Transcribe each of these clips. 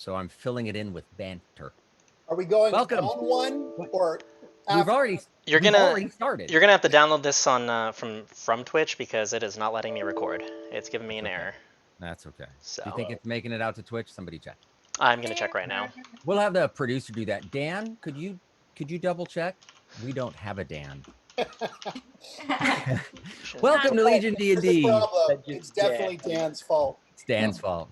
so I'm filling it in with banter. Are we going Welcome. on one or We've after? already You're we've gonna already started. you're gonna have to download this on from Twitch because it is not letting me record. It's giving me an Okay. error. That's okay. So Do you think it's making it out to Twitch? Somebody check. I'm gonna check right now. We'll have the producer do that. Dan, could you double check? We don't have a Dan. Welcome to Legion Here's the D&D. problem. It's definitely Dan's fault. It's Dan's fault.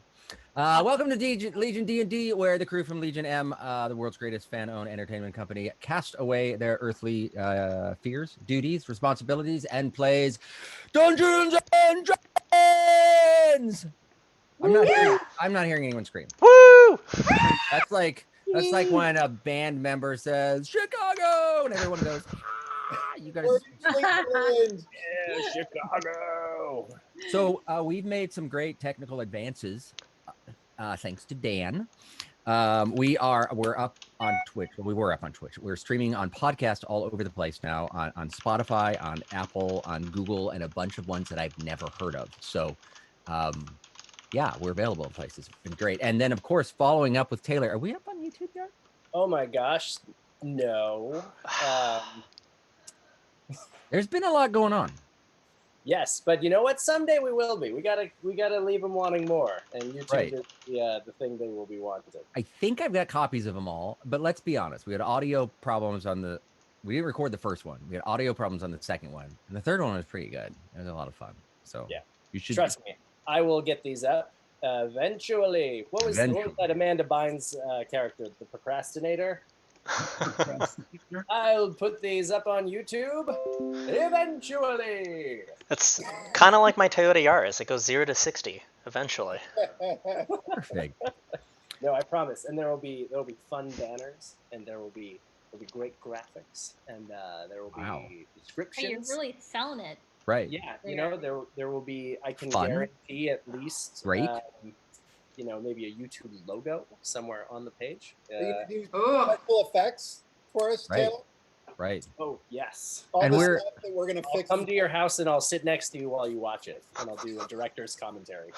Welcome to Legion D&D, where the crew from Legion M, the world's greatest fan-owned entertainment company, cast away their earthly fears, duties, responsibilities, and plays Dungeons and Dragons. I'm not hearing anyone scream. Woo! That's like when a band member says Chicago and everyone goes, ah, you guys. Yeah, Chicago. So we've made some great technical advances, thanks to Dan. We're up on Twitch. Well, we were up on Twitch. We're streaming on podcast all over the place now, on Spotify, on Apple, on Google, and a bunch of ones that I've never heard of. So, yeah, we're available in places. It's been great. And then, of course, following up with Taylor. Are we up on YouTube yet? Oh my gosh, no. There's been a lot going on. Yes, but you know what? Someday we will be. We gotta leave them wanting more, and YouTube is the thing they will be wanting. I think I've got copies of them all, but let's be honest. We had audio problems on the. We didn't record the first one. We had audio problems on the second one, and the third one was pretty good. It was a lot of fun. So yeah, you should trust me. I will get these up eventually. What was that Amanda Bynes character, the procrastinator? I'll put these up on YouTube eventually. That's kind of like my Toyota Yaris. It goes 0 to 60 eventually. Perfect. No, I promise. And there will be fun banners, and there will be great graphics, and there will be descriptions. Hey, you're really selling it. Right. Yeah, there will be. I can fun. guarantee at least great. Maybe a YouTube logo somewhere on the page. Are you gonna do special effects for us, Taylor? Right. Oh yes. And we're gonna fix. I'll come to your house and I'll sit next to you while you watch it, and I'll do a director's commentary.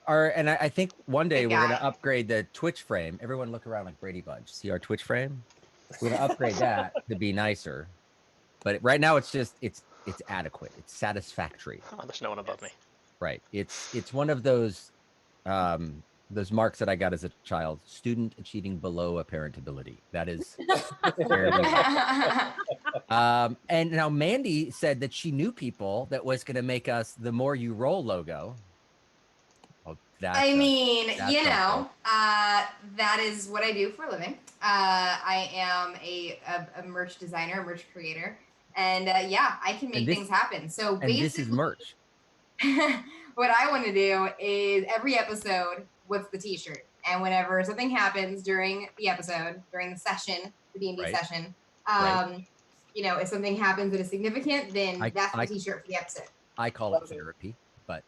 And I think one day we're gonna upgrade the Twitch frame. Everyone look around like Brady Bunch. See our Twitch frame? We're gonna upgrade that to be nicer. But right now it's adequate. It's satisfactory. Oh, there's no one above me. Right. It's one of those marks that I got as a child. Student achieving below apparent ability. That is very and now Mandy said that she knew people that was going to make us the More You Roll logo. Oh, that is what I do for a living. I am a merch designer, a merch creator, and I can make things happen. So basically, this is merch. What I want to do is every episode, what's the t-shirt? And whenever something happens during the episode, during the session, the D&D session, if something happens that is significant, then that's the t-shirt for the episode. I call it therapy, but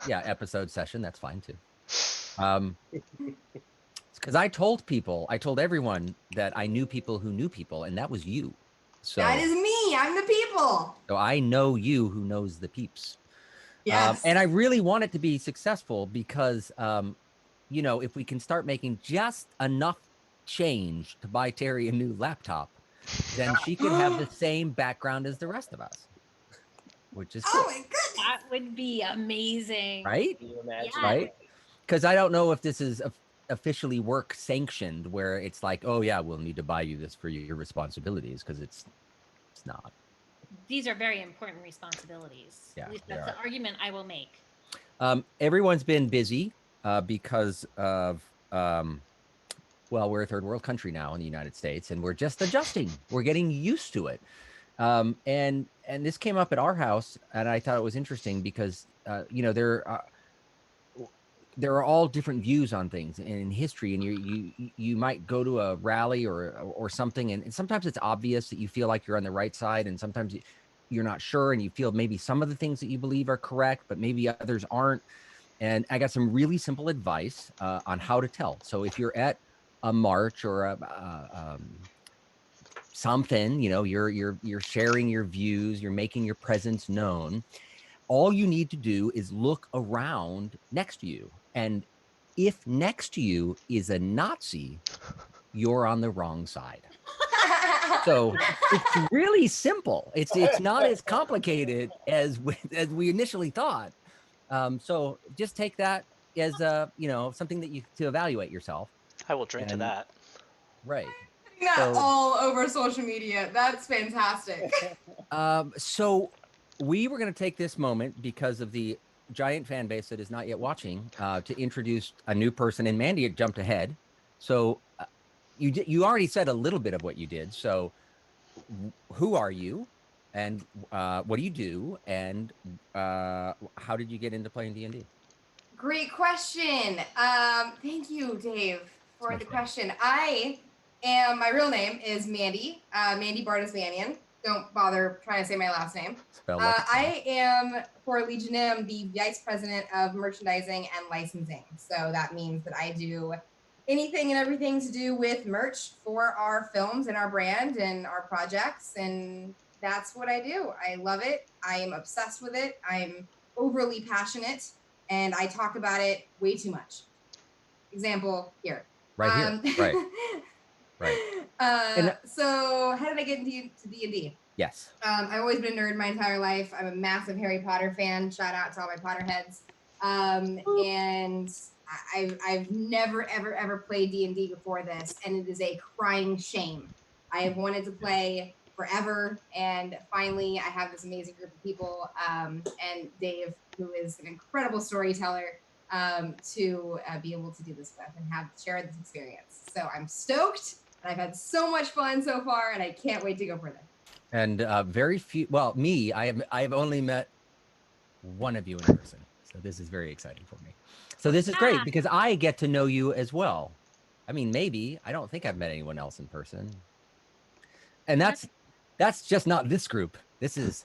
yeah, episode session, that's fine too. Because I told everyone that I knew people who knew people, and that was you. So that is me. I'm the people. So I know you who knows the peeps. Yes. And I really want it to be successful because, if we can start making just enough change to buy Terry a new laptop, then she could have the same background as the rest of us, which is my goodness. That would be amazing. Right? Can you imagine? Yeah. Right? Because I don't know if this is officially work sanctioned, where it's like, oh yeah, we'll need to buy you this for your responsibilities, because it's not. These are very important responsibilities. Yeah, At least that's the argument I will make. Everyone's been busy because of, we're a third world country now in the United States, and we're just adjusting. We're getting used to it. And this came up at our house, and I thought it was interesting because, there are all different views on things in history, and you might go to a rally or something, and sometimes it's obvious that you feel like you're on the right side, and sometimes you're not sure, and you feel maybe some of the things that you believe are correct, but maybe others aren't. And I got some really simple advice on how to tell. So if you're at a march or something, you're sharing your views, you're making your presence known. All you need to do is look around next to you and if next to you is a Nazi, you're on the wrong side. So it's really simple. It's not as complicated as we initially thought. So just take that as something that you to evaluate yourself. I will drink to And- that. Right. Putting that So- all over social media. That's fantastic. So we were going to take this moment because of the giant fan base that is not yet watching to introduce a new person. And Mandy had jumped ahead. So you already said a little bit of what you did. So who are you? And what do you do? And how did you get into playing D&D? Great question. Thank you, Dave, for my the pleasure. question. My real name is Mandy, Mandy Bardisvanian. Don't bother trying to say my last name. Spell like it's I am, for Legion M, the Vice President of Merchandising and Licensing. So that means that I do anything and everything to do with merch for our films and our brand and our projects. And that's what I do. I love it. I am obsessed with it. I'm overly passionate. And I talk about it way too much. Example here. right here. Right. Right. So how did I get into D&D? Yes. I've always been a nerd my entire life. I'm a massive Harry Potter fan. Shout out to all my Potterheads. And I've never ever played D&D before this, and it is a crying shame. I have wanted to play forever, and finally I have this amazing group of people, and Dave, who is an incredible storyteller, to be able to do this with and have shared this experience. So I'm stoked, and I've had so much fun so far, and I can't wait to go further. And very few. Well, me, I have only met one of you in person, so this is very exciting for me. So this is great because I get to know you as well. I mean, maybe I don't think I've met anyone else in person, and that's just not this group. This is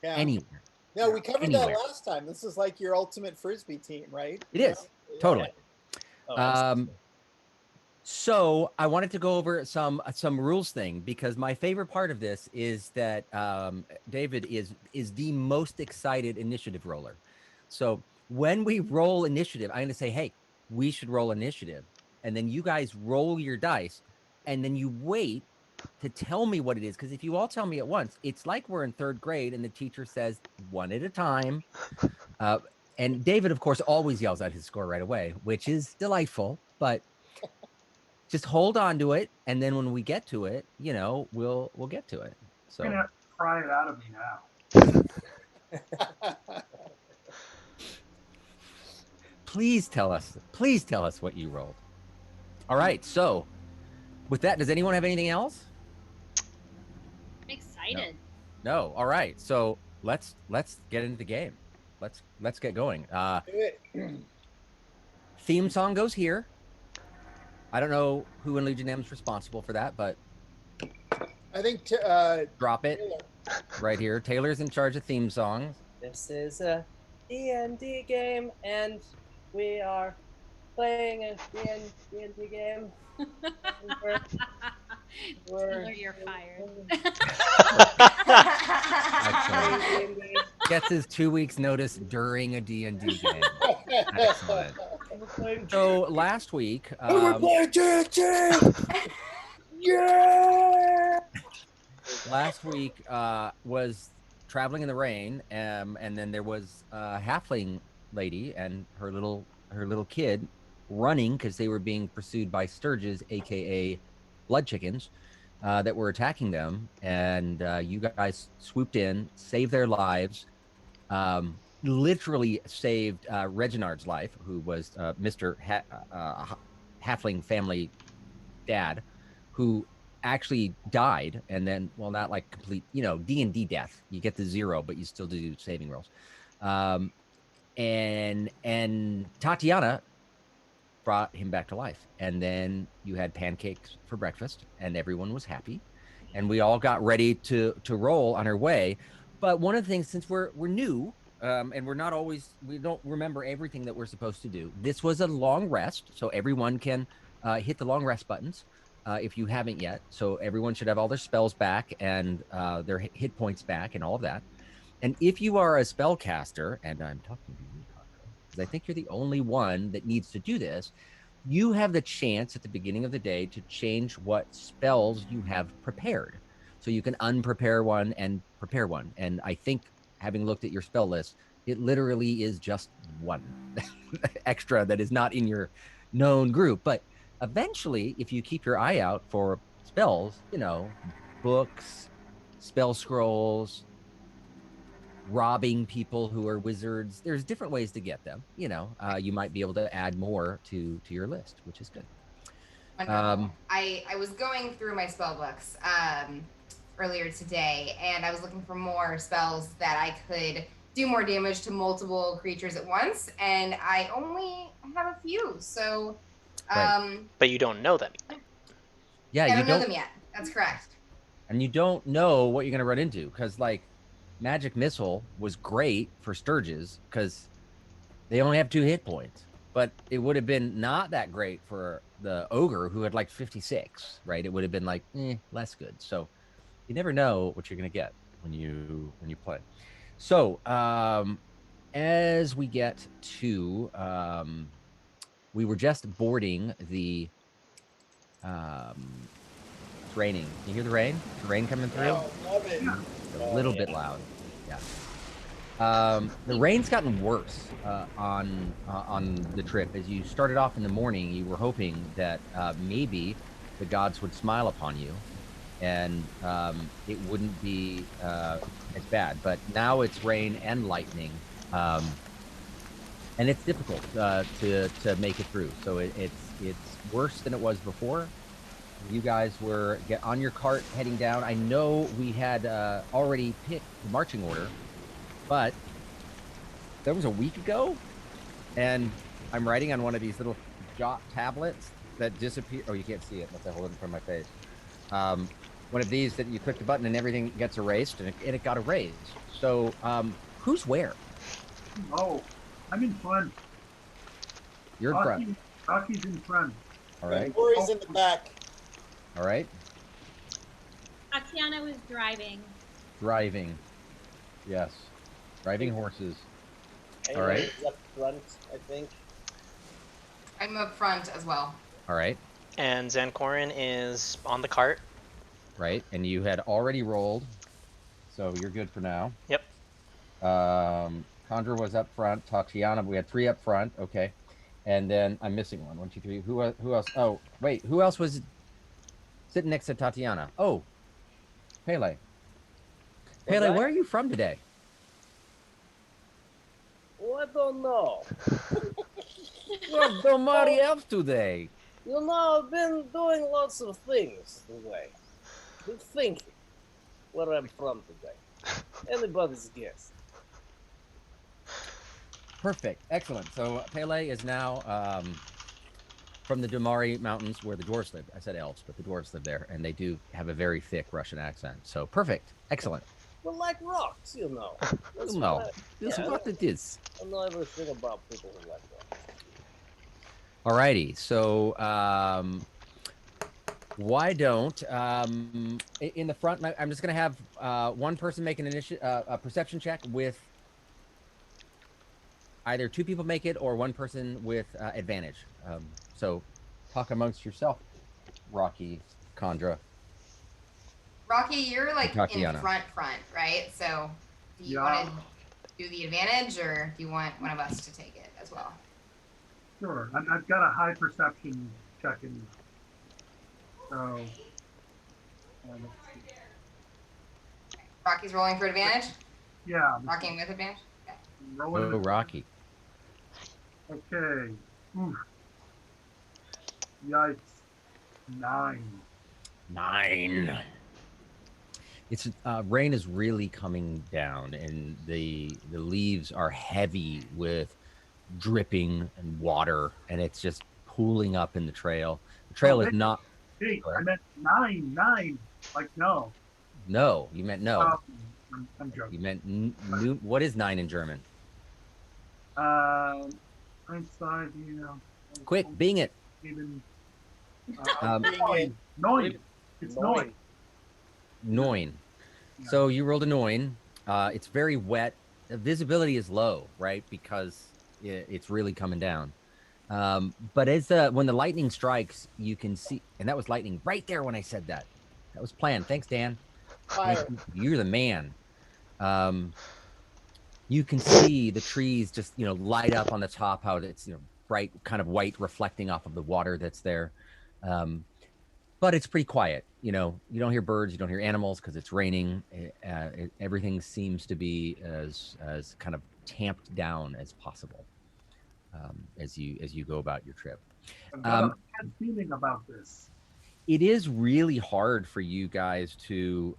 anywhere. No, we covered Anywhere. that last time. This is like your ultimate frisbee team, right? It is. Totally. Oh, So I wanted to go over some rules thing because my favorite part of this is that David is the most excited initiative roller. So when we roll initiative, I'm going to say, hey, we should roll initiative. And then you guys roll your dice and then you wait to tell me what it is. Because if you all tell me at once, it's like we're in third grade and the teacher says one at a time. And David, of course, always yells out his score right away, which is delightful, but just hold on to it, and then when we get to it, we'll get to it. So You're gonna pry it out of me now. please tell us what you rolled. All right. So with that, does anyone have anything else? I'm excited. No. All right. So let's get into the game. Let's get going. Do it. Theme song goes here. I don't know who in Legion M is responsible for that, but I think drop it Taylor. right here. Taylor's in charge of theme songs. this is a D&D game, and we are playing a D&D game. Taylor, you're fired. Excellent. Gets his 2 weeks notice during a D&D game. Excellent. So last week, Yeah. last week was Traveling in the Rain, and then there was a halfling lady and her little kid running because they were being pursued by sturges, aka blood chickens, that were attacking them. And you guys swooped in, saved their lives, literally saved Reginald's life, who was Mr. Halfling family dad, who actually died. And then, well, not like complete, D&D death. You get to 0, but you still do saving rolls. And Tatiana brought him back to life. And then you had pancakes for breakfast, and everyone was happy. And we all got ready to roll on our way. But one of the things, since we're new, and we don't remember everything that we're supposed to do. This was a long rest, so everyone can hit the long rest buttons if you haven't yet. So everyone should have all their spells back and their hit points back and all of that. And if you are a spellcaster, and I'm talking to you, because I think you're the only one that needs to do this. You have the chance at the beginning of the day to change what spells you have prepared. So you can unprepare one and prepare one. And I think, having looked at your spell list, it literally is just one extra that is not in your known group. But eventually, if you keep your eye out for spells, books, spell scrolls, robbing people who are wizards, there's different ways to get them. You might be able to add more to your list, which is good. Wonderful. I was going through my spell books earlier today, and I was looking for more spells that I could do more damage to multiple creatures at once, and I only have a few. So, but you don't know them yet. Yeah, I you don't know them yet. That's correct. And you don't know what you're going to run into, because Magic Missile was great for Sturges because they only have 2 hit points, but it would have been not that great for the Ogre who had 56, right? It would have been less good. So you never know what you're going to get when you play. So as we get to, we were just boarding the, it's raining. Can you hear the rain? Is the rain coming through? Oh, love it. A little bit loud. Yeah. The rain's gotten worse on the trip. As you started off in the morning, you were hoping that maybe the gods would smile upon you, and it wouldn't be as bad. But now it's rain and lightning, and it's difficult to make it through. So it's worse than it was before. You guys were on your cart heading down. I know we had already picked the marching order, but that was a week ago, and I'm writing on one of these little jot tablets that disappear. Oh, you can't see it. Let's hold it in front of my face. One of these that you click the button and everything gets erased, and it got erased. So who's where? Oh, I'm in front. You're in front. Rocky's in front. All right. Corey's in the back. All right. Tatiana was driving. Driving. Yes. Driving horses. Hey, All right. Up front, I think. I'm up front as well. All right. And Zancorin is on the cart. Right. And you had already rolled, so you're good for now. Yep. Condra was up front. Tatiana, we had 3 up front. Okay. And then I'm missing one. 1, 2, 3. Who else? Oh, wait. Who else was sitting next to Tatiana? Oh, Pele. Pele, where are you from today? Oh, I don't know. Where's Domari up today? You know, I've been doing lots of things today. Been thinking where I'm from today. Anybody's guess. Perfect. Excellent. So Pele is now from the Domari Mountains where the dwarves live. I said elves, but the dwarves live there, and they do have a very thick Russian accent. So perfect. Excellent. Well, like rocks, you know. That's You know, what this is yeah, what it is. I know everything about people who like rocks. Alrighty. So why don't in the front? I'm just gonna have one person make an a perception check with either 2 people make it or 1 person with advantage. So talk amongst yourself, Rocky, Condra. Rocky, you're in Tatiana. front, right? So do you want to do the advantage, or do you want one of us to take it as well? Sure. I've got a high perception check in. So, let's see. Rocky's rolling for advantage? Yeah. Rocking with advantage? Okay. Rolling. Oh, Rocky. Okay. Oof. Yikes. 9. 9. It's rain is really coming down, and the leaves are heavy with dripping and water, and it's just pooling up in the trail. The trail is not. Hey, I meant 9. Like no. No, you meant no. I'm joking. You meant what is 9 in German? Inside, you know. Quick, Bing it. Even. Bing Nine. It's 9. 9. So you rolled a 9. It's very wet. The visibility is low, right? Because it's really coming down. But when the lightning strikes, you can see, and that was lightning right there when I said that. That was planned. Thanks, Dan. Fire. You're the man. You can see the trees just light up on the top, how it's bright, kind of white, reflecting off of the water that's there. But it's pretty quiet. You don't hear birds, you don't hear animals because it's raining. Everything seems to be as kind of tamped down as possible as you go about your trip. I've got a bad feeling about this. It is really hard for you guys to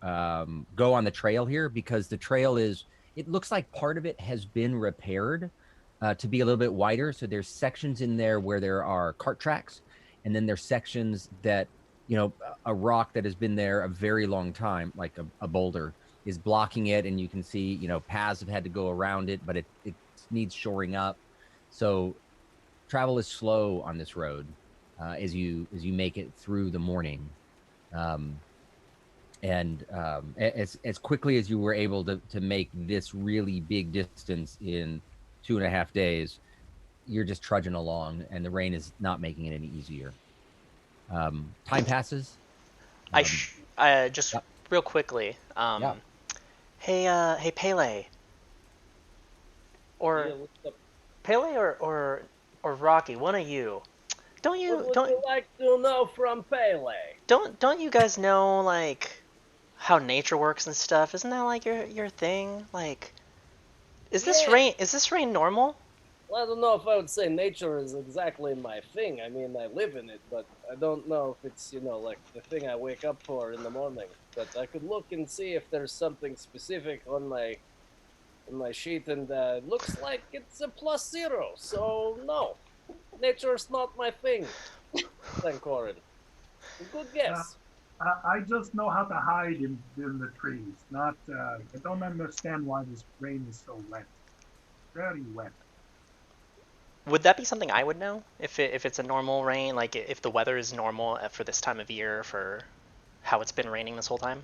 go on the trail here because the trail it looks like part of it has been repaired to be a little bit wider. So there's sections in there where there are cart tracks, and then there's sections that, a rock that has been there a very long time, like a boulder, is blocking it, and you can see, paths have had to go around it, but it needs shoring up. So travel is slow on this road as you make it through the morning. And as quickly as you were able to make this really big distance in 2.5 days, you're just trudging along, and the rain is not making it any easier. Time passes. Just real quickly. Yeah. Hey, Pele. Or Yeah, what's up? Pele or Rocky, one of you. What would you like to know from Pele? Don't you guys know like how nature works and stuff? Isn't that like your thing? Like, is this rain normal? Well, I don't know if I would say nature is exactly my thing. I mean, I live in it, but I don't know if it's, like the thing I wake up for in the morning. But I could look and see if there's something specific on my sheet, and it looks like it's a +0. So no, nature's not my thing. Thank Corin. Good guess. I just know how to hide in the trees. I don't understand why this rain is so wet. Very wet. Would that be something I would know if it's a normal rain? Like if the weather is normal for this time of year for how it's been raining this whole time?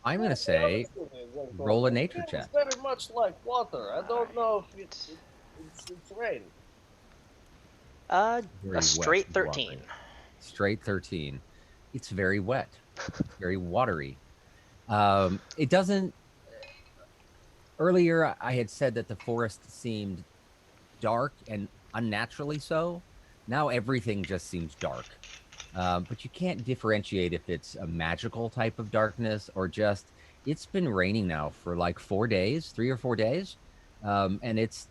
I'm going to say roll a nature check. It's very much like water. I don't know if it's rain. A Very straight wet 13. water. Straight 13. It's very wet, very watery. It doesn't. Earlier, I had said that the forest seemed dark and unnaturally so. Now everything just seems dark. But you can't differentiate if it's a magical type of darkness or just it's been raining now for like 4 days, 3 or 4 days, and this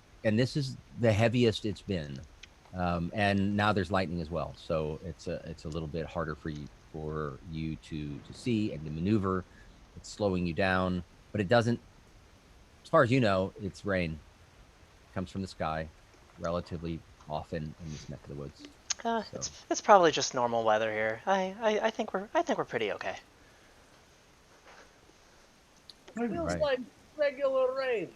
is the heaviest it's been. And now there's lightning as well, so it's a little bit harder for you to see and to maneuver. It's slowing you down, but it doesn't. As far as you know, it's rain. It comes from the sky, relatively often in this neck of the woods. So. It's probably just normal weather here. I think we're pretty okay. Feels like regular rain.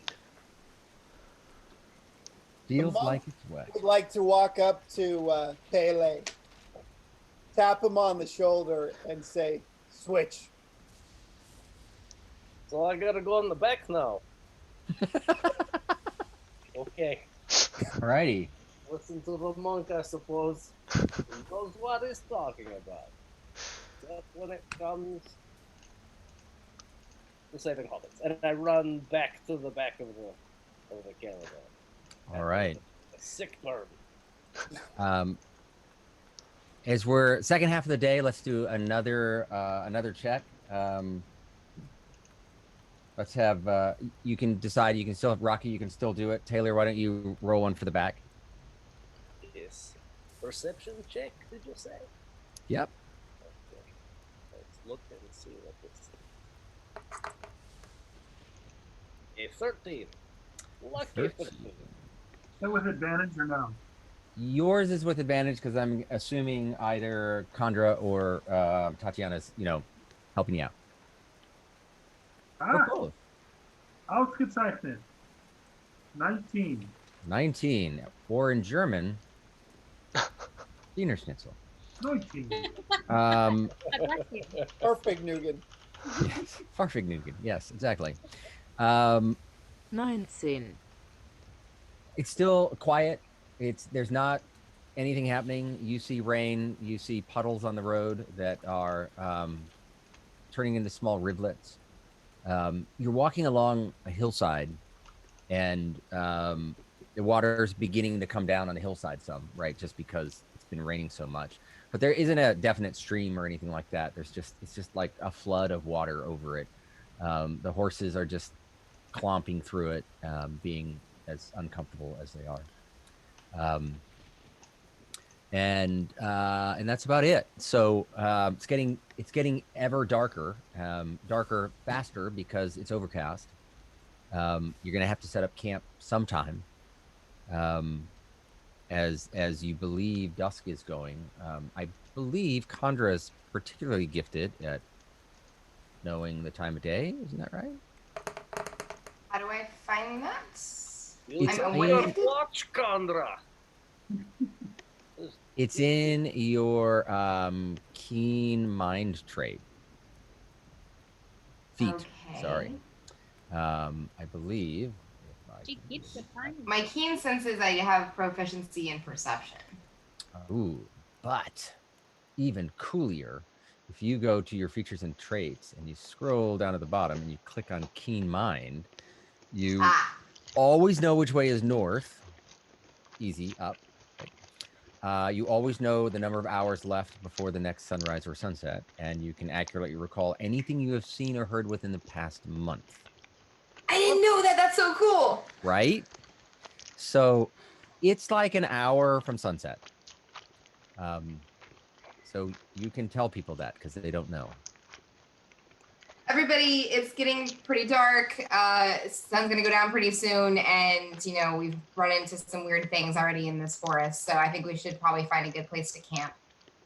Feels like it's wet. Would like to walk up to Pele, tap him on the shoulder, and say, "Switch." So I gotta go in the back now. Okay. Alrighty. Listen to the monk, I suppose. He knows what he's talking about. Just when it comes to saving hobbits. And I run back to the back of the caravan. All right. A sick burn. As we're second half of the day, let's do another check. Let's have you can decide. You can still have Rocky. You can still do it. Taylor, why don't you roll one for the back? Yes. Perception check, did you say? Yep. Okay. Let's look and see what this is. A 13. Lucky 13. Is that with advantage or no? Yours is with advantage because I'm assuming either Kandra or Tatiana's, helping you out. Or both. Ausgezeichnet. 19. 19. Or in German, Wiener Schnitzel. 19. God bless you. Perfect, Nugan. Yes. Farfig Nugan. Yes, exactly. 19. It's still quiet. There's not anything happening. You see rain. You see puddles on the road that are turning into small rivulets. You're walking along a hillside, and the water's beginning to come down on the hillside some, right? Just because it's been raining so much. But there isn't a definite stream or anything like that. It's just like a flood of water over it. The horses are just clomping through it, being as uncomfortable as they are. And that's about it. So it's getting ever darker, darker faster because it's overcast. You're gonna have to set up camp sometime, as you believe dusk is going. I believe Chandra is particularly gifted at knowing the time of day. Isn't that right? How do I find that? It's I'm in- aware. Watch, Condra. It's in your keen mind trait. Feet. Okay. Sorry. I believe. She keeps the time. My keen senses I have proficiency in perception. Ooh, but even coolier, if you go to your features and traits and you scroll down at the bottom and you click on keen mind, you always know which way is north. Easy, up. You always know the number of hours left before the next sunrise or sunset, and you can accurately recall anything you have seen or heard within the past month. I didn't know that. That's so cool. Right? So it's like an hour from sunset. So you can tell people that because they don't know. Everybody, it's getting pretty dark. Sun's gonna go down pretty soon, and we've run into some weird things already in this forest. So I think we should probably find a good place to camp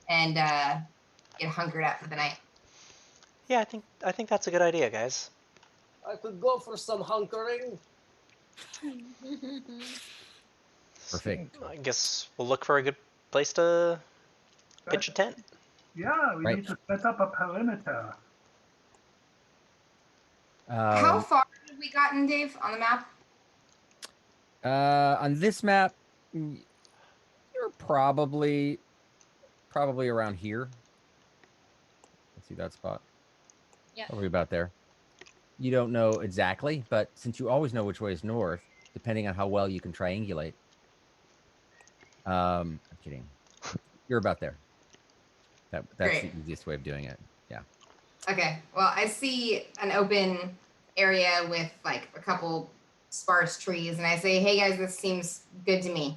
and get hunkered up for the night. Yeah, I think that's a good idea, guys. I could go for some hunkering. Perfect. I guess we'll look for a good place to pitch a tent. Yeah, we Right. need to set up a perimeter. How far have we gotten, Dave, on the map? On this map, you're probably around here. Let's see that spot. Yeah. Probably about there. You don't know exactly, but since you always know which way is north, depending on how well you can triangulate. I'm kidding. You're about there. That's Great. the easiest way of doing it. Yeah. Okay. Well, I see an open area with like a couple sparse trees, and I say, "Hey guys, this seems good to me."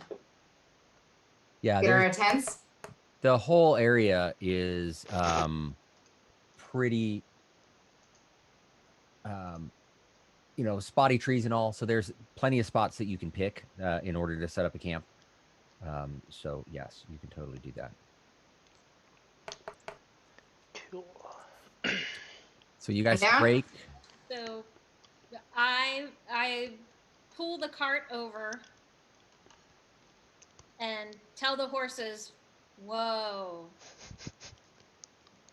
Yeah. Get our tents. The whole area is pretty spotty trees and all, so there's plenty of spots that you can pick in order to set up a camp. So yes, you can totally do that. Cool. So you guys Yeah. break. So I pull the cart over and tell the horses, "Whoa."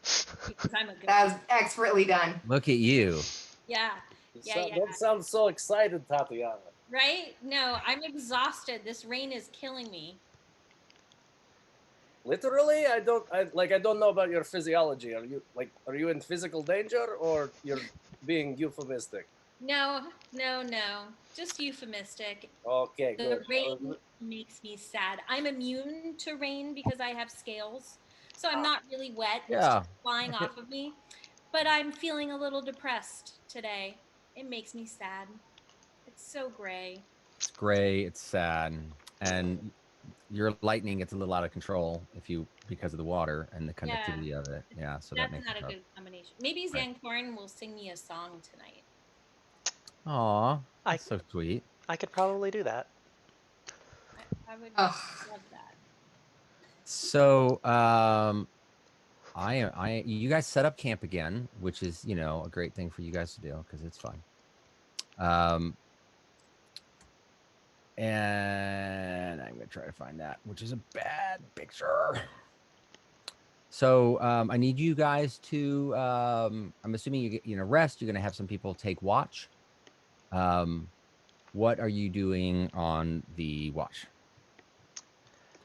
Because I'm a good That was expertly done. Look at you. Yeah. Yeah. Don't sound so excited, Tatiana. Right? No, I'm exhausted. This rain is killing me. Literally, I don't know about your physiology. Are you in physical danger, or you're being euphemistic? No. Just euphemistic. Okay, The good. rain makes me sad. I'm immune to rain because I have scales. So I'm not really wet. It's Yeah. just flying off of me. But I'm feeling a little depressed today. It makes me sad. It's so gray. It's gray. It's sad, and your lightning gets a little out of control because of the water and the conductivity of it. Yeah. So that That's makes not it a tough. good combination. Maybe Right. Zancorn will sing me a song tonight. Aw, that's so sweet. I could probably do that. I would Ugh. love that. So, you guys set up camp again, which is a great thing for you guys to do because it's fun. And I'm gonna try to find that, which is a bad picture. So, I need you guys to. I'm assuming you rest. You're gonna have some people take watch. what are you doing on the watch?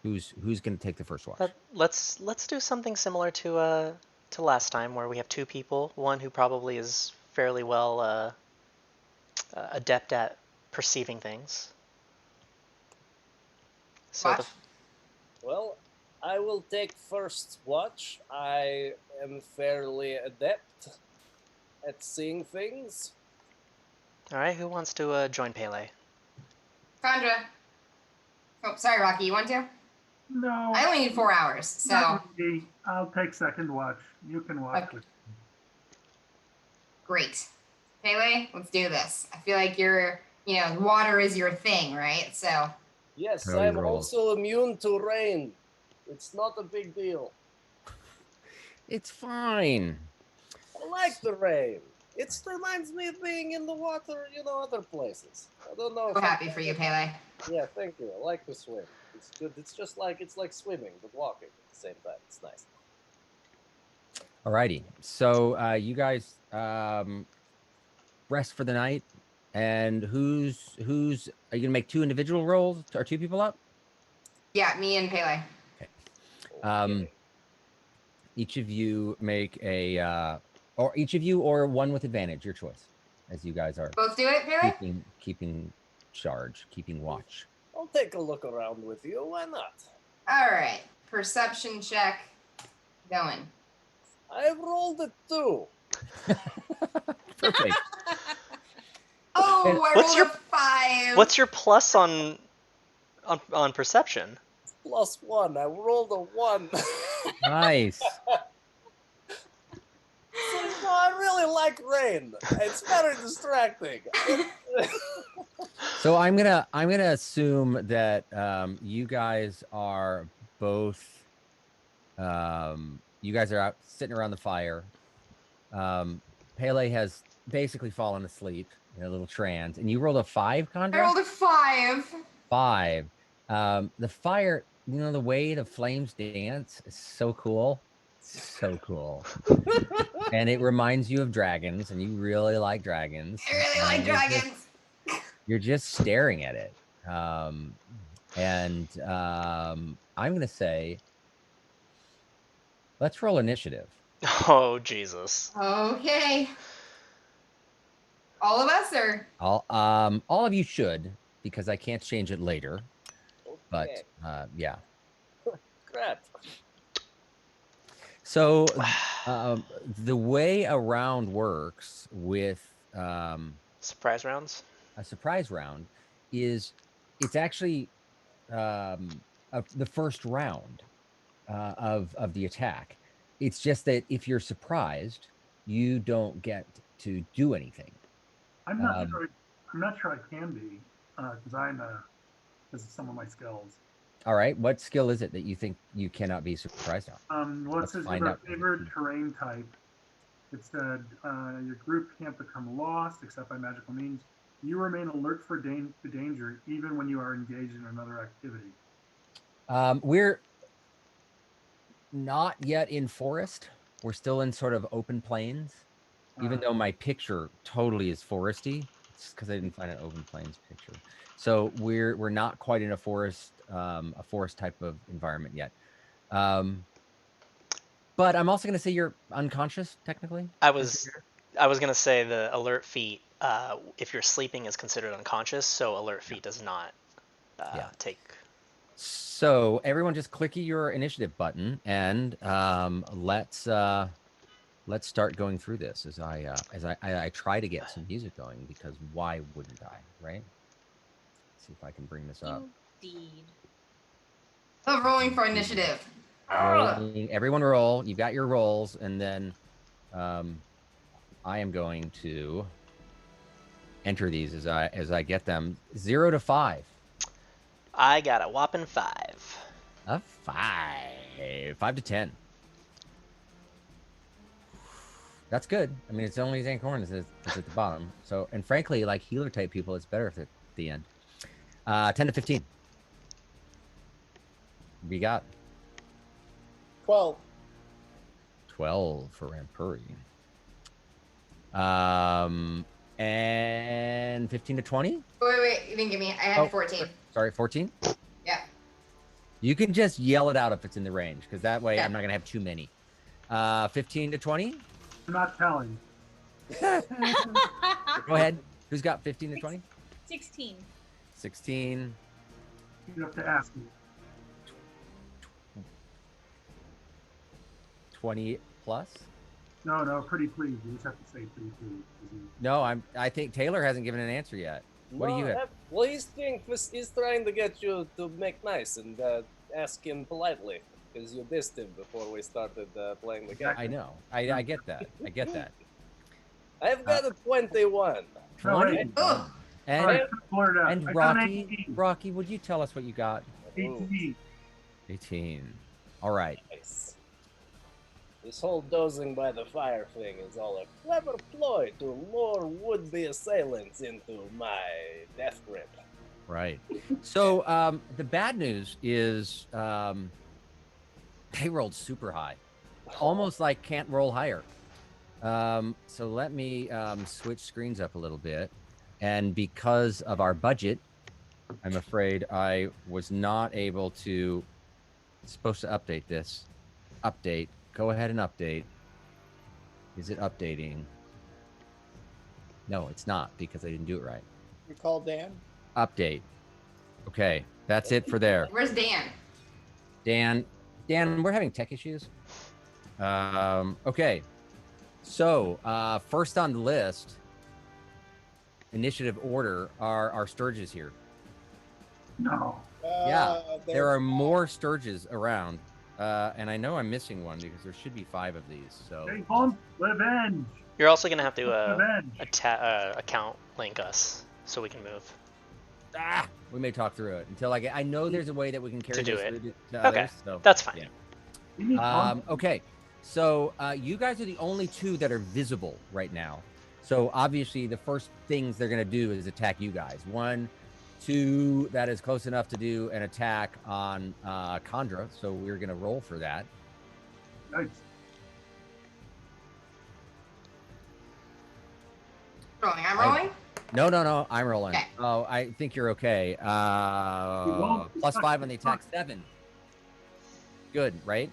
Who's going to take the first watch? Let's do something similar to last time, where we have two people. One who probably is fairly well adept at perceiving things. So Watch. Well, I will take first watch. I am fairly adept at seeing things. all right, who wants to join Pele? Chandra. Oh, sorry, Rocky. You want to? No. I only need 4 hours, so. Not really. I'll take second watch. You can watch Okay. with. Great. Pele, let's do this. I feel like water is your thing, right? So. Yes, Totally I'm roll. also immune to rain. It's not a big deal. It's fine. I like the rain. It reminds me of being in the water, other places. I don't know. So happy for you, Pele. Yeah, thank you. I like to swim. It's good. It's like swimming, but walking at the same time. It's nice. Alrighty. So you guys rest for the night, and who's are you gonna make 2 individual rolls or 2 people up? Yeah, me and Pele. Okay. Each of you make a or each of you or one with advantage, your choice, as you guys are Both do it, Pele? keeping charge, keeping watch. I'll take a look around with you. Why not? All right. Perception check. Going. I've rolled a 2. Perfect. Oh, I What's rolled your- a 5. What's your plus on perception? +1. I rolled a 1. Nice. So I really like rain. It's very distracting. So I'm gonna assume that you guys are both you guys are out sitting around the fire. Pele has basically fallen asleep in a little trance, and you rolled a 5, I Condra? rolled a 5. 5. The fire, the way the flames dance is so cool. So cool. And it reminds you of dragons, and you really like dragons. I really like And dragons. you're just staring at it. I'm gonna say, let's roll initiative. Oh Jesus! Okay. All of us, or? All of you should, because I can't change it later. But Okay. yeah. Crap. So the way a round works with Surprise rounds. a surprise round is it's actually the first round of the attack. It's just that if you're surprised, you don't get to do anything. I'm not sure. I'm not sure I can be because because of some of my skills. All right, what skill is it that you think you cannot be surprised on? Well, it Let's says find your out. favored terrain type. It said your group can't become lost except by magical means. You remain alert for danger even when you are engaged in another activity. We're not yet in forest. We're still in sort of open plains, even though my picture totally is foresty. It's because I didn't find an open plains picture. So we're not quite in a forest type of environment yet. But I'm also going to say you're unconscious technically. I was gonna say the alert feat. If you're sleeping, is considered unconscious, so alert feat does not take. So everyone, just click your initiative button, and let's start going through this as I try to get some music going, because why wouldn't I, right? Let's see if I can bring this up. Indeed. Oh, rolling for initiative. Rolling, everyone roll. You've got your rolls, and then I am going to enter these as I get them. 0 to 5. I got a whopping 5. A 5. 5 to 10. That's good. I mean, it's only Zancorn is at the bottom. So, and frankly, like healer type people, it's better if it's at the end. 10 to 15. We got 12. 12 for Rampuri. And 15 to 20? Wait, you didn't give me. I had 14. Sorry, 14? Yeah. You can just yell it out if it's in the range, because that way Okay. I'm not going to have too many. 15 to 20? I'm not telling. Go ahead. Who's got 15 to 20? 16. 16. You have to ask me. 20 plus? No, pretty please. You just have to say pretty please. No, I think Taylor hasn't given an answer yet. What do you have? Well, he's trying to get you to make nice and ask him politely because you dissed him before we started playing the game. I know. I get that. I get that. I've got a 21. 20? Oh, And Rocky, would you tell us what you got? 18. 18. All right. Nice. This whole dozing by the fire thing is all a clever ploy to lure would-be assailants into my death grip. Right. So the bad news is they rolled super high, almost like can't roll higher. So let me switch screens up a little bit. And because of our budget, I'm afraid I was not able to. It's supposed to update this. Update. Go ahead and update. Is it updating? No, it's not because I didn't do it right. You call Dan? Update. Okay, that's it for there. where's Dan? Dan, we're having tech issues. Okay. So, first on the list, initiative order, are our Sturges here. No. Yeah, there there's- are more Sturges around. And I know I'm missing one because there should be 5 of these. So Stay home, revenge. You're also gonna have to Revenge. account link us so we can move. we may talk through it until I know there's a way that we can carry To do this it. through to Okay, others, so, that's fine. yeah. You need Okay, so you guys are the only 2 that are visible right now. So obviously the first things they're gonna do is attack you guys. 1, 2, that is close enough to do an attack on Chandra. So we're gonna roll for that. Nice. Rolling. I'm rolling. No, I'm rolling. Okay. Oh, I think you're okay. Plus 5 on the attack, 7. Good, right?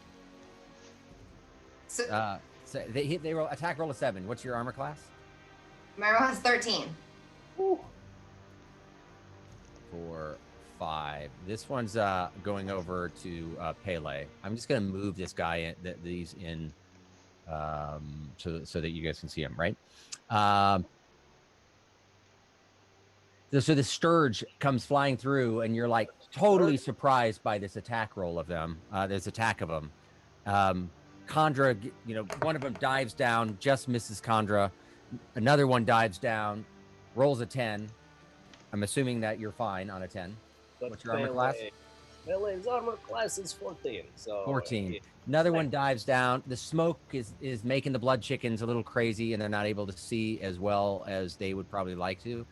So So they roll attack roll a 7. What's your armor class? my roll has 13. 4, 5. This one's going over to Pele. I'm just gonna move this guy in, these in, so that you guys can see him, right? So the Sturge comes flying through, and you're like totally surprised by this attack roll of them. This attack of them. Chandra, one of them dives down, just misses Chandra. Another one dives down, rolls a 10. I'm assuming that you're fine on a 10. But What's your armor class? Pele's armor class is 14. So 14. Another one dives down. The smoke is making the blood chickens a little crazy, and they're not able to see as well as they would probably like to.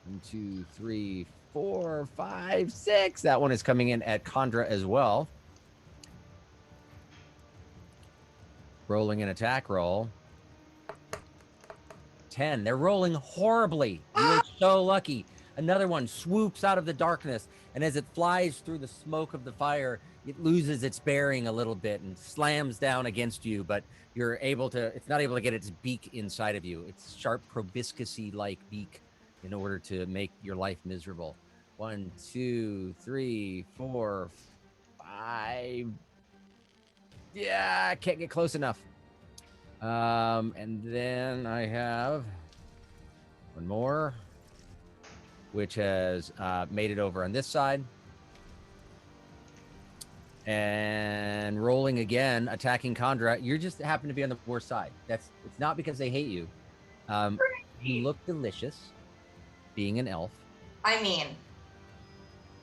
1, 2, 3, 4, 5, 6. That one is coming in at Chandra as well. Rolling an attack roll. 10. They're rolling horribly. You're so lucky. Another one swoops out of the darkness, and as it flies through the smoke of the fire, it loses its bearing a little bit and slams down against you, but it's not able to get its beak inside of you. Its sharp proboscis-like beak in order to make your life miserable. 1, 2, 3, 4, 5. Yeah, I can't get close enough. And then I have one more, which has made it over on this side. And rolling again, attacking Chandra. You just happen to be on the worst side. It's not because they hate you. You look delicious, being an elf. I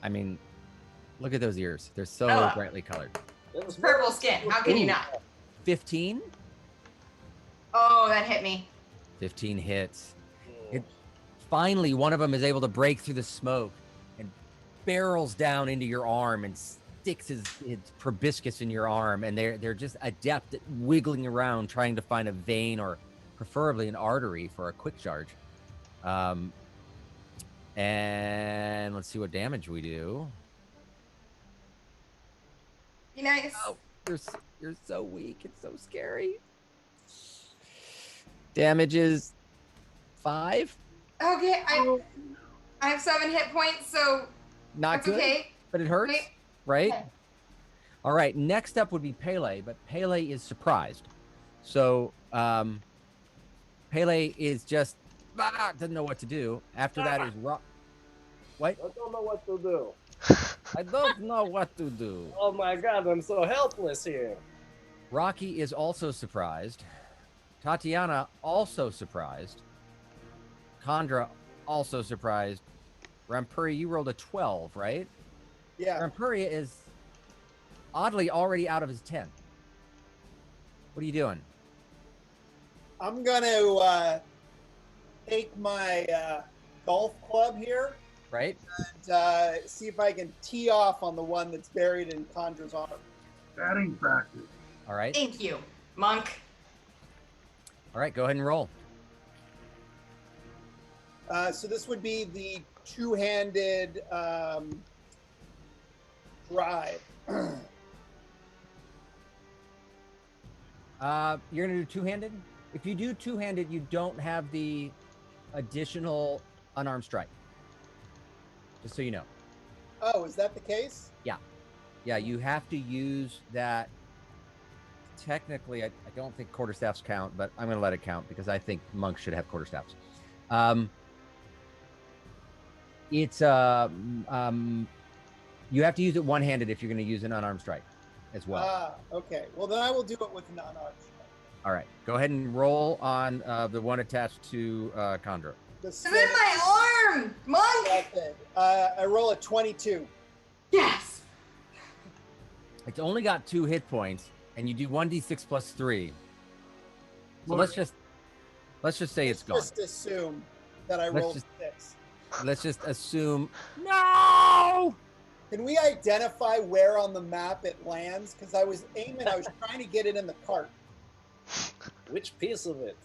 mean, look at those ears. They're so brightly colored. purple skin. How can you not? 15? Oh, that hit me. 15 hits. Finally, one of them is able to break through the smoke and barrels down into your arm and sticks his proboscis in your arm. And they're just adept at wiggling around, trying to find a vein or preferably an artery for a quick charge. And let's see what damage we do. Be nice. Oh, you're so weak. It's so scary. Damage is 5. Okay, I have 7 hit points, so Not that's good, okay. but it hurts, Okay. right? Okay. All right. Next up would be Pele, but Pele is surprised. So Pele is just doesn't know what to do. After that is Rock. What? I don't know what to do. I don't know what to do. Oh my god, I'm so helpless here. Rocky is also surprised. Tatiana also surprised. Khandra also surprised. Rampuri, you rolled a 12, right? Yeah. Rampuri is oddly already out of his 10. What are you doing? I'm gonna take my golf club here Right? and see if I can tee off on the one that's buried in Khandra's arm. Batting practice. All right. Thank you, Monk. All right, go ahead and roll. So this would be the two-handed drive. You're gonna do two-handed? If you do two-handed, you don't have the additional unarmed strike. Just so you know. Oh, is that the case? Yeah, you have to use that. Technically, I don't think quarterstaffs count, but I'm going to let it count because I think monks should have quarterstaffs. It's you have to use it one-handed if you're going to use an unarmed strike as well. Okay. Well, then I will do it with an unarmed strike. All right, go ahead and roll on the one attached to Khandra. It's in my arm, Monk. I roll a 22. Yes. It's only got 2 hit points, and you do 1d6 plus 3. So let's just say it's gone. Just assume that I rolled 6. Let's just assume. No. Can we identify where on the map it lands? Because I was aiming, I was trying to get it in the cart. Which piece of it?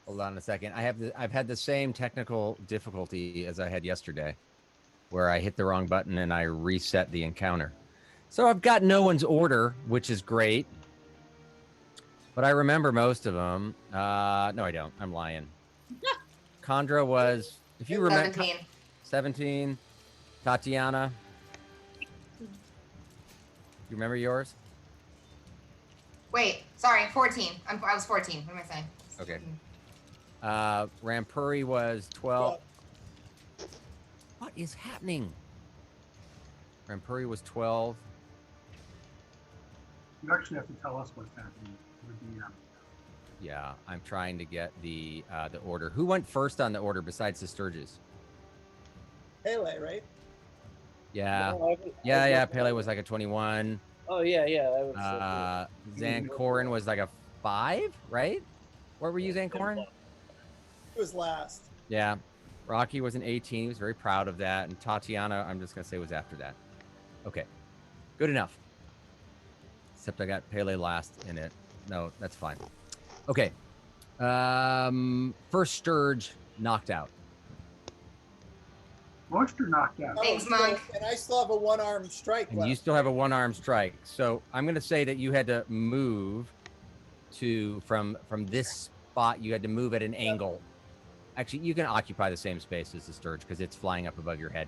Hold on a second. I've had the same technical difficulty as I had yesterday, where I hit the wrong button and I reset the encounter. So I've got no one's order, which is great. But I remember most of them. No, I don't. I'm lying. Khandra was, if you remember, 17. 17. Tatiana. You remember yours? Wait, sorry, 14. I was 14. What am I saying? Okay. Rampuri was 12. What is happening? Rampuri was 12. You actually have to tell us what's happening. Yeah, I'm trying to get the order. Who went first on the order besides the Sturges? Pele, right? Yeah. No, Yeah. Pele was like a 21. Oh yeah. That was, Zancorin was like a 5, right? Where were you, Zancorin? It was last. Yeah. Rocky was an 18. He was very proud of that. And Tatiana, I'm just going to say, was after that. Okay. Good enough. Except I got Pele last in it. No, that's fine. Okay. First Sturge knocked out. Monster knocked out. Thanks, Monk. And I still have a one-armed strike And left. you still have a one-armed strike. So I'm going to say that you had to move from this spot. You had to move at an angle. Actually, you can occupy the same space as the Sturge because it's flying up above your head.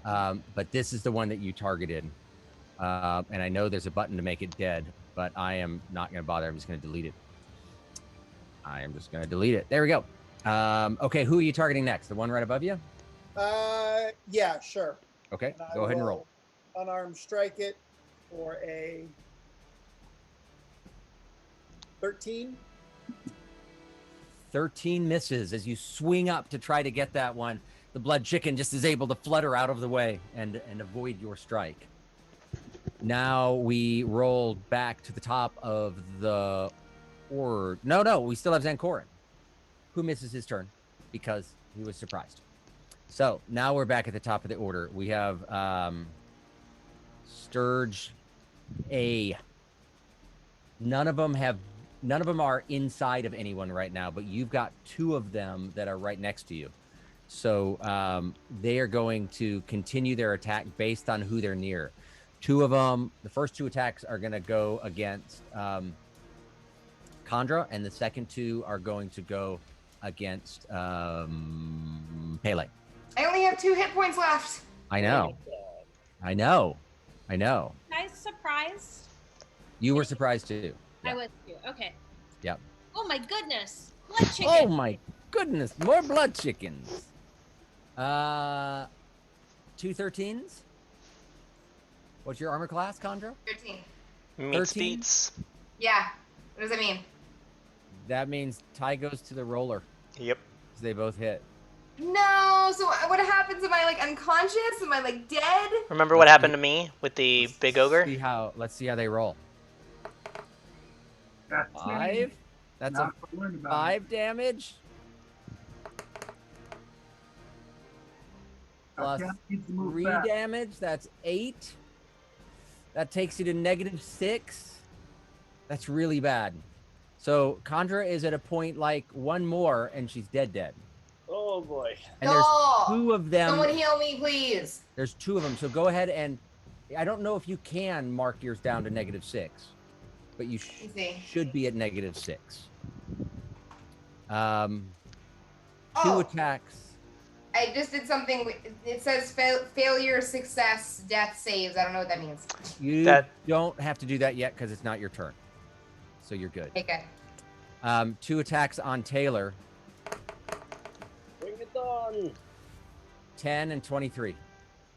But this is the one that you targeted. And I know there's a button to make it dead, but I am not going to bother. I'm just going to delete it. There we go. Okay, who are you targeting next? The one right above you? Yeah, sure. Okay, And I go ahead and will roll. Unarmed strike it for a 13. 13 misses as you swing up to try to get that one. The blood chicken just is able to flutter out of the way and avoid your strike. Now we roll back to the top of the order. No, we still have Zancorin, who misses his turn because he was surprised. So now we're back at the top of the order. We have Sturge A. None of them have none of them are inside of anyone right now, but you've got 2 of them that are right next to you. So they are going to continue their attack based on who they're near. 2 of them, the first 2 attacks are going to go against Chandra, and the second 2 are going to go against Pele. I only have 2 hit points left. I know. I know. I know. Guys, surprised? You were surprised too. I was too. Okay. Yep. Oh my goodness. Blood chicken. Oh my goodness. More blood chickens. 2 13s. What's your armor class, Chandra? 13. Meets 13? beats. Yeah. What does that mean? That means Ty goes to the roller. Yep. So they both hit. No. So what happens? Am I like unconscious? Am I like dead? Remember what happened to me with the big ogre? Let's see how they roll. That's 5. That's a 5 damage. Plus 3 damage. That's 8. That takes you to -6. That's really bad. So Chandra is at a point like 1 more, and she's dead. Oh boy. And there's 2 of them. Someone heal me, please. There's 2 of them. So go ahead and I don't know if you can mark yours down to -6, but you should be at -6. 2 attacks. I just did something. It says failure, success, death, saves. I don't know what that means. You don't have to do that yet because it's not your turn. So you're good. Okay. 2 attacks on Taylor. Bring it on. 10 and 23.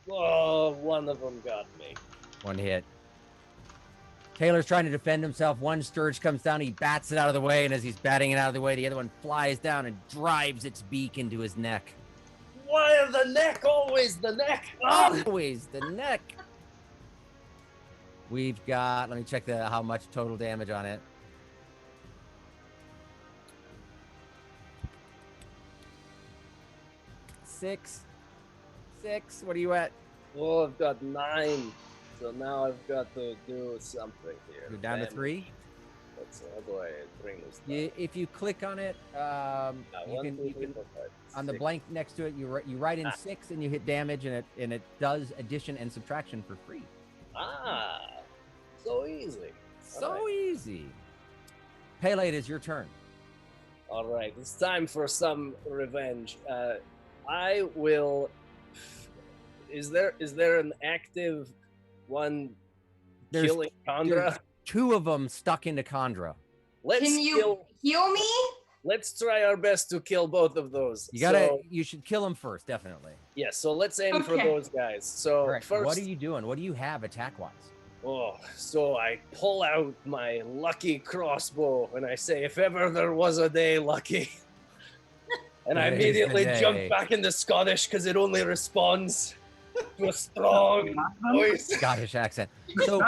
Oh, one of them got me. 1 hit. Taylor's trying to defend himself. 1 Scourge comes down. He bats it out of the way. And as he's batting it out of the way, the other one flies down and drives its beak into his neck. Why the neck? Always the neck. Oh! Always the neck. We've got, let me check how much total damage on it. 6. What are you at? Oh, I've got 9. So now I've got to do something here. You're down to 3. How do I bring this down? If you click on it, you can on the blank next to it, you write in 6 and you hit damage, and it does addition and subtraction for free. Ah, so easy. So easy. Pele, it is your turn. All right, it's time for some revenge. I will. Is there an active one killing Chandra? There's 2 of them stuck into Chandra. Can you heal me? Let's try our best to kill both of those. You should kill them first, definitely. Yeah, so let's aim for those guys. So right. first, what are you doing? What do you have attack-wise? Oh, so I pull out my lucky crossbow and I say, if ever there was a day, Lucky. And I immediately jump back into Scottish because it only responds to a strong voice. Scottish accent. So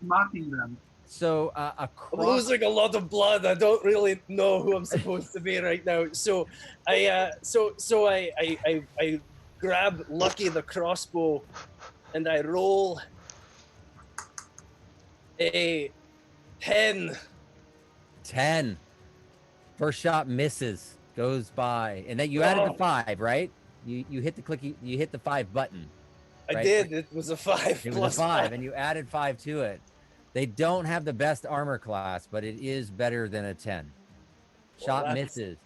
mocking them. So I'm losing a lot of blood. I don't really know who I'm supposed to be right now. So I grab Lucky the crossbow and I roll a 10. 10. First shot misses, goes by, and then you added the 5, right? You hit the you hit the 5 button. Right? I did. It was a 5. It was a 5, and you added 5 to it. They don't have the best armor class, but it is better than a 10. Shot misses.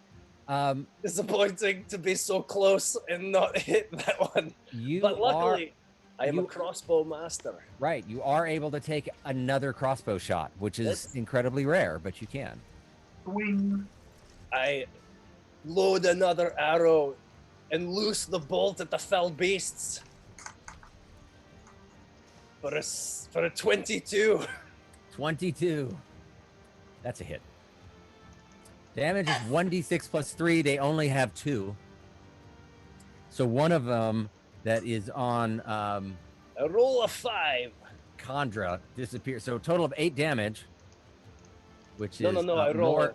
Disappointing to be so close and not hit that one. But luckily, I am a crossbow master. Right. You are able to take another crossbow shot, which is incredibly rare, but you can. Swing. I load another arrow and loose the bolt at the fell beasts. For a 22. 22. That's a hit. Damage is 1d6 plus 3. They only have 2. So one of them that is on a roll of 5. Chandra disappears. So a total of 8 damage, which is I roll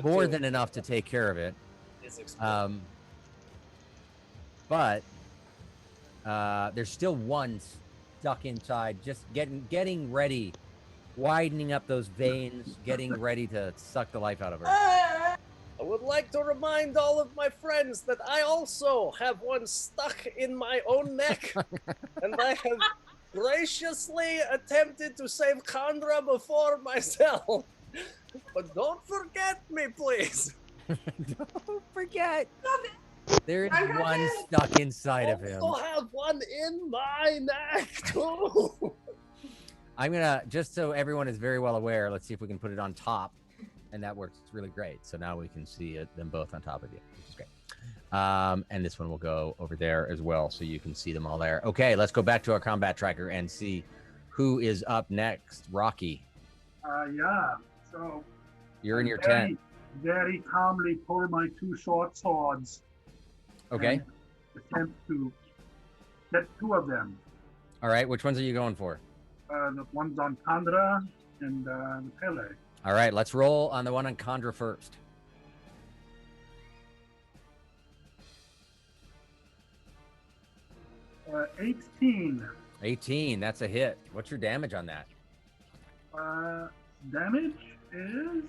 more than enough to take care of it. But there's still one stuck inside, just getting ready widening up those veins, getting ready to suck the life out of her. Ah! I would like to remind all of my friends that I also have one stuck in my own neck, and I have graciously attempted to save Chandra before myself. But don't forget me, please. Don't forget. Stop it. There is I'm one content. stuck inside of him. Also have one in my neck too. I'm gonna, just so everyone is very well aware, let's see if we can put it on top, and that works really great. So now we can see them both on top of you, which is great. And this one will go over there as well, so you can see them all there. Okay, let's go back to our combat tracker and see who is up next. Rocky, Yeah. So you're in your very, tent. very calmly pull my two short swords. Okay. And attempt to get two of them. All right. Which ones are you going for? The one's on Chandra and the Pele. All right. Let's roll on the one on Chandra first. Uh, 18. 18. That's a hit. What's your damage on that? Damage is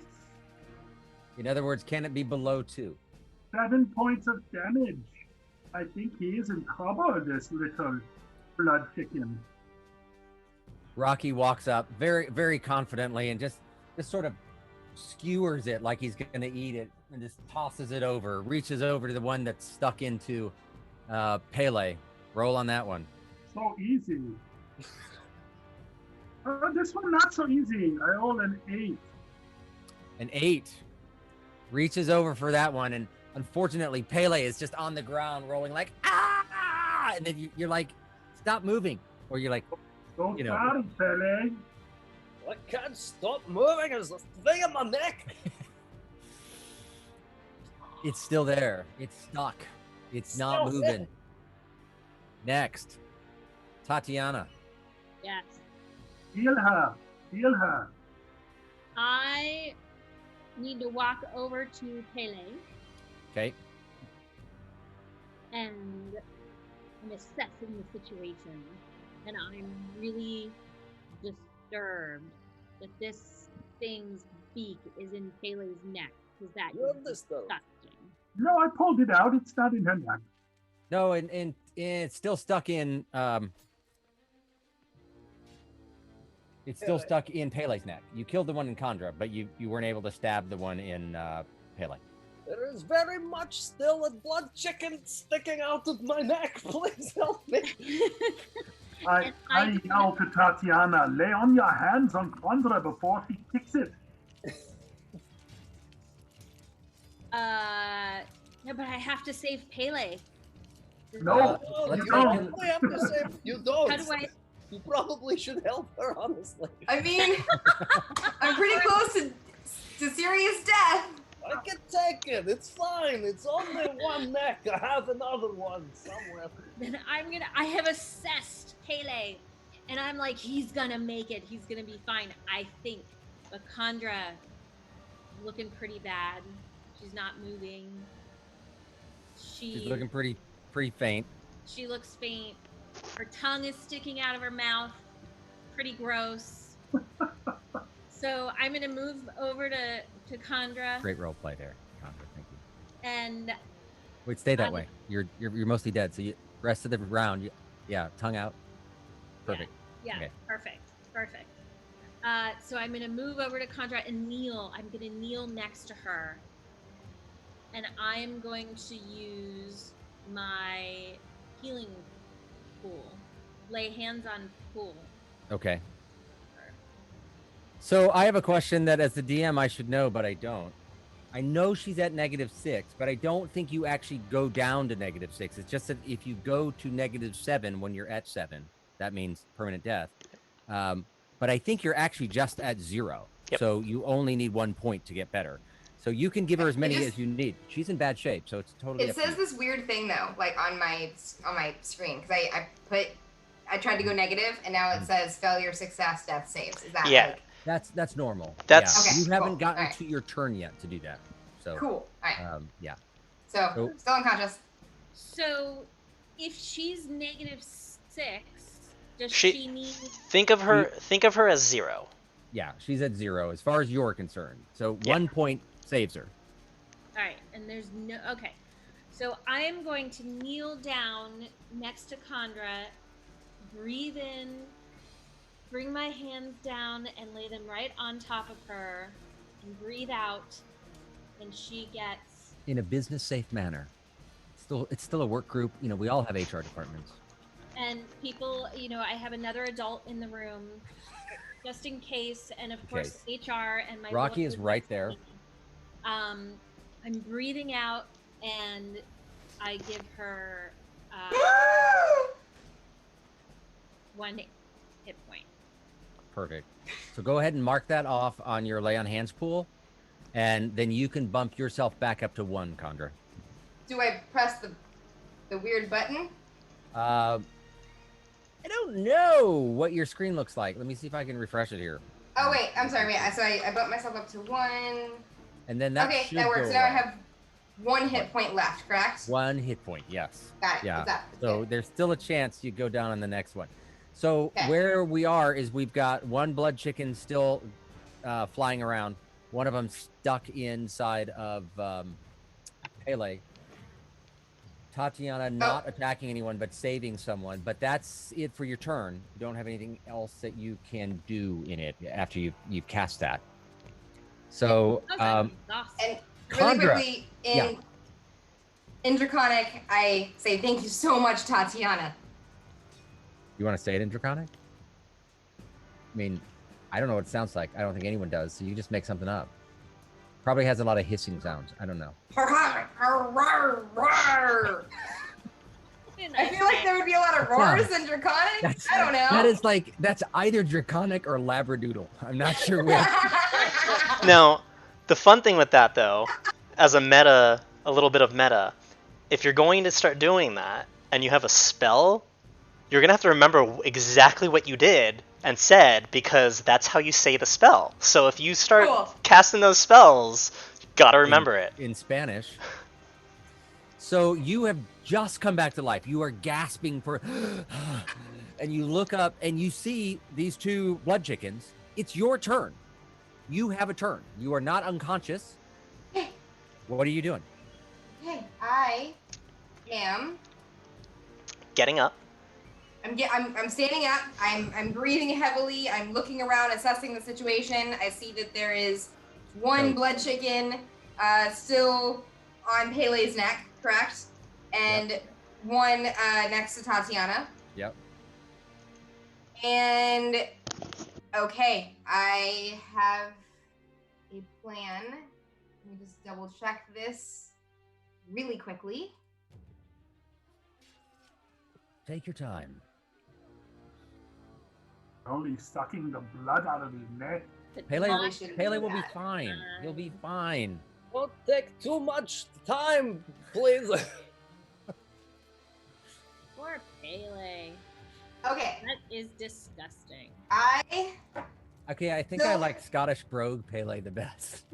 In other words, can it be below 2? 7 points of damage. I think he is in trouble, this little blood chicken. Rocky walks up very, very confidently and just sort of skewers it like he's going to eat it and just tosses it over, reaches over to the one that's stuck into Pele. Roll on that one. So easy. This one not so easy. I rolled an 8. An 8. Reaches over for that one, and unfortunately, Pele is just on the ground rolling like, ah! And then you're like, stop moving. Or you're like, Don't You know. sorry, Pele. I can't stop moving. There's a thing in my neck. it's still there. It's stuck. It's not Still moving. Next, Tatiana. Yes. Heal her. Heal her. I need to walk over to Pele Okay. and I'm assessing the situation. And I'm really disturbed that this thing's beak is in Pele's neck because that You is understand. disgusting. No, I pulled it out. It's not in her neck. No, and it's still stuck in it's still stuck in Pele's neck. You killed the one in Chandra, but you weren't able to stab the one in Pele. There is very much still a blood chicken sticking out of my neck. Please help me. I And yell to Tatiana, lay on your hands on Chandra before he kicks it. No, but I have to save Pele. No, Oh, let's you make don't. him- We have to say you don't. How do I? You probably should help her, honestly. I mean, I'm pretty close to serious death. I can take it. It's fine. It's only one neck. I have another one somewhere. Then I have assessed Pele, and I'm like, he's gonna make it. He's gonna be fine, I think. But Chandra, looking pretty bad. She's not moving. She's looking pretty faint. She looks faint. Her tongue is sticking out of her mouth. Pretty gross. So I'm gonna move over to Chandra Great role play there, Chandra. Thank you. and Wait, stay that I'm- way. You're mostly dead. So you rest of the round, tongue out. Perfect. yeah, Okay. perfect. So I'm gonna move over to Chandra and kneel. I'm gonna kneel next to her, and I'm going to use my healing pool. Lay hands on pool. Okay. So I have a question that as the DM I should know, but I don't. I know she's at -6, but I don't think you actually go down to -6. It's just that if you go to -7 when you're at 7, that means permanent death. But I think you're actually just at 0. Yep. So you only need 1 point to get better. So you can give her as many just- as you need. She's in bad shape, so it's totally It up to says you. this weird thing though, like on my screen, because I tried to go negative, and now it says failure, success, death saves. Is that Yeah. like, That's normal. That's- yeah. Okay, You haven't cool. gotten Alright. to your turn yet to do that. So cool? All right. yeah. So still unconscious. So if she's -6, does She- she need? Think of her as 0. Yeah, she's at 0 as far as you're concerned. So Yeah. 1 point saves her. All right, and there's no. Okay, so I am going to kneel down next to Condra, breathe in, bring my hands down, and lay them right on top of her, and breathe out, and she gets. In a business safe manner. It's still a work group. You know, we all have HR departments. And people, I have another adult in the room, just in case, and of course HR and my Rocky lawyer is right next to there. me. I'm breathing out, and I give her 1 hit point. Perfect. So go ahead and mark that off on your lay on hands pool, and then you can bump yourself back up to 1, Condra. Do I press the weird button? I don't know what your screen looks like. Let me see if I can refresh it here. Oh wait, I'm sorry. Wait, so I bumped myself up to 1. And then that okay, should that works. go So now I away. have 1 hit point left, correct? 1 hit point, yes. Got it. Yeah. What's up? So there's still a chance you go down on the next one. So Okay. where we are is we've got 1 blood chicken still flying around. One of them stuck inside of Pele. Tatiana not attacking anyone but saving someone. But that's it for your turn. You don't have anything else that you can do in it after you've cast that. So I'm exhausted. And really Condra. quickly, in Draconic, I say thank you so much, Tatiana. You want to say it in Draconic? I mean, I don't know what it sounds like. I don't think anyone does. So you just make something up. Probably has a lot of hissing sounds. I don't know. I feel like there would be a lot of roars in Draconic. I don't know. That's either Draconic or Labradoodle. I'm not sure which. Now, the fun thing with that, though, as a little bit of meta, if you're going to start doing that and you have a spell, you're going to have to remember exactly what you did and said, because that's how you say the spell. So if you start casting those spells, you got to remember it. In Spanish. So you have just come back to life. You are gasping for... and you look up and you see these 2 blood chickens. It's your turn. You have a turn. You are not unconscious. Hey. What are you doing? Hey, I am getting up. I'm standing up. I'm breathing heavily. I'm looking around, assessing the situation. I see that there is 1 blood chicken still on Pele's neck, correct? And 1 next to Tatiana. Yep. And okay, I have a plan. Let me just double check this really quickly. Take your time. Only sucking the blood out of his neck. Pele will be fine. He'll be fine. Don't take too much time, please. Poor Pele. Okay. That is disgusting. Okay, I think I like Scottish Brogue Pele the best.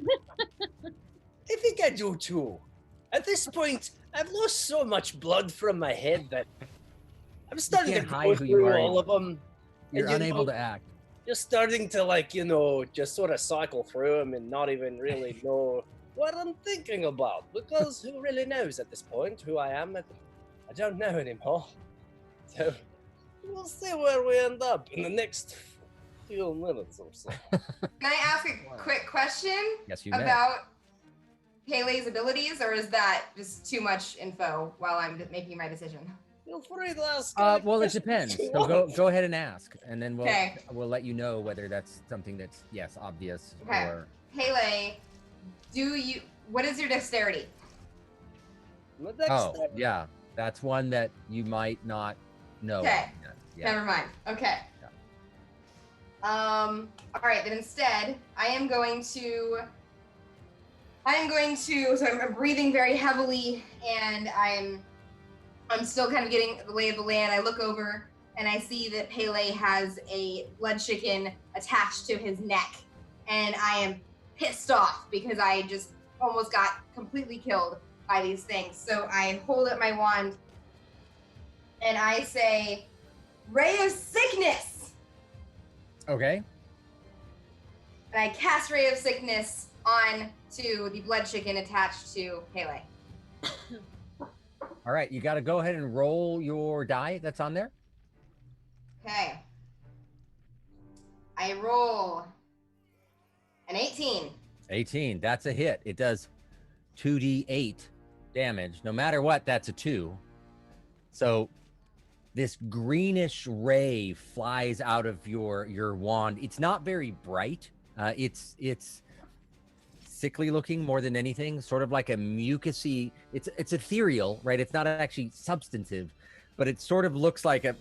I think I do too. At this point, I've lost so much blood from my head that I'm starting to go through all of them. You're unable to act. Just starting to, just sort of cycle through them and not even really know what I'm thinking about. Because who really knows at this point who I am? I don't know anymore. So we'll see where we end up in the next few minutes or so. Can I ask a quick question? Yes, you may. About Pele's abilities, or is that just too much info while I'm making my decision? Feel free to ask. Well, it depends. So go ahead and ask, and then we'll let you know whether that's something that's obvious or. Pele, what is your dexterity? Oh, yeah, that's one that you might not know. Okay. Yeah. Never mind. Okay. Yeah. All right, then instead, I'm going to. So I'm breathing very heavily, and I'm still kind of getting the lay of the land. I look over and I see that Pele has a blood chicken attached to his neck, and I am pissed off because I just almost got completely killed by these things. So I hold up my wand and I say, "Ray of Sickness." Okay. and I cast Ray of Sickness on to the blood chicken attached to Pele. All right, you got to go ahead and roll your die that's on there. Okay. I roll an 18. 18. That's a hit. It does 2d8 damage. No matter what, that's a 2. So this greenish ray flies out of your wand. It's not very bright. It's sickly looking more than anything, sort of like a mucusy. It's ethereal, right? It's not actually substantive, but it sort of looks like a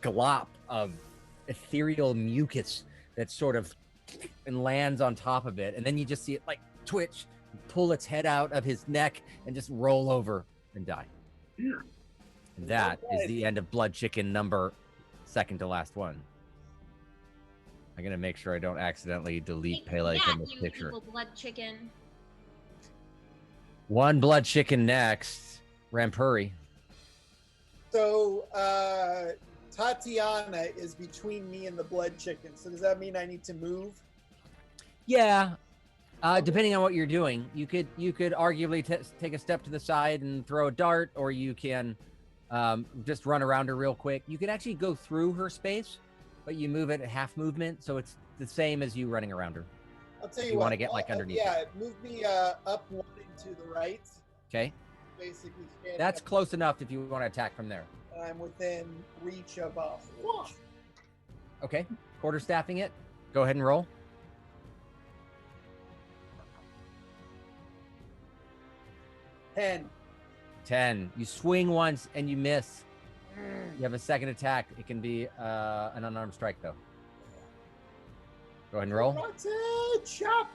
glop of ethereal mucus that sort of and lands on top of it, and then you just see it like twitch, pull its head out of his neck, and just roll over and die. Yeah. And that is the end of Blood Chicken number second to last one. I'm gonna make sure I don't accidentally delete Pele from this picture. Evil blood chicken. One Blood Chicken next. Rampuri. So Tatiana is between me and the blood chicken. So does that mean I need to move? Yeah. Depending on what you're doing, you could arguably take a step to the side and throw a dart, or you can just run around her real quick. You can actually go through her space, but you move it at half movement, so it's the same as you running around her. I'll tell If you you what. want to get like underneath. Yeah, move me up one and to the right. Okay. Basically, stand That's up, close enough if you want to attack from there. and I'm within reach of Okay. Quarterstaffing it. Go ahead and roll. 10. 10. You swing once and you miss. You have a second attack. It can be an unarmed strike, though. Go ahead and roll. Karate chop.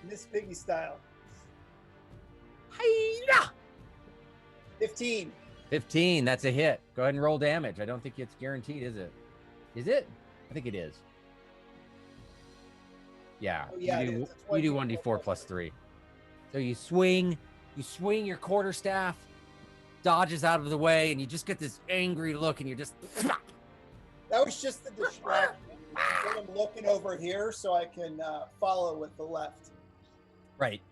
Miss Piggy style. Hi-ya! 15. 15. That's a hit. Go ahead and roll damage. I don't think it's guaranteed, is it? Is it? I think it is. Yeah. Oh, yeah, you it do, is. It's you do 1d4 1d4 plus 3. So you swing your quarterstaff, dodges out of the way, and you just get this angry look, and you're just... That was just the distraction. I'm looking over here so I can follow with the left. Right.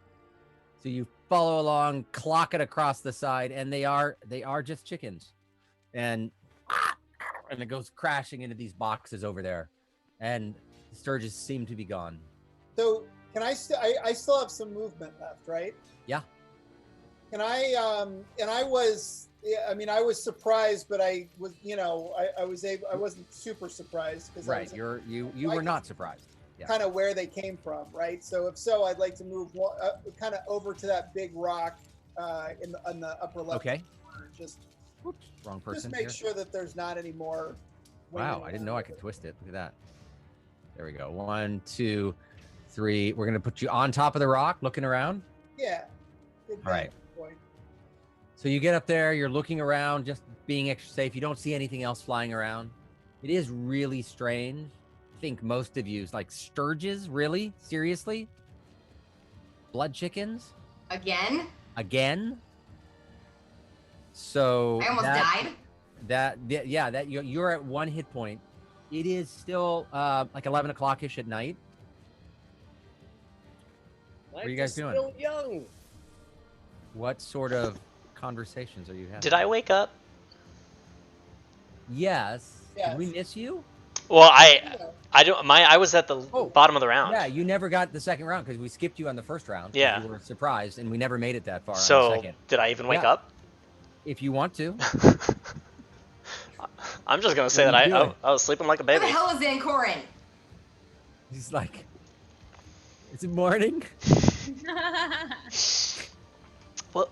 So you follow along, clock it across the side, and they are just chickens. And it goes crashing into these boxes over there. And the Sturges seem to be gone. So can I still have some movement left, right? Yeah. Can I and I was surprised, but I was, I wasn't super surprised because Right. You were not surprised. Yeah. kind of where they came from, right? So if so, I'd like to move kind of over to that big rock on the upper left. Okay. Corner. Just Wrong person. just make here. sure that there's not any more. Wow, I didn't know I could twist it. Look at that. There we go. 1, 2, 3. We're gonna put you on top of the rock, looking around. Yeah. Good All right. point. So you get up there, you're looking around, just being extra safe. You don't see anything else flying around. It is really strange. I think most of you, like Sturges, really? Seriously? Blood chickens? Again? So I almost died. You're at 1 hit point. It is still like 11 o'clock-ish at night. What are you guys doing? Still young. What sort of conversations are you having? Did I wake up? Yes. Yes. Did we miss you? Well, I was at the bottom of the round. Yeah, you never got the second round because we skipped you on the first round. 'Cause Yeah. You were surprised, and we never made it that far on the So second. did I even wake Yeah. up? If you want to. I'm just gonna say What that are you doing? I was sleeping like a Where baby. the hell is Van Corin? He's like, is it morning? Well,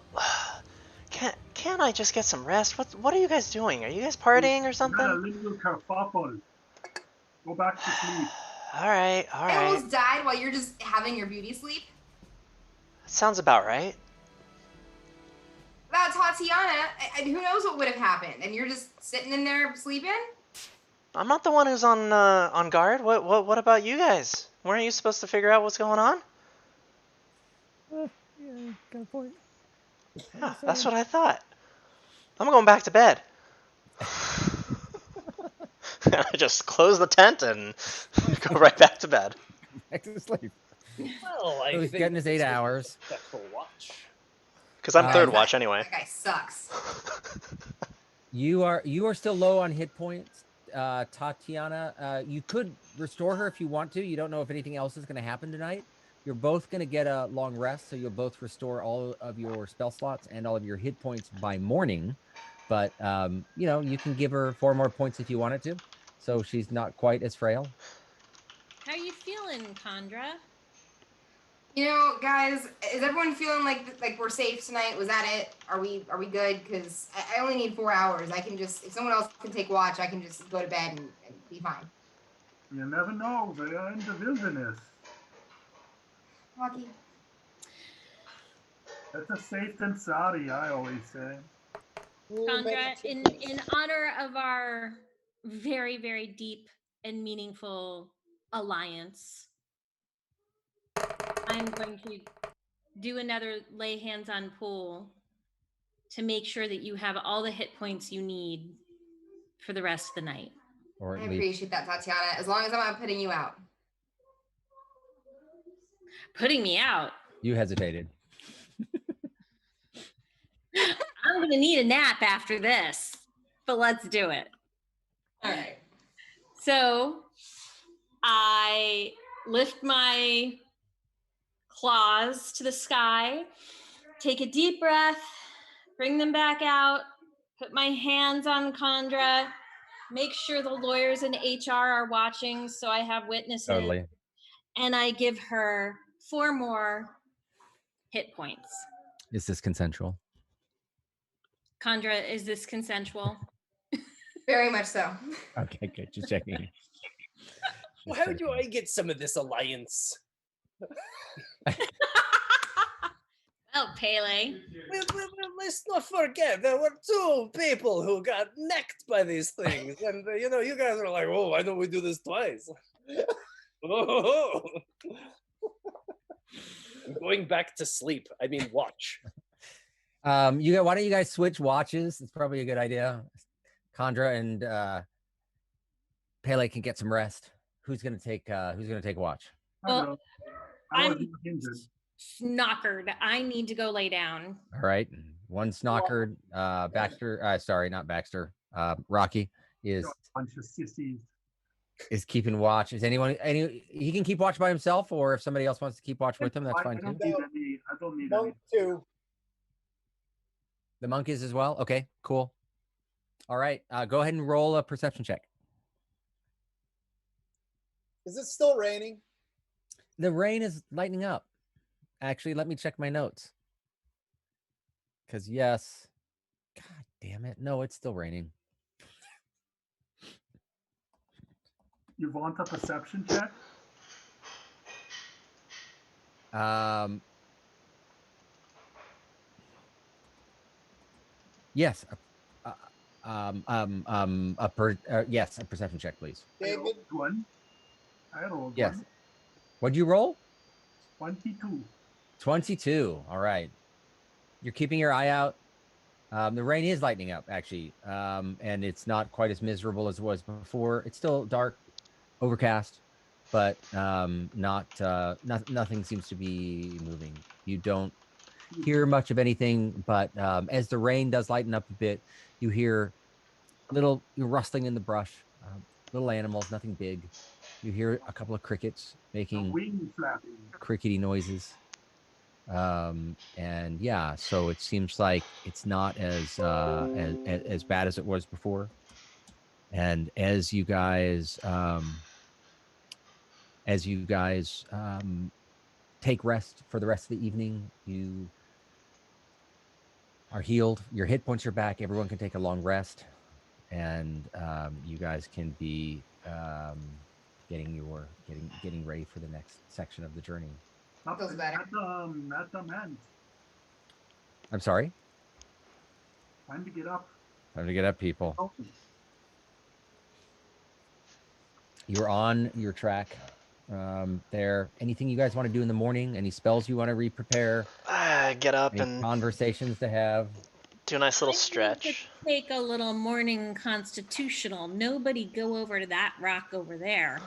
can't I just get some rest? What are you guys doing? Are you guys partying or something? Yeah, little kerfuffle. Go back to sleep. All right. I almost died while you're just having your beauty sleep. Sounds about right. About Tatiana, who knows what would have happened? And you're just sitting in there sleeping? I'm not the one who's on guard. What about you guys? Weren't you supposed to figure out what's going on? Yeah, got a point. Yeah, that's what I thought. I'm going back to bed. I just close the tent and go right back to bed. Back to sleep. Well, I So he's think getting his 8 this was a hours. successful watch. Because I'm third Um, watch anyway. That guy sucks. You are still low on hit points, Tatiana. You could restore her if you want to. You don't know if anything else is going to happen tonight. You're both going to get a long rest, so you'll both restore all of your spell slots and all of your hit points by morning. But you can give her 4 more points if you wanted to, so she's not quite as frail. How are you feeling, Condra? You know, guys, is everyone feeling like we're safe tonight? Was that it? Are we good? Because I only need 4 hours. I can just, if someone else can take watch, I can just go to bed and be fine. You never know. They are in the wilderness. Rocky. Better safe than sorry, I always say. Condra, in honor of our very, very deep and meaningful alliance, I'm going to do another lay hands on Pool to make sure that you have all the hit points you need for the rest of the night. Or I appreciate that, Tatiana. As long as I'm not putting you out. Putting me out. You hesitated. I'm going to need a nap after this, but let's do it. All right. So I lift my claws to the sky, take a deep breath, bring them back out, put my hands on Condra, make sure the lawyers and HR are watching so I have witnesses. Totally. And I give her 4 more hit points. Is this consensual? Condra, is this consensual? Very much so. Okay, good. Just checking. Well, how do I get some of this alliance? Oh, Pele. Well, let's not forget there were 2 people who got necked by these things, and you guys are like, "Oh, why don't we do this twice?" Oh. I'm going back to sleep. I mean, watch. Why don't you guys switch watches? It's probably a good idea. Condra and Pele can get some rest. Who's gonna take watch? Well, I I'm wasn't injured. snockered. I need to go lay down. All right. One snockered. Baxter. Sorry, not Baxter. Rocky is Bunch of sissies. is keeping watch. Is anyone he can keep watch by himself, or if somebody else wants to keep watch with him, that's fine too. I don't need Monk too. The monk is as well. Okay, cool. All right. Go ahead and roll a perception check. Is it still raining? The rain is lightening up. Actually, let me check my notes. Because yes. God damn it. No, it's still raining. You want a perception check? Yes. Yes, a perception check, please. David? One. I rolled Yes. one. What'd you roll? 22. 22. All right. You're keeping your eye out. The rain is lightening up, actually, and it's not quite as miserable as it was before. It's still dark, overcast, but nothing seems to be moving. You don't hear much of anything, but as the rain does lighten up a bit, you hear little rustling in the brush, little animals, nothing big. You hear a couple of crickets making Wing flapping. crickety noises. And yeah, so it seems like it's not as bad as it was before. And as you guys take rest for the rest of the evening, you are healed. Your hit points are back. Everyone can take a long rest, and you guys can be getting ready for the next section of the journey. Feels better. Not the man. I'm sorry. Time to get up. Time to get up, people. You're on your track there. Anything you guys want to do in the morning? Any spells you want to re-prepare? Get up Any and conversations to have? do a nice little I think stretch. we could take a little morning constitutional. Nobody go over to that rock over there.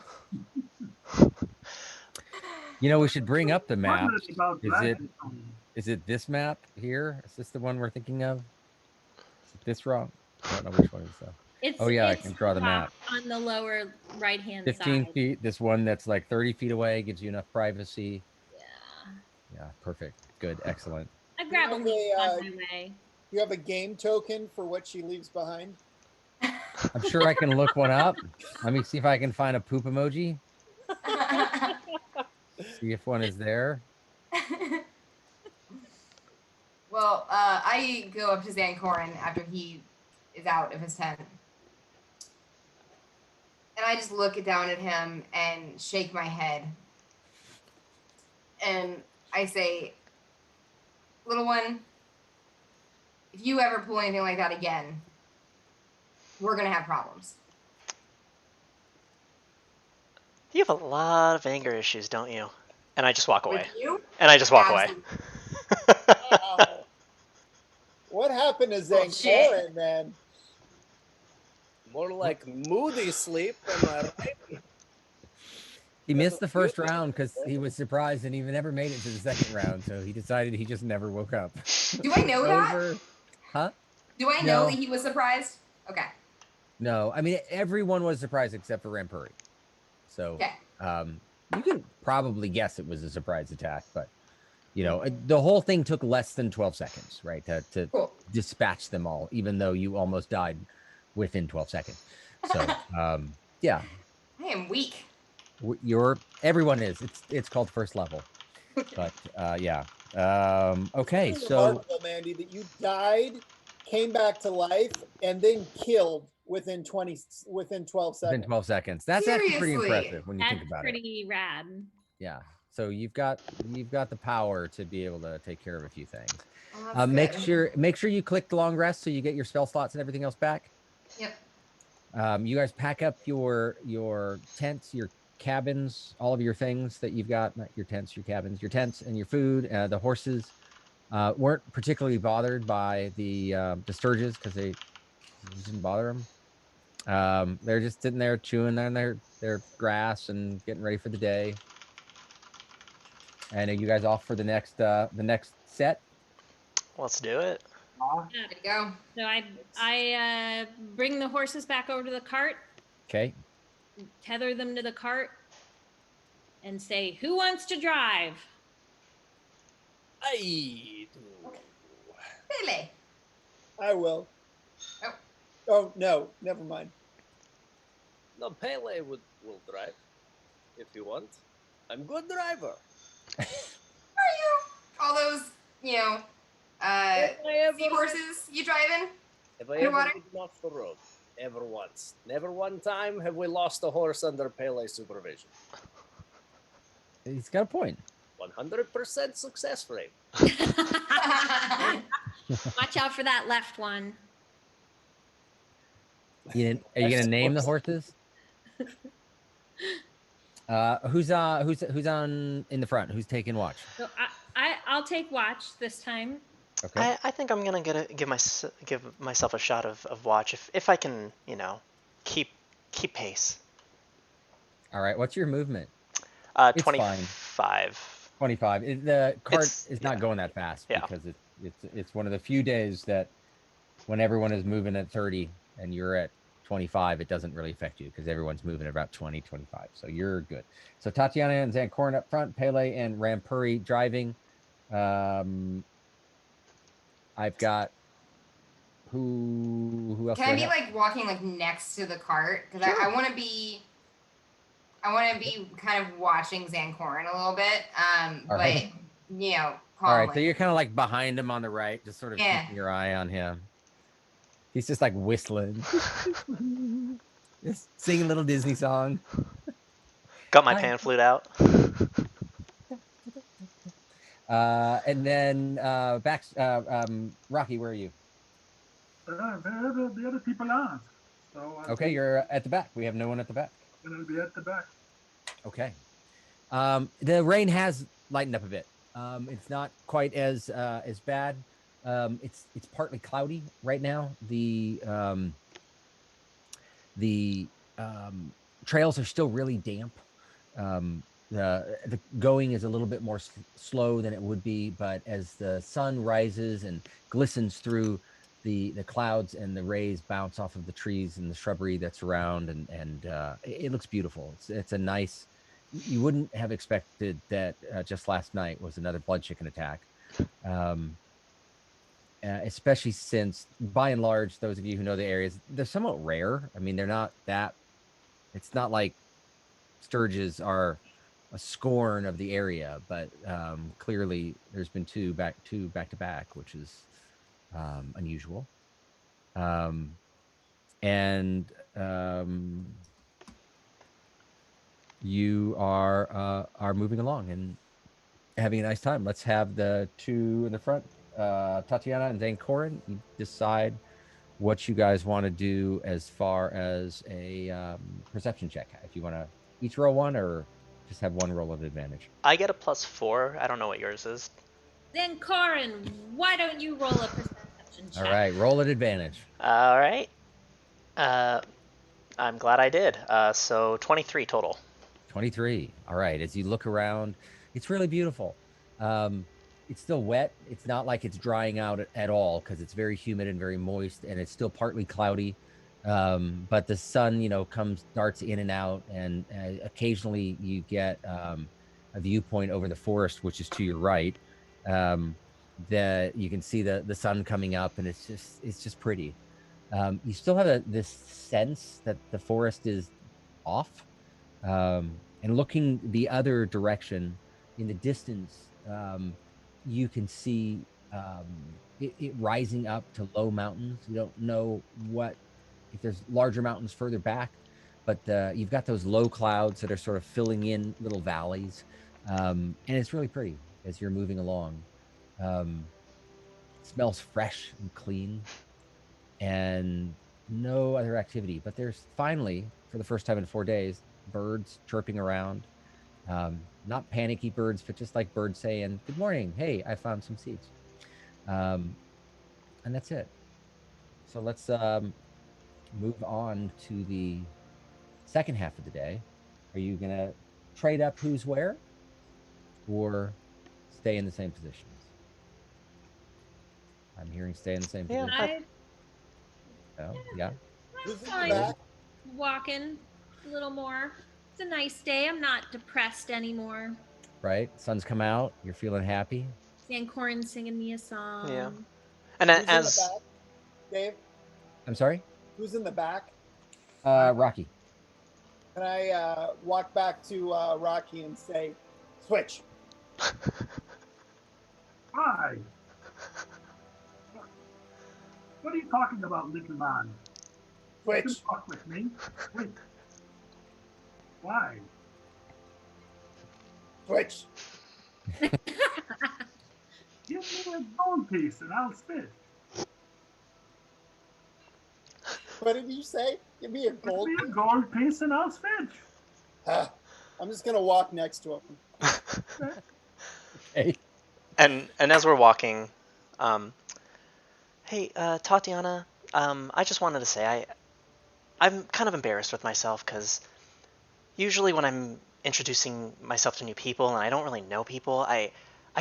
You know, we should bring up the map. Wondered about Is that. it is it this map here? Is this the one we're thinking of? Is it this wrong? I don't know which one is though. It's, Oh yeah, I it's can draw the map. on the lower right hand 15 side. feet. This one that's like 30 feet away gives you enough privacy. Yeah. Yeah, perfect. Good, excellent. I grab a have leaf a, on my way. You have a game token for what she leaves behind. I'm sure I can look one up. Let me see if I can find a poop emoji. See if one is there. Well, I go up to Zancorin after he is out of his tent. And I just look down at him and shake my head. And I say, little one, if you ever pull anything like that again, we're going to have problems. You have a lot of anger issues, don't you? And I just walk away. With you? And I just walk away. Wow. What happened to Zancorin, man? More like moody sleep, am I right? He missed the first round because he was surprised and he never made it to the second round. So he decided he just never woke up. Do I know that? Huh? Do I know that he was surprised? Okay. No, I mean, everyone was surprised except for Rampuri. So you can probably guess it was a surprise attack, but you know, the whole thing took less than 12 seconds, right? To dispatch them all, even though you almost died within 12 seconds. So, yeah. I am weak. Everyone is. It's called first level. But yeah. Okay, It's so remarkable, Mandy, that you died, came back to life, and then killed within 12 seconds. within 12 seconds. That's actually pretty Seriously? impressive when you think about it. That's pretty rad. Yeah. So you've got the power to be able to take care of a few things. Oh, make sure you click the long rest so you get your spell slots and everything else back. Yep. You guys pack up your tents, your cabins, all of your things that you've got, not your tents, your cabins, your tents and your food. The horses weren't particularly bothered by the sturges because they didn't bother them. They're just sitting there chewing on their grass and getting ready for the day. And are you guys off for the next set? Let's do it. There you go. So I bring the horses back over to the cart. Okay. Tether them to the cart and say, "Who wants to drive?" I do. Really? I will. Oh no, never mind. No, Pele will drive if you want. I'm good driver. Are you? All those, seahorses you driving? Have I ever been off the road? Ever once. Never one time have we lost a horse under Pele's supervision. He's got a point. 100% success rate. Watch out for that left one. Are you gonna name the horses? Who's on in the front? Who's taking watch? So I'll take watch this time. Okay. I think I'm gonna give myself a shot of watch if I can, keep pace. All right. What's your movement? 25. 25. The cart is not going that fast because it's one of the few days that when everyone is moving at 30 and you're at 25, it doesn't really affect you because everyone's moving at about 20, 25. So you're good. So Tatiana and Zancorin up front, Pele and Rampuri driving. I've got who else? Can I be like walking like next to the cart? Because I want to be kind of watching Zancorin a little bit. But right. calmly. All right, so you're kind of like behind him on the right, just sort of keeping your eye on him. He's just like whistling, just singing a little Disney song. Got my pan flute out. And then Rocky, where are you? The other people aren't. So okay, you're at the back. We have no one at the back. I'm gonna be at the back. Okay. The rain has lightened up a bit. It's not quite as bad. It's partly cloudy right now. The trails are still really damp. the going is a little bit more slow than it would be, but as the sun rises and glistens through the clouds and the rays bounce off of the trees and the shrubbery that's around, and it looks beautiful. It's a nice. You wouldn't have expected that just last night was another blood chicken attack. Especially since, by and large, those of you who know the areas, they're somewhat rare. I mean, they're not that. It's not like sturges are a scorn of the area, but clearly there's been two back to back, which is unusual. And you are moving along and having a nice time. Let's have the two in the front, Tatiana and then Corin. You decide what you guys want to do as far as a perception check. If you want to each roll one or just have one roll of advantage. I get a +4. I don't know what yours is. Then Corin, why don't you roll a perception check? All right, roll at advantage. All right. I'm glad I did. So 23 total. 23. All right. As you look around, it's really beautiful. It's still wet. It's not like it's drying out at all because it's very humid and very moist, and it's still partly cloudy. But the sun, darts in and out, and occasionally you get a viewpoint over the forest, which is to your right. That you can see the sun coming up, and it's just pretty. You still have this sense that the forest is off. And looking the other direction in the distance, you can see it rising up to low mountains. You don't know if there's larger mountains further back, but you've got those low clouds that are sort of filling in little valleys. And it's really pretty as you're moving along. It smells fresh and clean, and no other activity. But there's finally, for the first time in 4 days, birds chirping around. Not panicky birds, but just like birds saying, "Good morning. Hey, I found some seeds." And that's it. So let's move on to the second half of the day. Are you going to trade up who's where or stay in the same positions? I'm hearing stay in the same position. Yeah. Who's in the Fine. back? Walking a little more. It's a nice day. I'm not depressed anymore. Right. Sun's come out. You're feeling happy. And Corin's singing me a song. Yeah. And Who's in the back? Dave? I'm sorry? Who's in the back? Rocky. Can I walk back to Rocky and say, switch? Hi. What are you talking about, little man? Switch. You can talk with me. Wait. Why? Switch. Give me a gold piece and I'll spit. What did you say? Give me a gold Give me a gold piece and I'll spit. I'm just going to walk next to him. Okay. And as we're walking, hey, Tatiana, I just wanted to say I'm kind of embarrassed with myself because usually when I'm introducing myself to new people and I don't really know people, I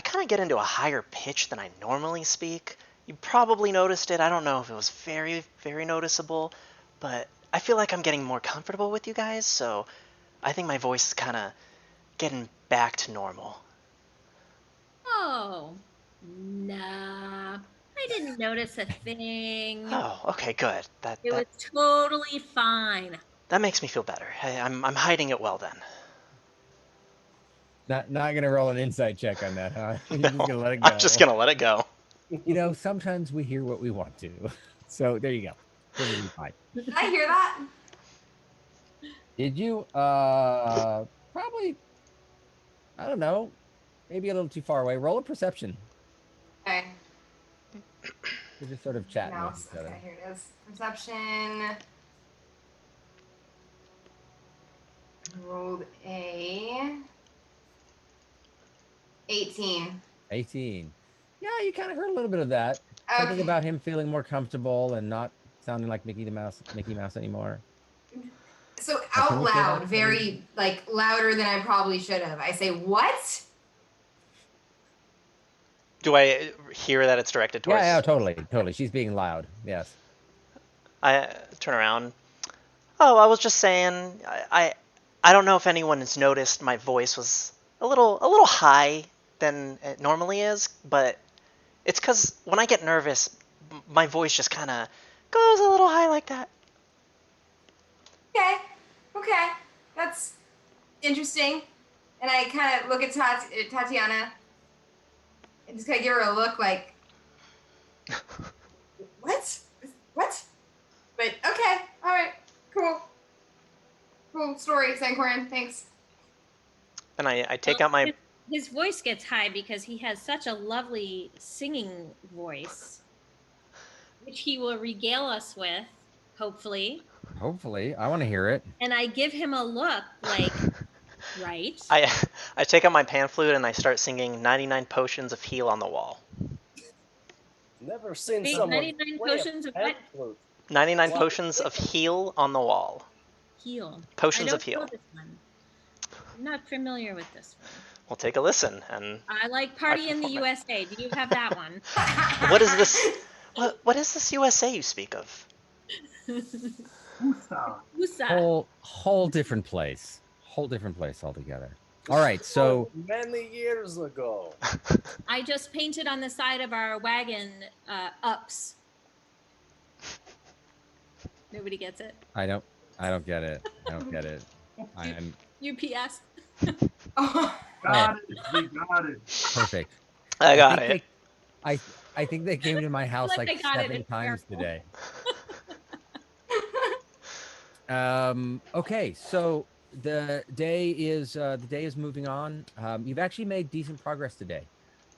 kind of get into a higher pitch than I normally speak. You probably noticed it. I don't know if it was very, very noticeable, but I feel like I'm getting more comfortable with you guys, so I think my voice is kind of getting back to normal. Oh, nah. I didn't notice a thing. Oh, okay, good. It was totally fine. That makes me feel better. I'm hiding it well then. Not gonna roll an insight check on that, huh? You're No, just gonna let it go. I'm just gonna let it go. Sometimes we hear what we want to. So there you go. Totally fine. Did I hear that? Did you? Probably. I don't know. Maybe a little too far away. Roll a perception. Okay. We're just sort of chatting No, with each other. okay, here it is. Perception. Rolled a 18. 18. Yeah, you kind of heard a little bit of that. Something about him feeling more comfortable and not sounding like Mickey Mouse anymore. So can out we say that? loud, very like louder than I probably should have. I say, "What?" Do I hear that it's directed towards? Yeah, totally. She's being loud. Yes. I turn around. Oh, I was just saying. I don't know if anyone has noticed my voice was a little high than it normally is, but it's because when I get nervous, my voice just kind of goes a little high like that. Okay, that's interesting. And I kind of look at Tatiana and just kind of give her a look like, what? What? But okay, all right, cool story, Sankoran. Thanks. And I take out my. His voice gets high because he has such a lovely singing voice, which he will regale us with, hopefully. Hopefully, I want to hear it. And I give him a look like, right? I take out my pan flute and I start singing 99 potions of heal on the wall. Never seen Wait, someone 99 play a potions of pan what? flute. 99 Wow. potions of heal on the wall. Heal. Potions I of don't heal. know this one. I'm not familiar with this one. We'll take a listen. And I like Party in the perform it. USA. Do you have that one? What is this? What is this USA you speak of? Usa. USA. Whole different place. Whole different place altogether. All right, so Many years ago. I just painted on the side of our wagon ups. Nobody gets it. I don't get it. I don't get it. I'm UPS. Got it. We got it. perfect. I got it. I think they came to my house like like I got it 7 at times the today. Okay, so the day is moving on. You've actually made decent progress today,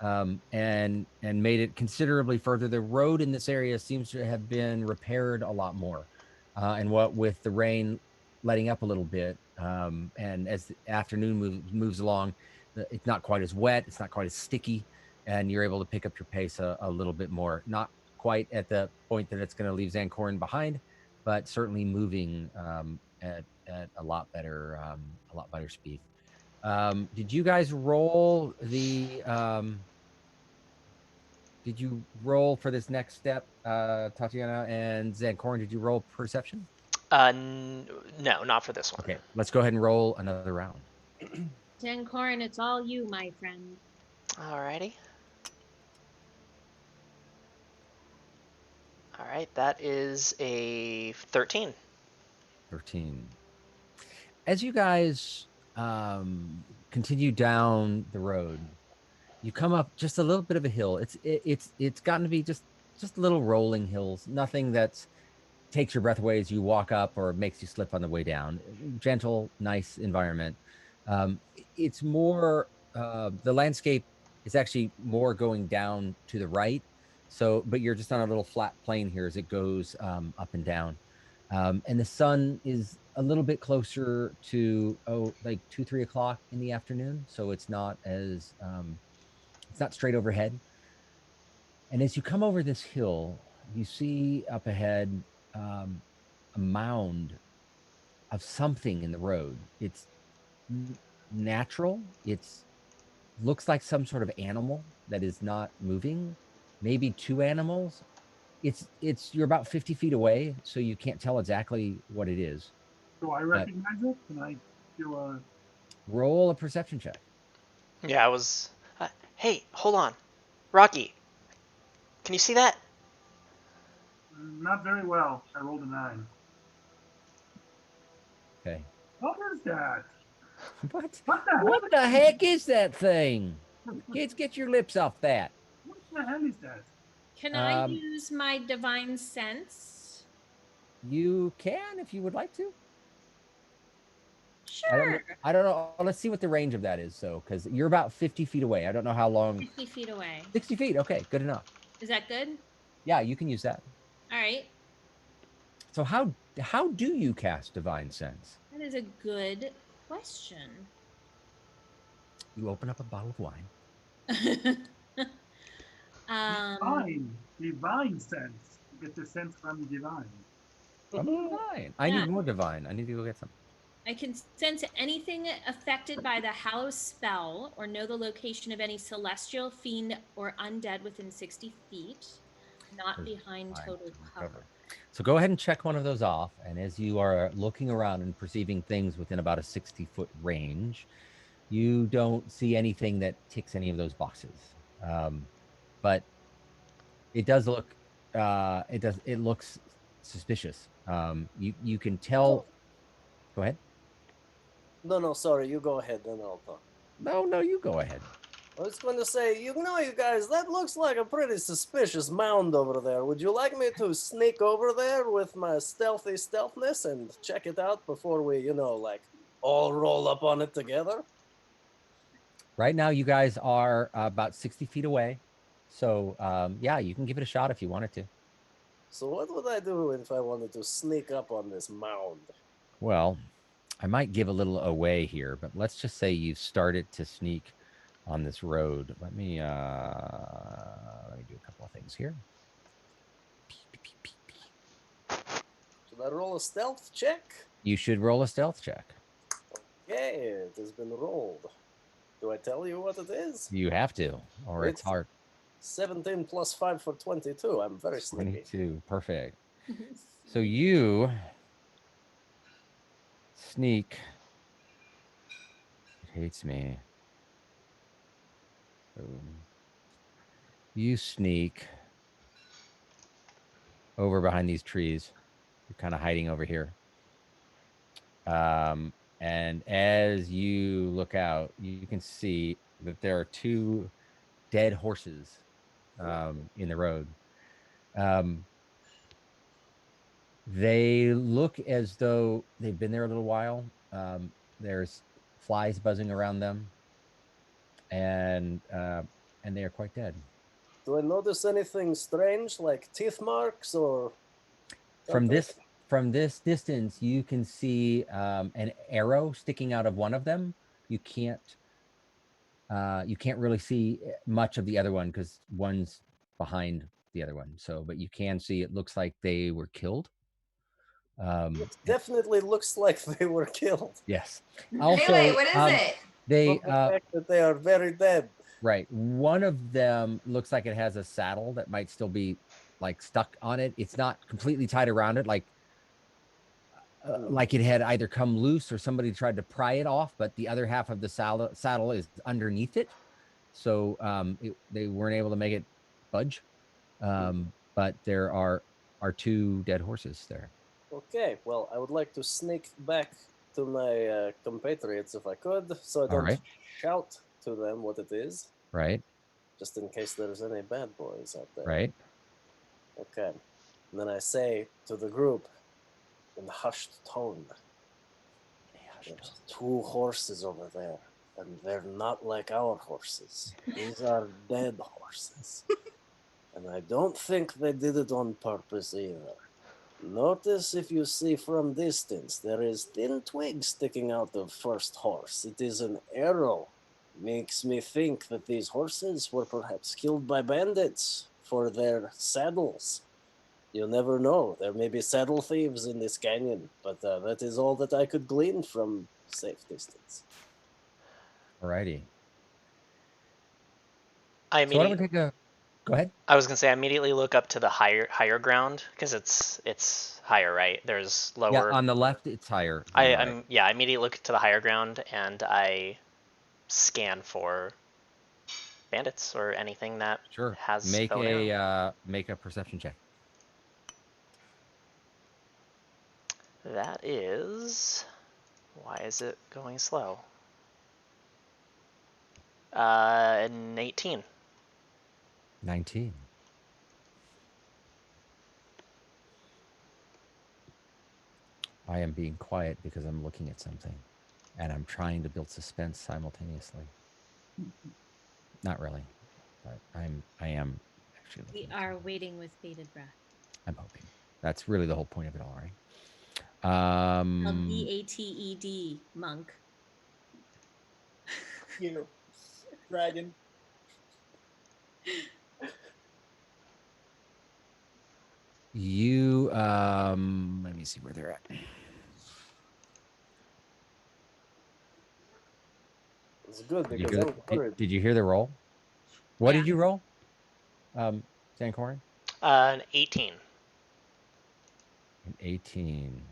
and made it considerably further. The road in this area seems to have been repaired a lot more, and what with the rain letting up a little bit, and as the afternoon moves along, it's not quite as wet, it's not quite as sticky, and you're able to pick up your pace a little bit more. Not quite at the point that it's going to leave Zancorin behind, but certainly moving at a lot better speed. Did you guys roll the? Did you roll for this next step, Tatiana and Zancorin? Did you roll perception? No, not for this one. Okay, let's go ahead and roll another round. Zancorin, it's all you, my friend. Alrighty. All right, that is a 13. 13. As you guys continue down the road, you come up just a little bit of a hill. It's gotten to be just little rolling hills. Nothing that takes your breath away as you walk up or makes you slip on the way down. Gentle, nice environment. It's more the landscape is actually more going down to the right. So, but you're just on a little flat plane here as it goes up and down. And the sun is a little bit closer to like 2-3 o'clock in the afternoon, so it's not straight overhead. And as you come over this hill, you see up ahead a mound of something in the road. It's natural. It's looks like some sort of animal that is not moving, maybe two animals. You're about 50 feet away, so you can't tell exactly what it is. Do I recognize it? Can I do a roll a perception check? Yeah, I was. Hey, hold on, Rocky. Can you see that? Not very well. I rolled a 9. Okay. What is that? What the heck is that thing? Kids, get your lips off that. What the hell is that? Can I use my divine sense? You can if you would like to. Sure. I don't know. Let's see what the range of that is. So, because you're about 50 feet away. I don't know how long. 50 feet away. 60 feet. Okay, good enough. Is that good? Yeah, you can use that. All right. So how do you cast divine sense? That is a good question. You open up a bottle of wine. Divine sense. You get the sense from divine. divine. I Yeah. need more divine. I need to go get some. I can sense anything affected by the Hallow spell or know the location of any celestial, fiend, or undead within 60 feet, not There's behind divine total to cover. recover. So go ahead and check one of those off. And as you are looking around and perceiving things within about a 60-foot range, you don't see anything that ticks any of those boxes. But it does look, it looks suspicious. You can tell. Go ahead. No, sorry. You go ahead, then I'll talk. No, you go ahead. I was going to say, you guys, that looks like a pretty suspicious mound over there. Would you like me to sneak over there with my stealthy stealthness and check it out before we, like, all roll up on it together? Right now, you guys are about 60 feet away. So, yeah, you can give it a shot if you wanted to. So what would I do if I wanted to sneak up on this mound? Well, I might give a little away here, but let's just say you've started to sneak on this road. Let me do a couple of things here. Should I roll a stealth check? You should roll a stealth check. Okay, it has been rolled. Do I tell you what it is? You have to, or it's hard. 17 plus 5 for 22. I'm very sneaky. 22, perfect. So you sneak. It hates me. Boom. You sneak over behind these trees. You're kind of hiding over here. And as you look out, you can see that there are two dead horses in the road. They look as though they've been there a little while. There's flies buzzing around them, and they are quite dead. Do I notice anything strange, like teeth marks or something? From this distance, you can see an arrow sticking out of one of them. You can't really see much of the other one because one's behind the other one. So, but you can see it looks like they were killed. It definitely looks like they were killed. Yes. Also, hey, wait, what is it? They the fact that they are very dead. Right. One of them looks like it has a saddle that might still be like stuck on it. It's not completely tied around it, like it had either come loose or somebody tried to pry it off, but the other half of the saddle is underneath it. So they weren't able to make it budge. But there are two dead horses there. Okay, well, I would like to sneak back to my compatriots if I could, so I don't shout to them what it is. Right. Just in case there's any bad boys out there. Right. Okay. And then I say to the group in a hushed tone, there's two horses over there, and they're not like our horses. These are dead horses. And I don't think they did it on purpose either. Notice if you see from distance, there is thin twigs sticking out of first horse. It is an arrow. Makes me think that these horses were perhaps killed by bandits for their saddles. You never know. There may be saddle thieves in this canyon, but that is all that I could glean from safe distance. Alrighty. So why don't we take a... Go ahead. I was gonna say I immediately look up to the higher ground because it's higher, right? There's lower. Yeah, on the left it's higher. I immediately look to the higher ground and I scan for bandits or anything that has make a perception check. That is, why is it going slow? An 18. 19. I am being quiet because I'm looking at something, and I'm trying to build suspense simultaneously. Not really, but I am actually. We are waiting with bated breath. I'm hoping. That's really the whole point of it all, right? BATED, monk. You, dragon. You let me see where they're at. It's good Did you, because hear I'm the, worried. did you hear the roll? What Yeah. did you roll? Sancorin? An 18. An 18.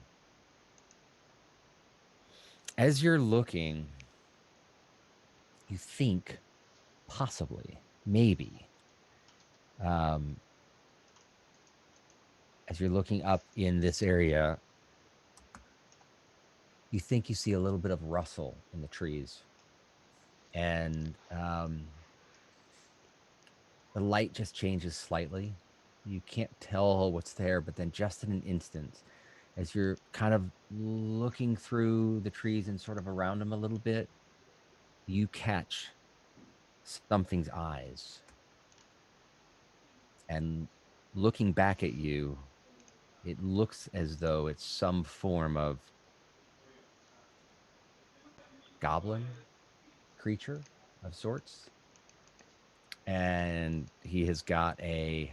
As you're looking, you think possibly, maybe, as you're looking up in this area, you think you see a little bit of rustle in the trees. And the light just changes slightly. You can't tell what's there, but then just in an instant, as you're kind of looking through the trees and sort of around them a little bit, you catch something's eyes. And looking back at you, it looks as though it's some form of goblin creature of sorts. And he has got a,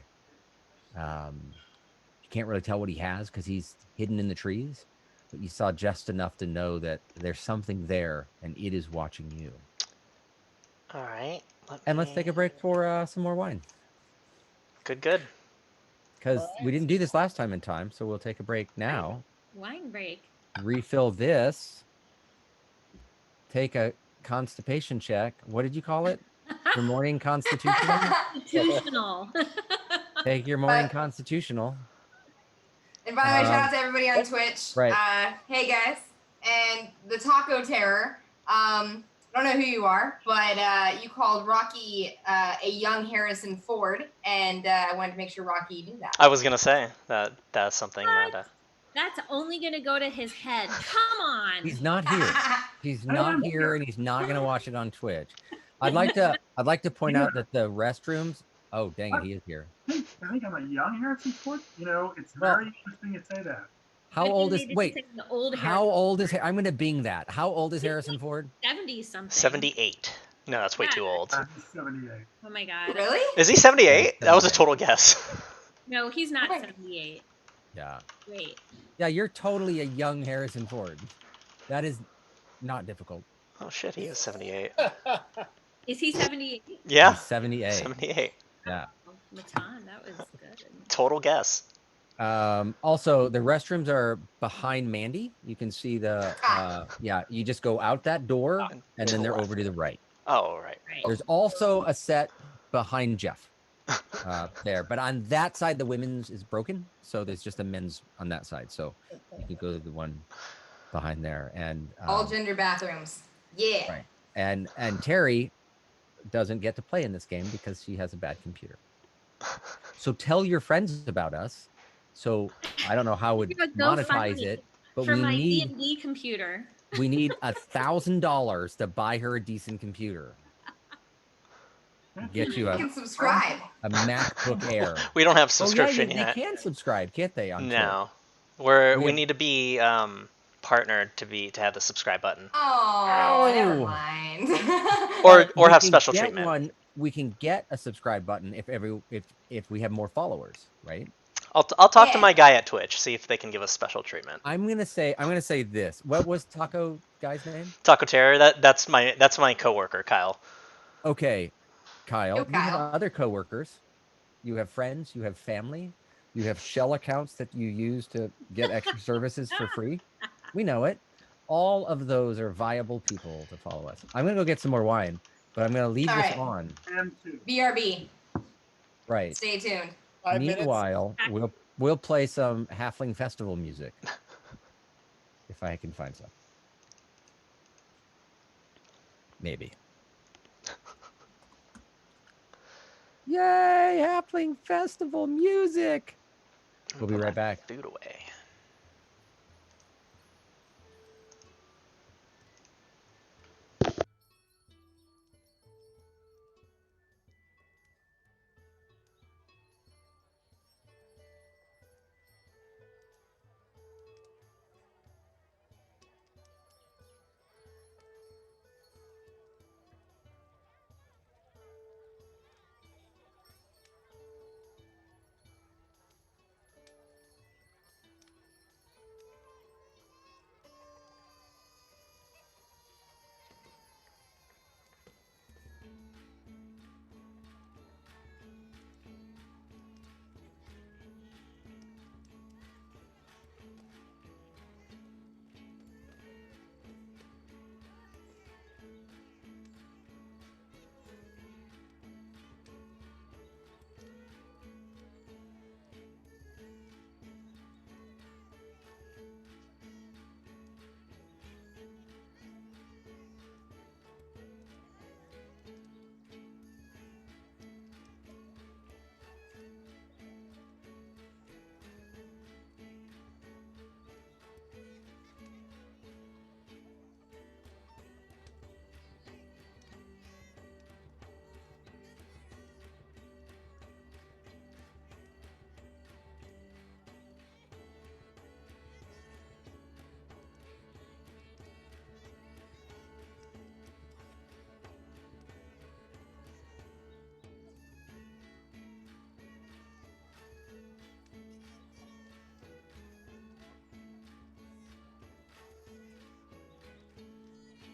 you can't really tell what he has because he's hidden in the trees, but you saw just enough to know that there's something there and it is watching you. All right. Let's take a break for some more wine. Good. Because we didn't do this last time in time, so we'll take a break now. Wine break. Refill this. Take a constipation check. What did you call it? Your morning constitutional? Constitutional. Take your morning constitutional. And by the way, shout out to everybody on Twitch. Right. Hey guys, and the Taco Terror. I don't know who you are, but you called Rocky a young Harrison Ford, and I wanted to make sure Rocky knew that. I was gonna say that's something that. That's only gonna go to his head. Come on. He's not here. He's not here, and he's not going to watch it on Twitch. I'd like to point out that the restrooms. Oh, dang it, he is here. I think I'm a young Harrison Ford. You know, it's very interesting to say that. How old is? Wait. Old how old is? I'm going to Bing that. How old is Harrison Ford? 70 something. 78. No, that's way too old. He's 78. Oh my god. Really? Is he 78? That was a total guess. No, he's not 78. Yeah. Wait. Yeah, you're totally a young Harrison Ford. That is not difficult. Oh shit, he is 78. Is he 78? Yeah. He's 78. 78. Yeah. Matan, that was good. Total guess. Also, the restrooms are behind Mandy. You can see the, yeah, you just go out that door and then they're over to the right. Oh, right. There's also a set behind Jeff there, but on that side, the women's is broken. So there's just a men's on that side. So you can go to the one behind there and all gender bathrooms. Yeah. Right. And Terry doesn't get to play in this game because she has a bad computer. So tell your friends about us. So I don't know how would monetize it, but for we my need D&D computer. we need $1,000 to buy her a decent computer. Get you You can subscribe. a MacBook Air. We don't have subscription they yet. can subscribe, can't they? On No, Twitch? we need to be partnered to have the subscribe button. Oh, never mind. or have special treatment. We can get a subscribe button if we have more followers, right? I'll talk to my guy at Twitch, see if they can give us special treatment. I'm gonna say this. What was Taco guy's name? Taco Terror. That's my coworker, Kyle. Okay, Kyle. Yo, You have Kyle. other coworkers. You have friends. You have family. You have shell accounts that you use to get extra services for free. We know it. All of those are viable people to follow us. I'm gonna go get some more wine, but I'm gonna leave All this right. on. BRB. Right. Stay tuned. Meanwhile, we'll play some Halfling Festival music if I can find some. Maybe. Yay! Halfling Festival music. We'll be right back. Dude away.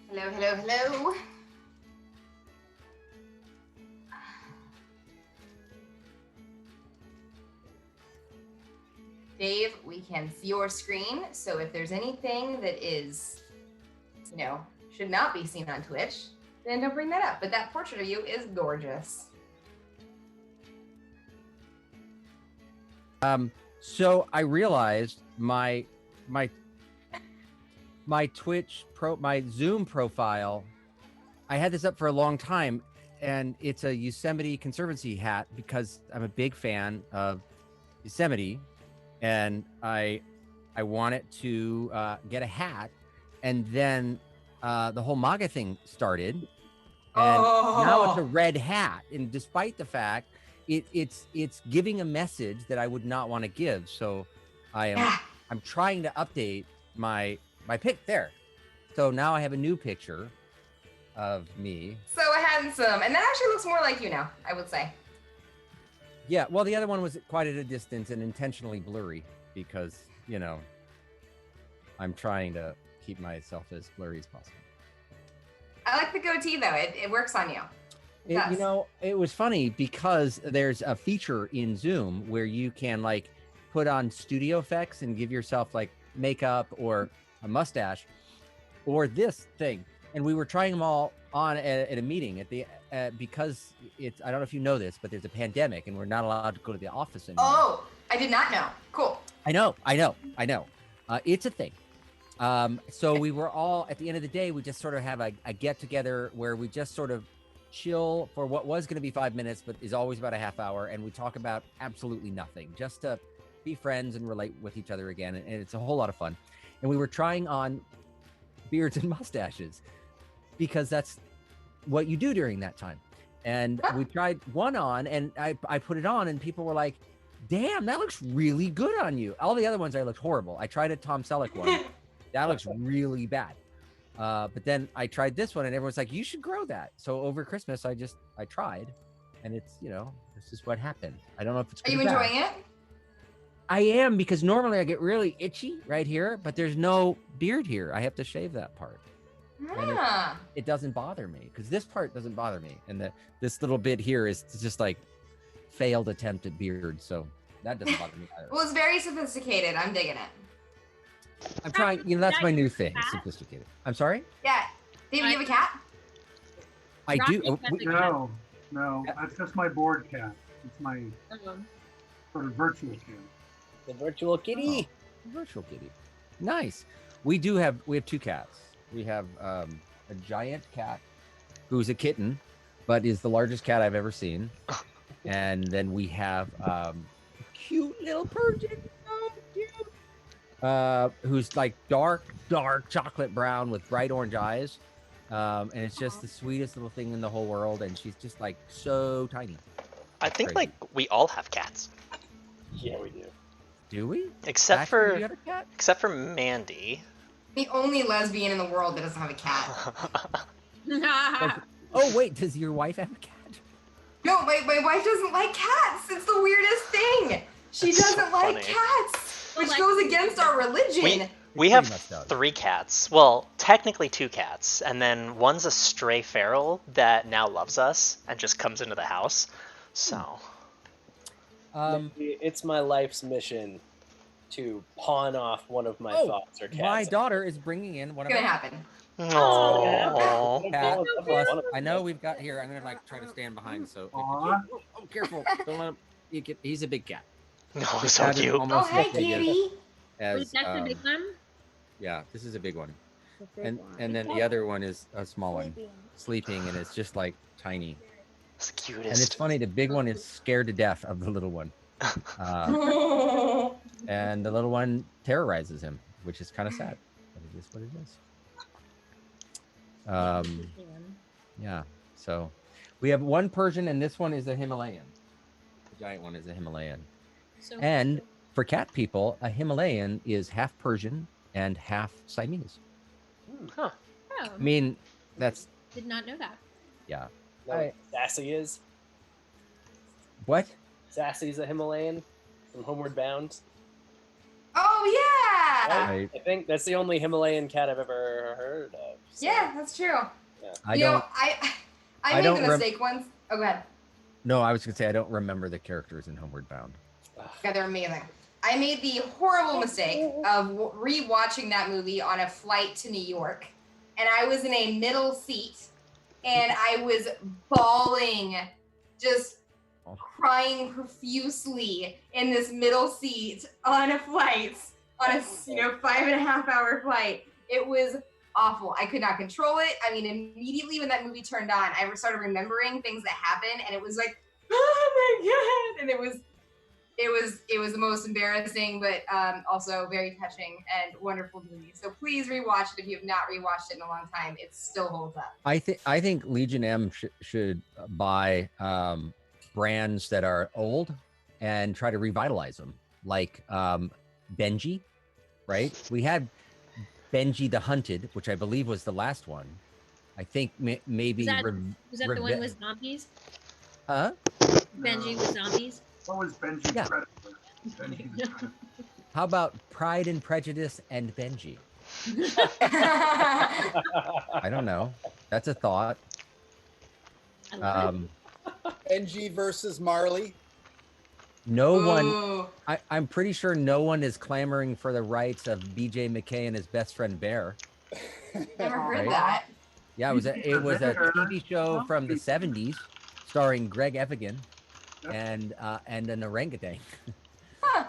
Hello, hello, hello. Dave, we can see your screen, so if there's anything that is, should not be seen on Twitch, then don't bring that up. But that portrait of you is gorgeous. So I realized my my Zoom profile, I had this up for a long time, and it's a Yosemite Conservancy hat because I'm a big fan of Yosemite, and I wanted to get a hat, and then the whole MAGA thing started, and now it's a red hat, and despite the fact it's giving a message that I would not want to give, so I'm trying to update my pic there. So now I have a new picture of me. So handsome. And that actually looks more like you now, I would say. Yeah, well, the other one was quite at a distance and intentionally blurry because, I'm trying to keep myself as blurry as possible. I like the goatee, though. It works on you. It was funny because there's a feature in Zoom where you can, put on studio effects and give yourself, makeup or a mustache or this thing. And we were trying them all on at a meeting because I don't know if you know this, but there's a pandemic and we're not allowed to go to the office anymore. Oh, I did not know. Cool. I know. It's a thing. So we were all, at the end of the day, we just sort of have a get together where we just sort of chill for what was going to be 5 minutes, but is always about a half hour. And we talk about absolutely nothing, just to be friends and relate with each other again. And it's a whole lot of fun. And we were trying on beards and mustaches because that's what you do during that time. And we tried one on, and I put it on, and people were like, damn, that looks really good on you. All the other ones, I looked horrible. I tried a Tom Selleck one. That looks really bad. But then I tried this one, and everyone's like, you should grow that. So over Christmas, I tried, and it's, this is what happened. I don't know if it's Are you enjoying it? I am, because normally I get really itchy right here, but there's no beard here. I have to shave that part. And it doesn't bother me, because this part doesn't bother me. And this little bit here is just failed attempt at beard. So that doesn't bother me either. Well, it's very sophisticated. I'm digging it. I'm trying, that's my new thing, sophisticated. I'm sorry? Yeah. David, do you have a cat? I do. No, that's just my board cat. It's my sort of virtual cat. The virtual kitty. Virtual kitty. Nice. We have two cats. We have a giant cat who's a kitten, but is the largest cat I've ever seen. And then we have a cute little Persian. So cute. Who's dark chocolate brown with bright orange eyes. And it's just the sweetest little thing in the whole world. And she's just so tiny. I think we all have cats. Yeah, we do. Do we? Except Actually, you have a cat? Except for Mandy. The only lesbian in the world that doesn't have a cat. Oh wait, does your wife have a cat? No, my wife doesn't like cats. It's the weirdest thing. She doesn't like cats, which goes against our religion. We have 3 cats. Well, technically 2 cats, and then one's a stray feral that now loves us and just comes into the house. So, it's my life's mission to pawn off one of my thoughts or cats. My daughter is bringing in one of It's gonna happen. Aww. Cat plus, I know we've got here. I'm gonna try to stand behind. So, oh, careful! Don't let him. He's a big cat. No, so cute. Oh, hey, kitty. Wait, that's a big one? Yeah, this is a big one. And then the other one is a small one, sleeping, and it's just tiny. It's the cutest. And it's funny, the big one is scared to death of the little one. And the little one terrorizes him, which is kind of sad. But it is what it is. Yeah, so we have one Persian, and this one is a Himalayan. The giant one is a Himalayan. And for cat people, a Himalayan is half Persian and half Siamese. Huh. Oh, I mean, that's... did not know that. Yeah. Sassy is? What? Sassy's a Himalayan from Homeward Bound. Oh, yeah! I think that's the only Himalayan cat I've ever heard of. So, Yeah, that's true. I You know, don't. I made don't the mistake once. Oh, go ahead. No, I was gonna say I don't remember the characters in Homeward Bound. Yeah, they're amazing. I made the horrible mistake of rewatching that movie on a flight to New York, and I was in a middle seat, and I was bawling, just crying profusely in this middle seat on a flight, on a 5.5 hour flight. It was awful. I could not control it. I mean, immediately when that movie turned on, I started remembering things that happened, and it was like, oh my god! And it was the most embarrassing, but also very touching and wonderful movie. So please rewatch it if you have not rewatched it in a long time. It still holds up. I think Legion M should buy brands that are old and try to revitalize them, like Benji, right? We had Benji the Hunted, which I believe was the last one. I think maybe Was that the one with zombies? Huh? Benji with zombies? What was Benji Yeah. Predator? Benji the Predator. How about Pride and Prejudice and Benji? I don't know. That's a thought. I love Benji versus Marley. No one. Ooh. I'm pretty sure no one is clamoring for the rights of BJ McKay and his best friend Bear. Never heard Right. that. Yeah, it was a TV show from the 70s starring Greg Evigan and an orangutan. Huh.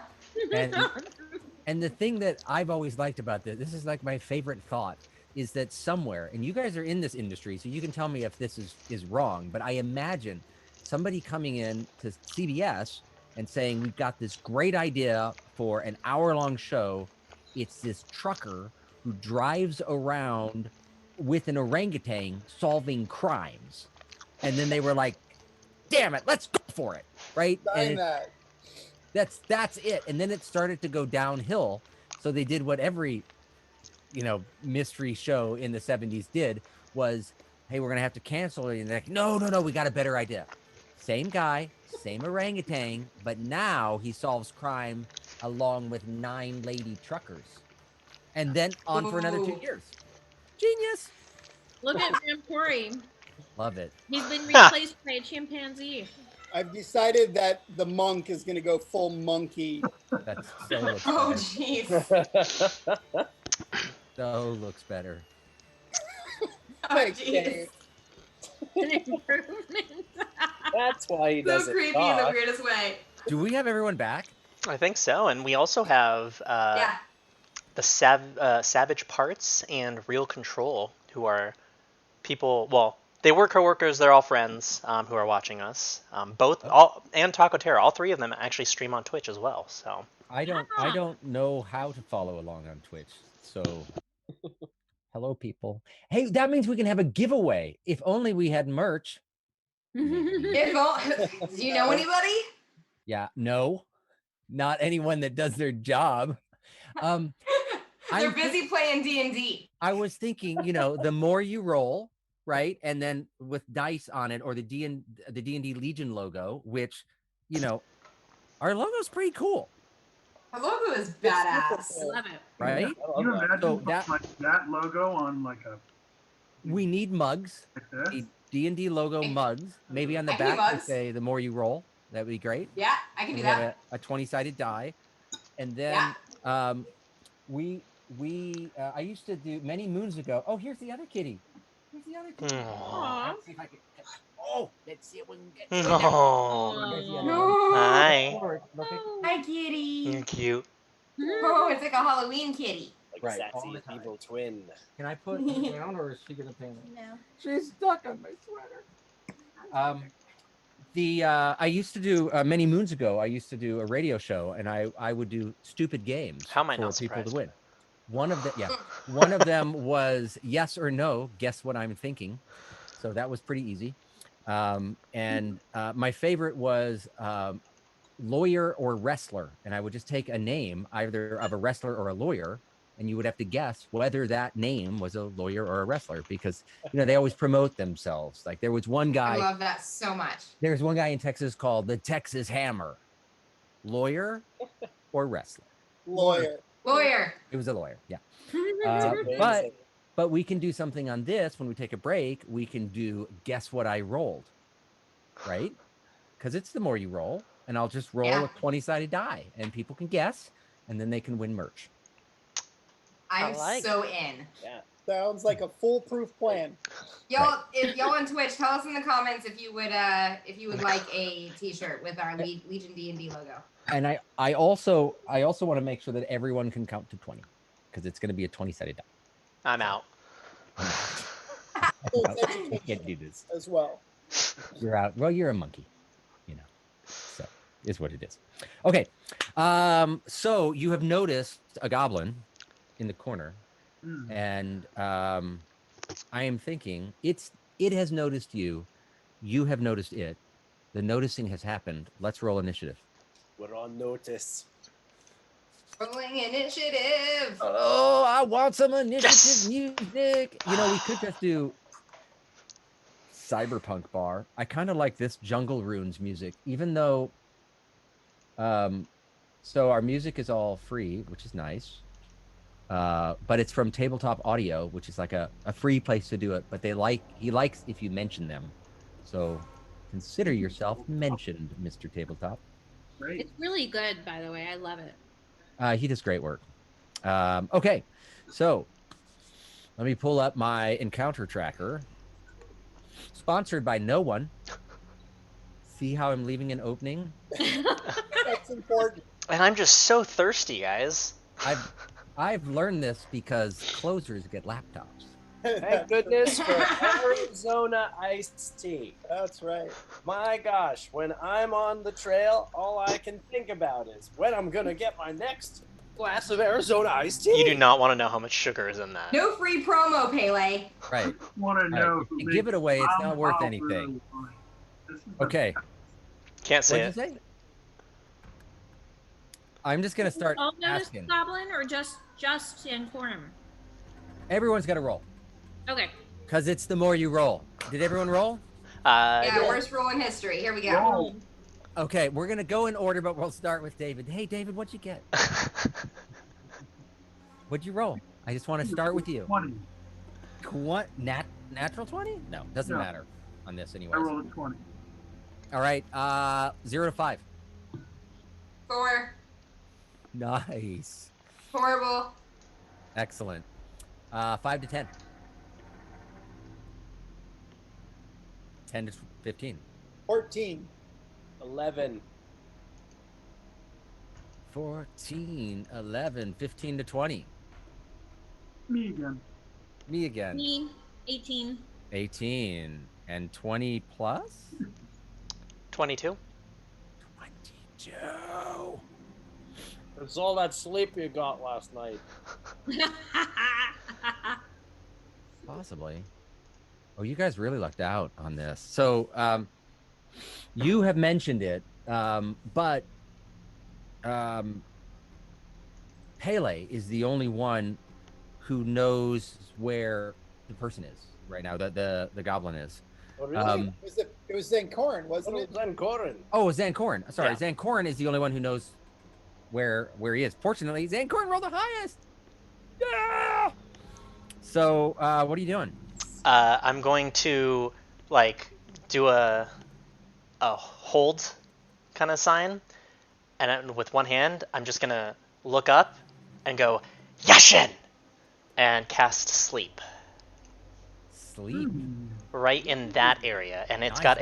And the thing that I've always liked about this is like my favorite thought, is that somewhere, and you guys are in this industry, so you can tell me if this is wrong, but I imagine somebody coming in to CBS and saying, we've got this great idea for an hour-long show. It's this trucker who drives around with an orangutan solving crimes. And then they were like, damn it, let's go for it, right? Sign And that. that's it. And then it started to go downhill. So they did what every, mystery show in the 70s did, was, hey, we're going to have to cancel it. And they're like, no, we got a better idea. Same guy, same orangutan, but now he solves crime along with 9 lady truckers. And then on for another 2 years. Genius. Look at Sam Corey. Love it. He's been replaced by a chimpanzee. I've decided that the monk is going to go full monkey. That's so looks Oh, better. jeez. So looks better. Oh, Thanks, jeez. Dave. An improvement. That's why he So doesn't creepy in talk. the weirdest way. Do we have everyone back? I think so, and we also have Yeah. the Savage Parts and Real Control, who are people. Well, they were coworkers. They're all friends who are watching us. And Taco Terra. All 3 of them actually stream on Twitch as well. So I don't know how to follow along on Twitch. So hello, people. Hey, that means we can have a giveaway. If only we had merch. Do you know anybody? Yeah, no, not anyone that does their job. They're busy playing D&D. I was thinking, the more you roll, right, and then with dice on it, or the D&D Legion logo, which, our logo's pretty cool, Our logo is badass. I love it. right? Can you imagine So that logo on like a We need mugs, like this? D&D logo mugs, maybe on the I can do back to mugs. say the more you roll. That would be great. Yeah, I can We do have that. a 20-sided die, and then I used to do many moons ago. Oh, here's the other kitty. Here's the other kitty. Aw. Let's see if I can. Oh, let's see if we can get. Oh, There's the other one. No. hi, Look at- Hi, kitty. you're cute. Oh, it's like a Halloween kitty. Like Right, all sassy the time. evil twin. Can I put her down, or is she gonna pay me? No. She's stuck on my sweater. I used to do many moons ago. I used to do a radio show, and I would do stupid games How am I for not people to surprised? win. One of them was yes or no. Guess what I'm thinking. So that was pretty easy. And my favorite was lawyer or wrestler, and I would just take a name either of a wrestler or a lawyer, and you would have to guess whether that name was a lawyer or a wrestler, because they always promote themselves. Like there was one I guy. love that so much. There's one guy in Texas called the Texas Hammer. Lawyer or wrestler? Lawyer. Lawyer. It was a lawyer, yeah. That's amazing. But But we can do something on this when we take a break. We can do guess what I rolled, right? Because it's the more you roll, and I'll just roll a 20-sided die, and people can guess, and then they can win merch. I'm so in. Yeah. Sounds like a foolproof plan. Y'all, if y'all on Twitch, tell us in the comments if you would like a T-shirt with our Legion D&D logo. And I also want to make sure that everyone can count to 20, because it's going to be a 20-sided die. I'm out. I can't do this as well. You're out. Well, you're a monkey, so is what it is. Okay, so you have noticed a goblin in the corner, and I am thinking it has noticed you. You have noticed it. The noticing has happened. Let's roll initiative. We're on notice. Rolling initiative. Oh, I want some initiative music. We could just do cyberpunk bar. I kind of like this Jungle Runes music, even though so our music is all free, which is nice. But it's from Tabletop Audio, which is like a free place to do it, but he likes if you mention them. So consider yourself mentioned, Mr. Tabletop. Great. It's really good, by the way. I love it. He does great work. Okay, so let me pull up my encounter tracker. Sponsored by no one. See how I'm leaving an opening? That's important. And I'm just so thirsty, guys. I've learned this because closers get laptops. Thank goodness for Arizona iced tea. That's right. My gosh, when I'm on the trail, all I can think about is when I'm gonna get my next glass of Arizona iced tea. You do not want to know how much sugar is in that. No free promo, Pele. Right. Want to know? Right. Give it away. It's not worth anything. Okay. Can't say What'd you say? I'm just gonna start All notice asking. goblin or just in quorum? Everyone's got to roll. Okay. Because it's the more you roll. Did everyone roll? Yeah, worst roll in history. Here we go. Roll. Okay, we're gonna go in order, but we'll start with David. Hey, David, what'd you get? What'd you roll? I just want to start with you. 20. What? Natural 20? No, doesn't No. matter on this anyway. I rolled a 20. All right, 0 to 5. 4. Nice. Horrible. Excellent. 5 to 10. 10 to 15. 14. 11. 14, 11, 15 to 20. Me again. Me again. Me, 18. 18 and 20 plus? 22. 22. It's all that sleep you got last night. Possibly. Oh, you guys really lucked out on this. So, you have mentioned it, but Pele is the only one who knows where the person is right now. The goblin is. Oh, really? It was Zankorin, wasn't it? Zankorin. Oh, Zankorin. Sorry, Yeah. Zankorin is the only one who knows where he is. Fortunately, Zankorin rolled the highest. Yeah. So, what are you doing? I'm going to do a hold kind of sign, and with one hand, I'm just gonna look up and go Yashin, and cast sleep Sleep. right in that area, and it's got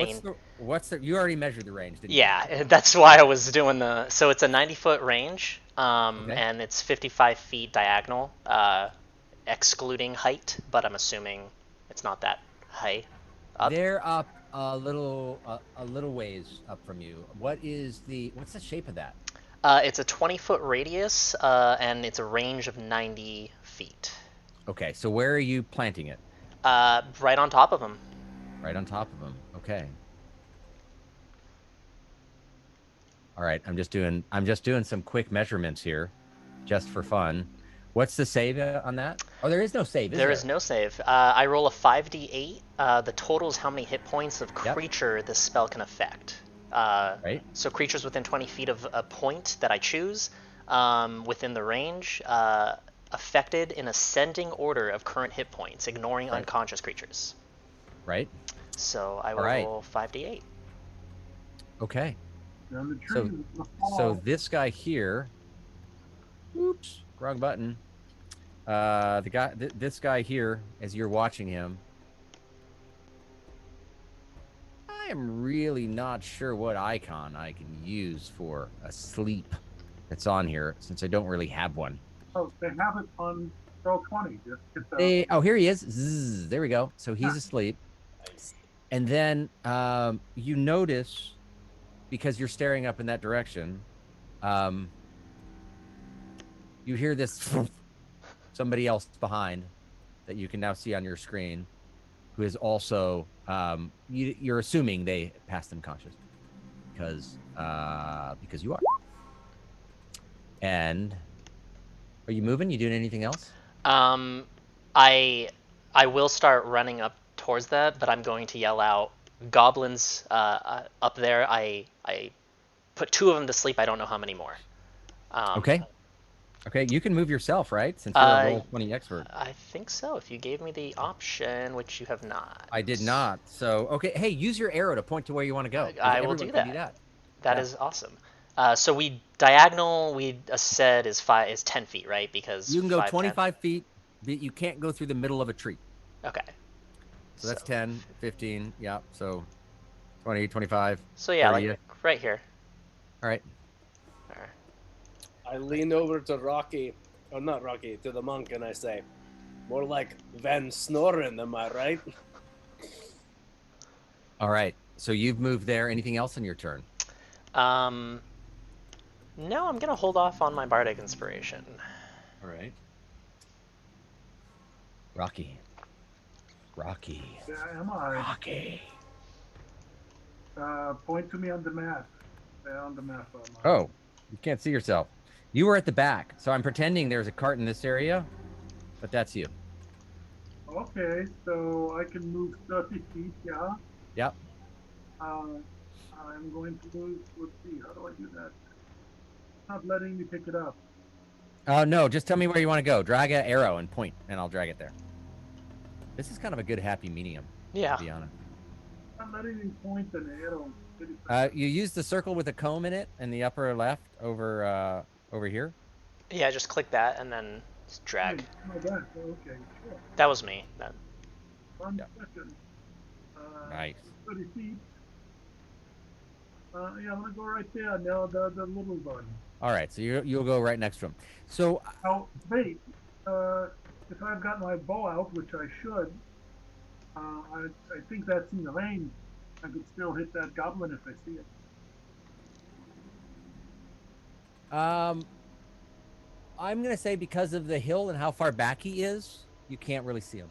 What's the? You already measured the range, didn't you? Yeah, that's why I was doing so it's a 90-foot range, and it's 55 feet diagonal, excluding height, but I'm assuming it's not that high up. They're up a little ways up from you. What's the shape of that? It's a 20-foot radius, and it's a range of 90 feet. Okay, so where are you planting it? Right on top of them. Right on top of them. Okay. All right, I'm just doing some quick measurements here, just for fun. What's the save on that? Oh, there is no save. There is no save. I roll a 5d8. The total is how many hit points of creature this spell can affect. Right. So creatures within 20 feet of a point that I choose, within the range, affected in ascending order of current hit points, ignoring unconscious creatures. Right. So I will roll 5d8. Okay. Down the So, tree. so this guy here. Oops, wrong button. This guy here, as you're watching him, I am really not sure what icon I can use for a sleep that's on here, since I don't really have one. Oh, they have it on Roll20. Just get the... Here he is. Zzz, there we go. So he's asleep. Nice. And then you notice, because you're staring up in that direction, you hear this somebody else behind that you can now see on your screen, who is also you're assuming they passed unconscious because you are. And are you moving? You doing anything else? I will start running up towards that, but I'm going to yell out, "Goblins up there!" I put 2 of them to sleep. I don't know how many more. Okay, you can move yourself, right? Since you're a Roll20 expert. I think so. If you gave me the option, which you have not. I did not. So okay, hey, use your arrow to point to where you want to go. I will do Everyone can that. That That is awesome. So we said is 10 feet, right? Because you can go 5, 25 feet, but you can't go through the middle of a tree. Okay. So that's 10, 15, yeah. So 20, 25. So yeah, 30. like right here. All right. I lean over to Rocky, or not Rocky, to the monk, and I say, "More like Van Snoren, am I right?" All right. So you've moved there. Anything else on your turn? No, I'm gonna hold off on my bardic inspiration. All right. Rocky. Yeah, am I? Rocky. Point to me on the map. On the map. Oh, you can't see yourself. You were at the back, so I'm pretending there's a cart in this area, but that's you. Okay, so I can move 30 feet, yeah? Yep. I'm going to move, let's see, how do I do that? It's not letting me pick it up. Oh, no, just tell me where you want to go. Drag an arrow and point, and I'll drag it there. This is kind of a good happy medium, Yeah. to be honest. Not letting me point an arrow. You use the circle with a comb in it in the upper left over here. Yeah, just click that and then just drag. Oh, that, okay, sure. That was me. That... 1 second. Nice. 30 feet. Yeah, I'm gonna go right there. Now the little one. All right, so you'll go right next to him. So. Oh, wait. If I've got my bow out, which I should, I think that's in the range. I could still hit that goblin if I see it. I'm gonna say because of the hill and how far back he is, you can't really see him.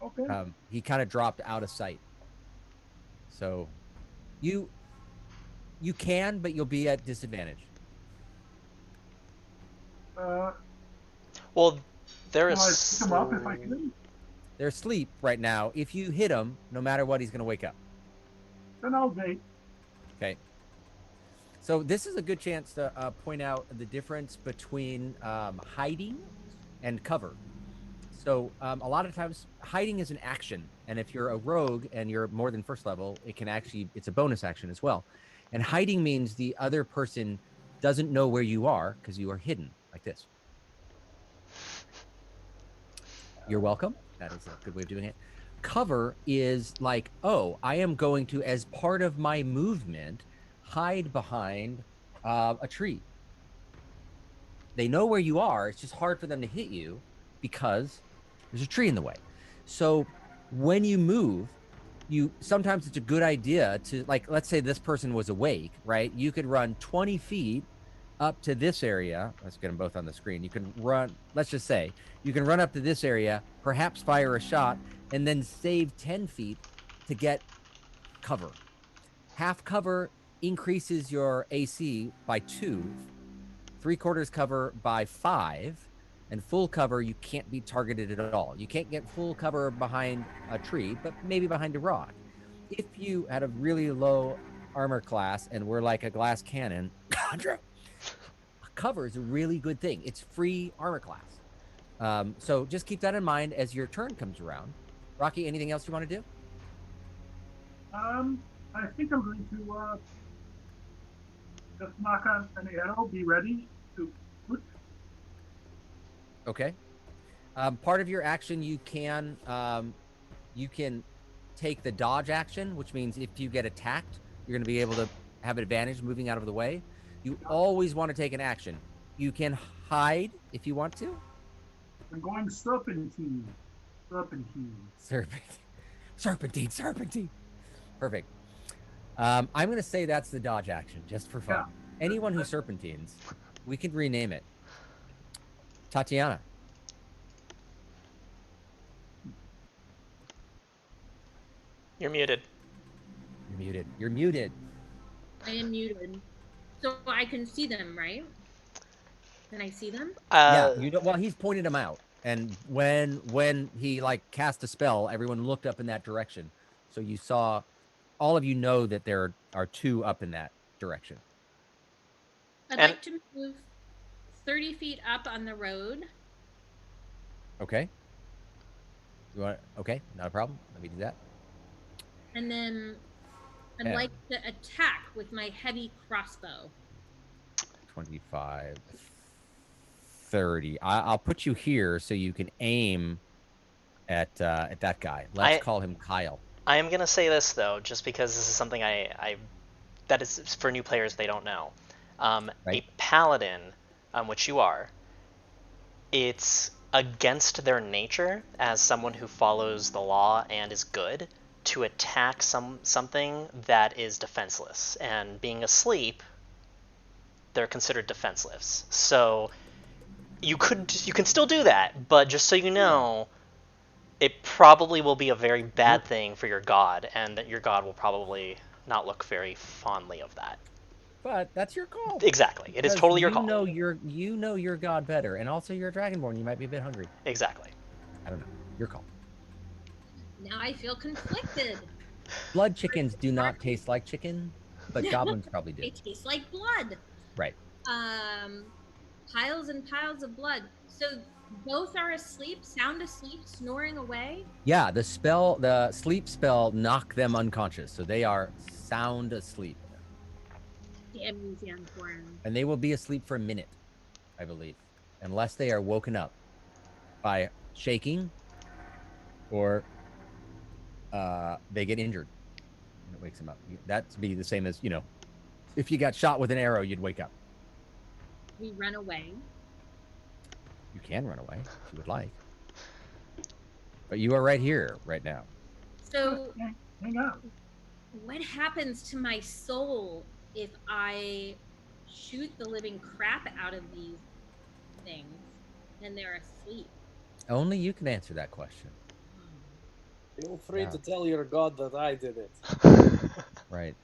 Okay. He kind of dropped out of sight. So, you can, but you'll be at disadvantage. Well, there is. Can I pick him up if I can? They're asleep right now. If you hit him, no matter what, he's gonna wake up. Then I'll wait. Okay. So this is a good chance to point out the difference between hiding and cover. So a lot of times hiding is an action, and if you're a rogue and you're more than first level, it's a bonus action as well. And hiding means the other person doesn't know where you are because you are hidden like this. You're welcome. That is a good way of doing it. Cover is like, oh, I am going to, as part of my movement, hide behind a tree. They know where you are. It's just hard for them to hit you because there's a tree in the way. So when you move, sometimes it's a good idea to, like, let's say this person was awake, right? You could run 20 feet up to this area. Let's get them both on the screen. You can run, let's just say, you can run up to this area, perhaps fire a shot, and then save 10 feet to get cover. Half cover increases your AC by 2, 3/4 cover by 5, and full cover, you can't be targeted at all. You can't get full cover behind a tree, but maybe behind a rock. If you had a really low armor class and were like a glass cannon, cover is a really good thing. It's free armor class. So just keep that in mind as your turn comes around. Rocky, anything else you want to do? I think I'm going to just knock on an arrow, be ready to put. Okay. Part of your action, you can take the dodge action, which means if you get attacked, you're going to be able to have an advantage moving out of the way. You always want to take an action. You can hide if you want to. I'm going serpentine. Serpentine. Perfect. I'm going to say that's the dodge action, just for fun. Yeah. Anyone who serpentines, we can rename it. Tatiana. You're muted. You're muted. I am muted. So I can see them, right? Can I see them? Yeah. Well, he's pointed them out, and when he like cast a spell, everyone looked up in that direction. So you saw. All of you know that there are two up in that direction. I'd like to move 30 feet up on the road. Okay. You want? Okay, not a problem. Let me do that. And then I'd like to attack with my heavy crossbow. 25, 30. I'll put you here so you can aim at that guy. Let's call him Kyle. I am gonna say this though, just because this is something I that is for new players they don't know. Right. A paladin, which you are, it's against their nature as someone who follows the law and is good to attack something that is defenseless. And being asleep, they're considered defenseless. So you can still do that, but just so you know. It probably will be a very bad thing for your god, and that your god will probably not look very fondly of that. But that's your call. Exactly. It is totally your call. You know your god better, and also you're a dragonborn. You might be a bit hungry. Exactly. I don't know. Your call. Now I feel conflicted. Blood chickens do not taste like chicken, but goblins probably do. They taste like blood. Right. Piles and piles of blood. So both are asleep, sound asleep, snoring away? Yeah, the sleep spell knocked them unconscious, so they are sound asleep. Damn you, Zancorin. And they will be asleep for a minute, I believe, unless they are woken up by shaking or they get injured and it wakes them up. That'd be the same as, if you got shot with an arrow, you'd wake up. We run away. You can run away if you would like. But you are right here, right now. So, hang on. What happens to my soul if I shoot the living crap out of these things and they're asleep? Only you can answer that question. Feel free to tell your god that I did it. Right.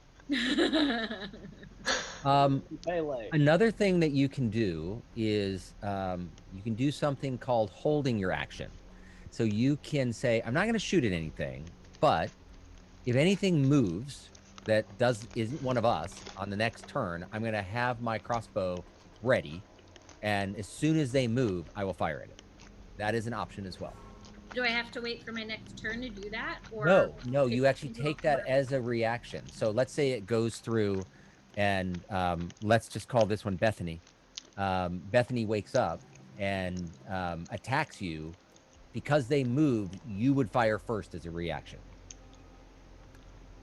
Another thing that you can do is you can do something called holding your action. So you can say, I'm not going to shoot at anything, but if anything moves that isn't one of us on the next turn, I'm going to have my crossbow ready, and as soon as they move, I will fire at it. That is an option as well. Do I have to wait for my next turn to do that? Or no, you actually take that as a reaction. So let's say it goes through, and let's just call this one Bethany. Bethany wakes up and attacks you. Because they moved, you would fire first as a reaction.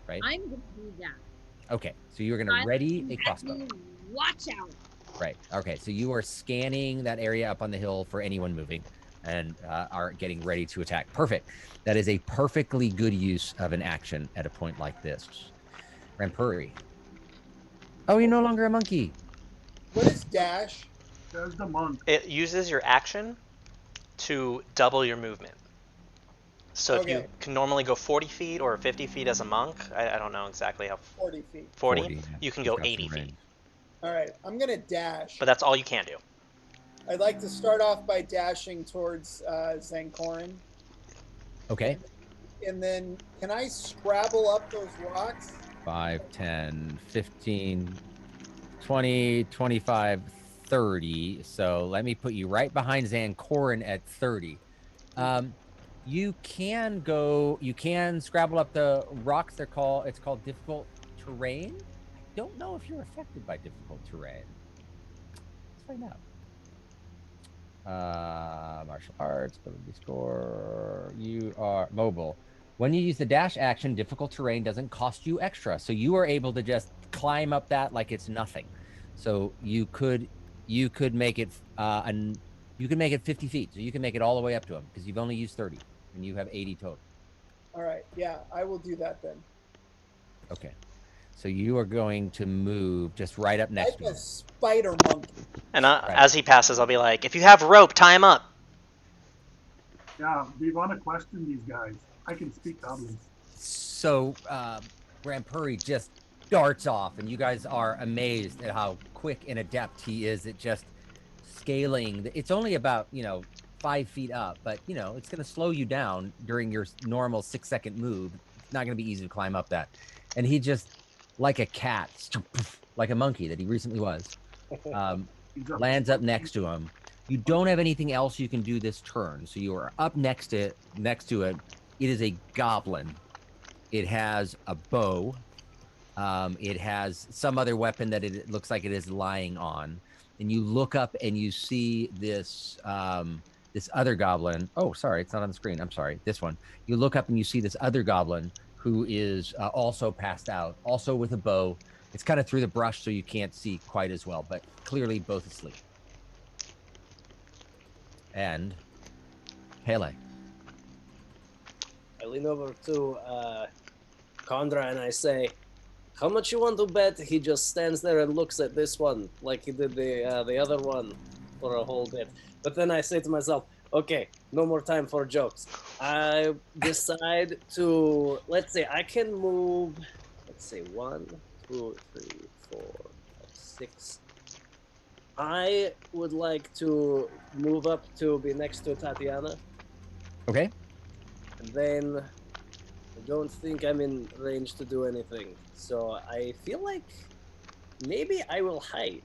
Right? I'm going to do that. Okay, so you're going to ready a crossbow. Watch out. Right, okay, so you are scanning that area up on the hill for anyone moving and are getting ready to attack. Perfect. That is a perfectly good use of an action at a point like this. Rampuri. Oh, you're no longer a monkey. What is dash? There's the monk. It uses your action to double your movement. So if you can normally go 40 feet or 50 feet as a monk, I don't know exactly how. 40 feet. 40? You can go 80 feet. All right, I'm going to dash. But that's all you can do. I'd like to start off by dashing towards Zancorin. Okay. And then, can I scrabble up those rocks? 5, 10, 15, 20, 25, 30. So let me put you right behind Zancorin at 30. You can scrabble up the rocks. It's called difficult terrain. I don't know if you're affected by difficult terrain. Let's find out. Martial arts, ability score. You are mobile. When you use the dash action, difficult terrain doesn't cost you extra. So you are able to just climb up that like it's nothing. So you could make it 50 feet. So you can make it all the way up to him because you've only used 30 and you have 80 total. All right. Yeah, I will do that then. Okay. So you are going to move just right up next to Like him. a spider monkey. And as he passes, I'll be like, if you have rope, tie him up. Yeah, we want to question these guys. I can speak goblin. So Grampuri just darts off, and you guys are amazed at how quick and adept he is at just scaling. It's only about 5 feet up, but it's going to slow you down during your normal 6-second move. It's not going to be easy to climb up that. And he just, like a cat, like a monkey that he recently was, lands up next to him. You don't have anything else you can do this turn, so you are up next to it. It is a goblin. It has a bow. It has some other weapon that it looks like it is lying on. And you look up and you see this this other goblin. Oh, sorry, it's not on the screen. I'm sorry. This one. You look up and you see this other goblin who is also passed out, also with a bow. It's kind of through the brush, so you can't see quite as well, but clearly both asleep. And Pele. I lean over to Condra and I say, how much you want to bet he just stands there and looks at this one like he did the other one for a whole bit? But then I say to myself, okay, no more time for jokes. I decide to, let's say, I can move, let's say 1, 2, 3, 4, 5, 6. I would like to move up to be next to Tatiana. Okay. And then I don't think I'm in range to do anything. So I feel like maybe I will hide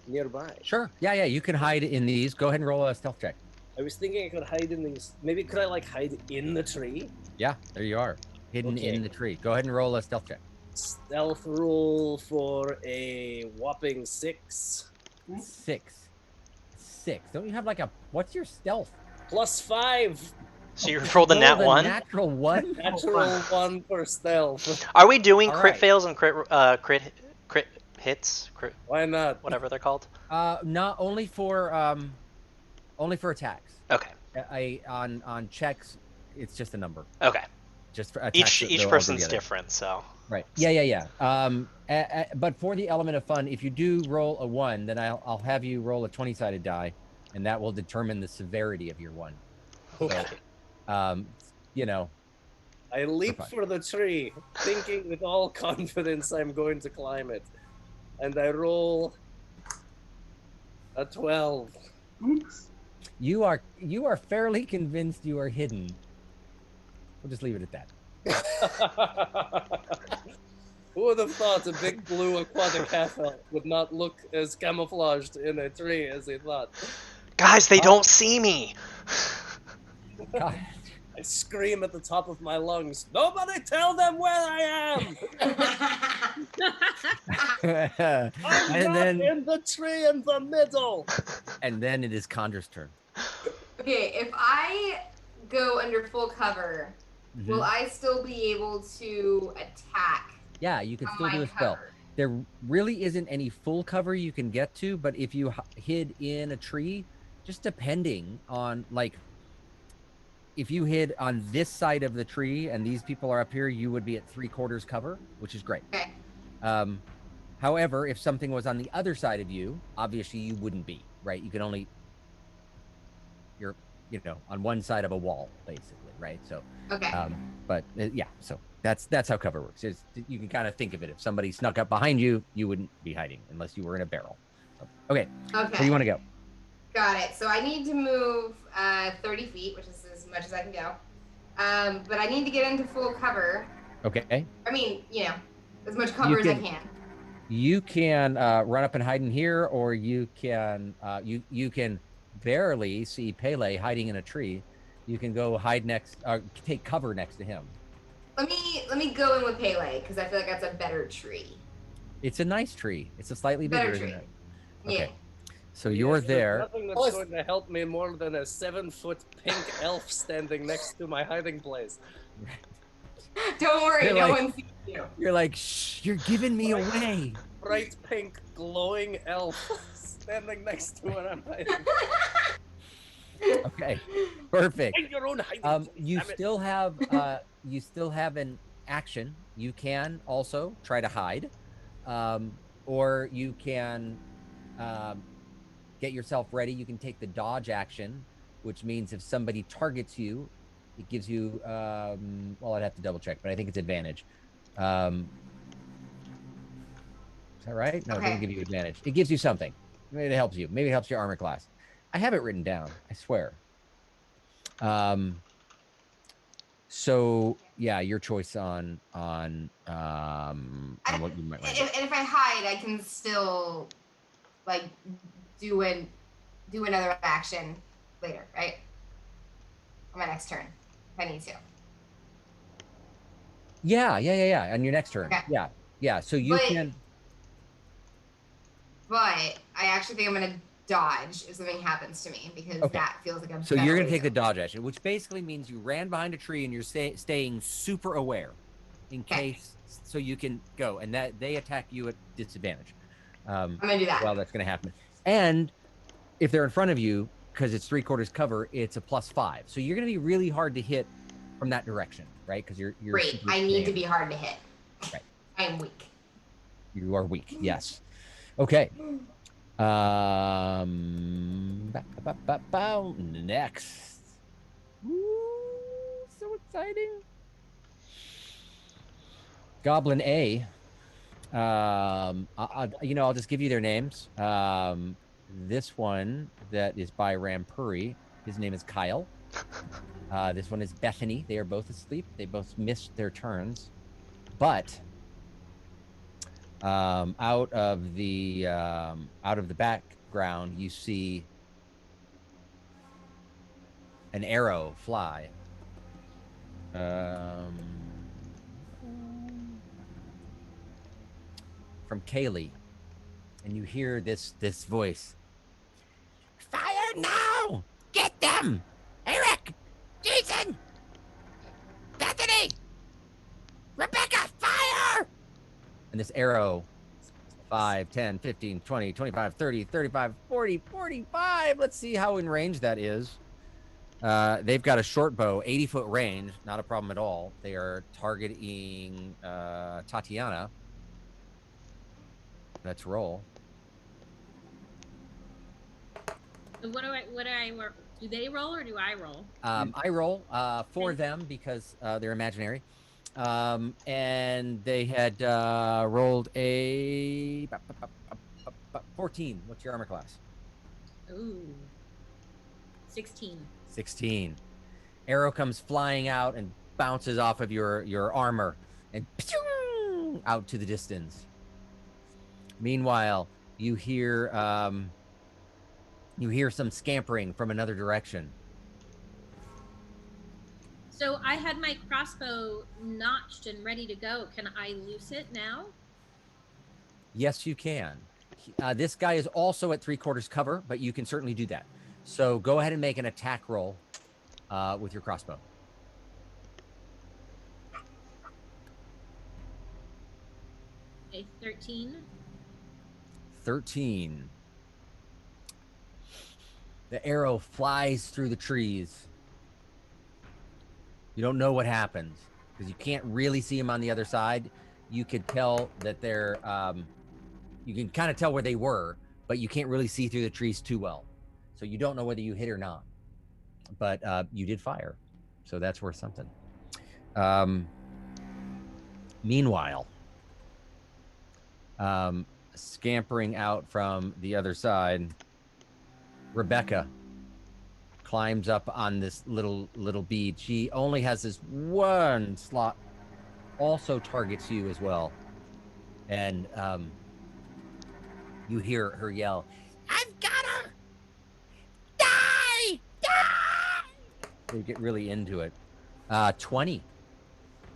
nearby. Sure. Yeah, you can hide in these. Go ahead and roll a stealth check. I was thinking I could hide in these. Maybe could I hide in the tree? Yeah, there you are. Hidden in the tree. Go ahead and roll a stealth check. Stealth roll for a whopping 6. 6. Don't you have what's your stealth? +5. So you rolled a nat 1? Natural 1? Natural 1 for stealth. Are we doing All crit right. fails and crit hits? Why not? Whatever they're called. Not only for attacks. Okay. On checks, it's just a number. Okay. Just for attacks. Each person's different, so. Right. Yeah. But for the element of fun, if you do roll a 1, then I'll have you roll a 20-sided die, and that will determine the severity of your 1. Okay. So, I leap for the tree, thinking with all confidence I'm going to climb it. And I roll a 12. Oops. You are fairly convinced you are hidden. We'll just leave it at that. Who would have thought a big blue aquatic half-elf would not look as camouflaged in a tree as he thought? Guys, they don't see me! God. I scream at the top of my lungs, nobody tell them where I am! I'm not in the tree in the middle! And then it is Condra's turn. Okay, if I go under full cover, will I still be able to attack? Yeah, you can still do a spell. Cover? There really isn't any full cover you can get to, but if you hid in a tree, just depending on if you hid on this side of the tree and these people are up here, you would be at 3/4 cover, which is great. Okay. However, if something was on the other side of you, obviously you wouldn't be, right? You can only, you're on one side of a wall, basically, right? So, okay. But yeah, so that's how cover works. You can kind of think of it. If somebody snuck up behind you, you wouldn't be hiding unless you were in a barrel. So, okay. Where do you want to go? Got it. So I need to move 30 feet, which is as much as I can go. But I need to get into full cover. Okay. I mean, as much cover as I can. You can run up and hide in here, or you can you can barely see Pele hiding in a tree. You can go hide next, take cover next to him. Let me go in with Pele because I feel like that's a better tree. It's a nice tree. It's a slightly bigger, isn't it? Okay. Yeah. So Yes, you're there's there. Nothing that's going to help me more than a 7-foot pink elf standing next to my hiding place. Don't worry, You're no like- one sees you. You're like, shh, you're giving me away. Bright pink glowing elf standing next to where I'm hiding. Okay, perfect. Find your own hiding place, You damn it. still have an action. You can also try to hide, or you can get yourself ready. You can take the dodge action, which means if somebody targets you, it gives you well, I'd have to double check, but I think it's advantage. Is that right? No, it doesn't give you advantage. It gives you something. Maybe it helps you. Maybe it helps your armor class. I have it written down, I swear. So yeah, your choice on what you might want to do. And if I hide, I can still like do another action later, right? On my next turn, if I need to. Yeah. On your next turn. Okay. Yeah. So you can. But I actually think I'm gonna dodge if something happens to me because that feels like a. So you're gonna take the dodge action, which basically means you ran behind a tree and you're staying super aware, in case, so you can go, and that they attack you at disadvantage. I'm gonna do that. Well, that's gonna happen, and if they're in front of you, because it's 3/4 cover, it's a +5. So you're gonna be really hard to hit from that direction, right? Because you're great. I need to be hard to hit. Right. I am weak. You are weak. Yes. Okay. Next. Ooh, so exciting. Goblin A. I'll just give you their names. This one that is by Rampuri, his name is Kyle. This one is Bethany. They are both asleep. They both missed their turns, but out of the background, you see an arrow fly. From Kaylee, and you hear this voice. Fire now! Get them! Eric! Jason! Bethany! Rebecca! Fire! And this arrow, 5, 10, 15, 20, 25, 30, 35, 40, 45. Let's see how in range that is. They've got a short bow, 80-foot range, not a problem at all. They are targeting Tatiana. Let's roll. What do I work? Do they roll or do I roll? I roll for them because they're imaginary. And they had rolled a 14. What's your armor class? Ooh. 16. 16. Arrow comes flying out and bounces off of your armor and out to the distance. Meanwhile, you hear some scampering from another direction. So I had my crossbow notched and ready to go. Can I loose it now? Yes, you can. This guy is also at 3/4 cover, but you can certainly do that. So go ahead and make an attack roll with your crossbow. Okay, 13. 13. The arrow flies through the trees. You don't know what happens because you can't really see them on the other side. You could tell that they're, you can kind of tell where they were, but you can't really see through the trees too well. So you don't know whether you hit or not. But you did fire. So that's worth something. Meanwhile, scampering out from the other side, Rebecca climbs up on this little bead. She only has this one slot, also targets you as well. And You hear her yell, "I've got her! Die! Die!" They get really into it. 20.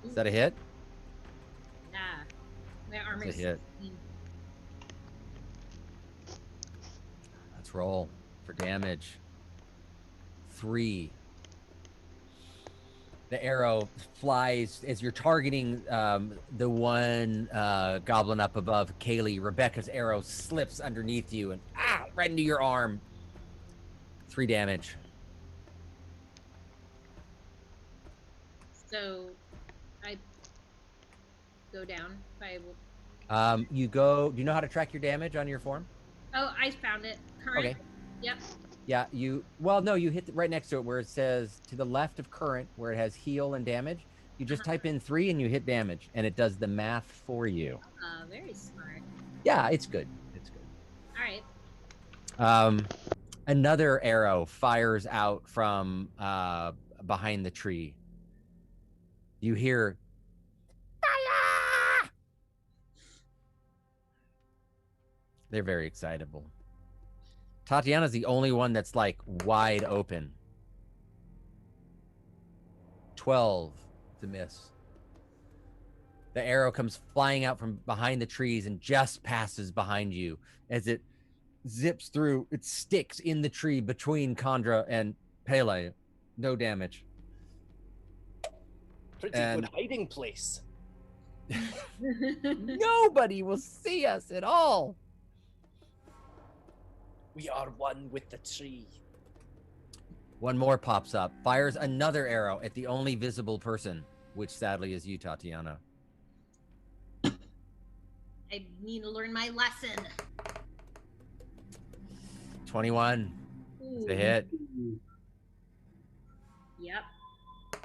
Is that a hit? Yeah. My armor That's is a hit. 16. Let's roll for damage. 3. The arrow flies as you're targeting the one goblin up above, Kaylee. Rebecca's arrow slips underneath you and right into your arm. 3 damage. So I go down. Do You go. Do you know how to track your damage on your form? Oh, I found it. Current. Okay. Yep. Yeah, no, you hit right next to it where it says to the left of current, where it has heal and damage. You just type in 3 and you hit damage, and it does the math for you. Very smart. Yeah, it's good. It's good. All right. Another arrow fires out from behind the tree. You hear fire! They're very excitable. Tatiana's the only one that's like wide open. 12 to miss. The arrow comes flying out from behind the trees and just passes behind you. As it zips through, it sticks in the tree between Kandra and Pele. No damage. Pretty good hiding place. Nobody will see us at all. We are one with the tree. One more pops up, fires another arrow at the only visible person, which sadly is you, Tatiana. I need to learn my lesson. 21. Ooh. It's a hit. Yep.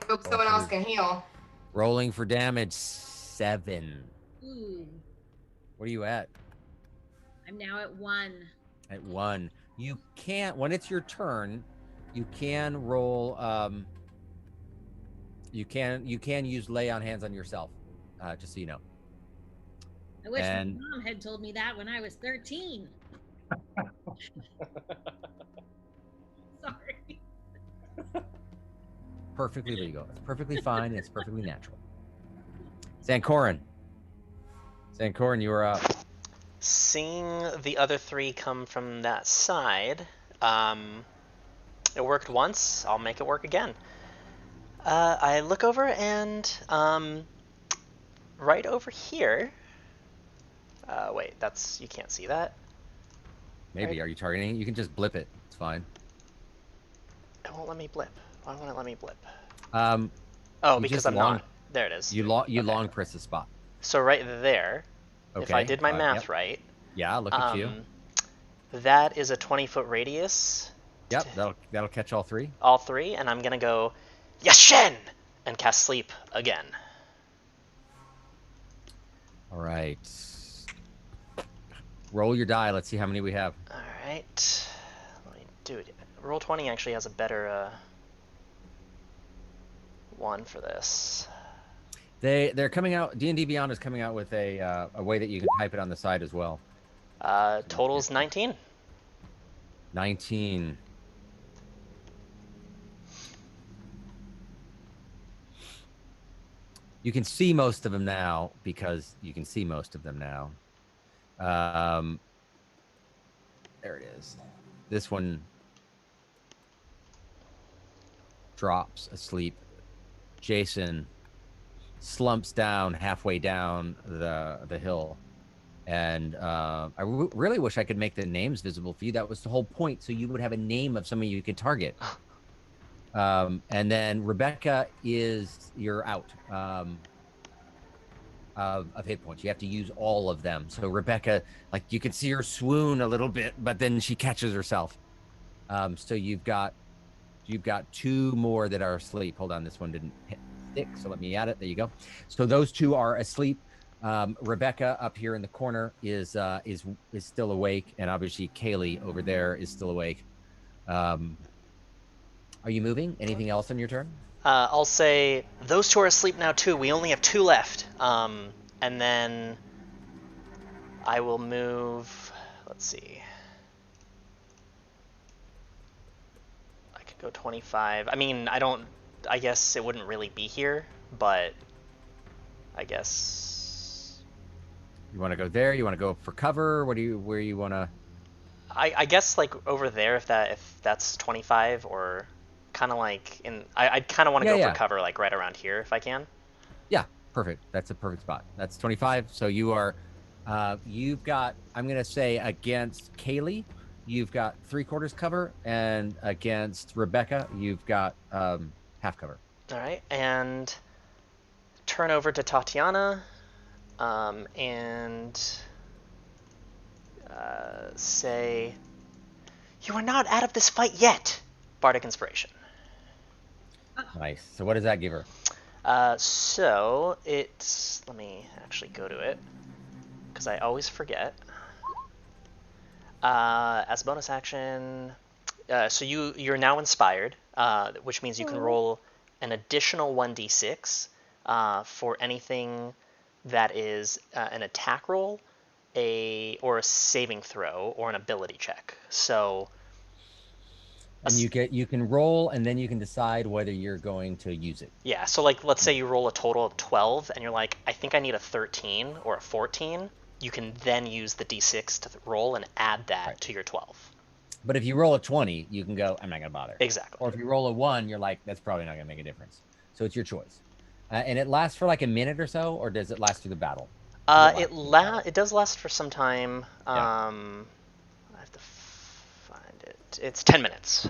Hope someone else can heal. Rolling for damage, 7. Ooh. What are you at? I'm now at 1. At 1. You can't, when it's your turn, you can roll, you can use lay on hands on yourself, just so you know. I wish my mom had told me that when I was 13. Sorry. Perfectly legal. It's perfectly fine. It's perfectly natural. Sankoran, you are up. Seeing the other 3 come from that side, it worked once, I'll make it work again. I look over and right over here, wait, you can't see that? Maybe, right. Are you targeting? You can just blip it, it's fine. It won't let me blip. Why won't it let me blip? Oh, because I'm not. There it is. You long press the spot. So right there, okay. If I did my math yep. right. Yeah, look at you. That is a 20-foot radius. Yep, that'll catch all 3. All 3, and I'm gonna go Yashen and cast sleep again. All right. Roll your die. Let's see how many we have. All right. Let me do it. Roll 20 actually has a better one for this. They're coming out. D&D Beyond is coming out with a way that you can type it on the side as well. Total's 19. 19. You can see most of them now because you can see most of them now. There it is. This one drops asleep. Jason slumps down halfway down the hill. And I really wish I could make the names visible for you. That was the whole point. So you would have a name of somebody you could target. And then Rebecca you're out of hit points. You have to use all of them. So Rebecca, like you can see her swoon a little bit, but then she catches herself. So you've got 2 more that are asleep. Hold on, this one didn't stick. So let me add it. There you go. So those 2 are asleep. Rebecca up here in the corner is still awake, and obviously Kaylee over there is still awake. Are you moving? Anything else on your turn? I'll say those 2 are asleep now too. We only have 2 left. And then I will move. let's see. I could go 25. I mean, I guess it wouldn't really be here, but I guess. You want to go there? You want to go for cover? Where you want to? I guess like over there if that's 25, or kind of like I kind of want to go for cover like right around here if I can. Yeah, perfect. That's a perfect spot. That's 25. So you are, you've got, I'm gonna say against Kaylee, you've got 3/4 cover, and against Rebecca, you've got half cover. All right, and turn over to Tatiana, and say, "You are not out of this fight yet." Bardic Inspiration. Nice. So what does that give her? So it's, let me actually go to it because I always forget. As a bonus action, so you're now inspired, which means you can roll an additional 1d6 for anything that is an attack roll, or a saving throw, or an ability check. So. And you can roll, and then you can decide whether you're going to use it. Yeah, so like let's say you roll a total of 12 and you're like, I think I need a 13 or a 14, you can then use the d6 to roll and add that to your 12. But if you roll a 20, you can go, I'm not going to bother. Exactly. Or if you roll a 1, you're like, that's probably not going to make a difference. So it's your choice. And it lasts for like a minute or so, or does it last through the battle? It does last for some time. Yeah. I have to find it. It's 10 minutes.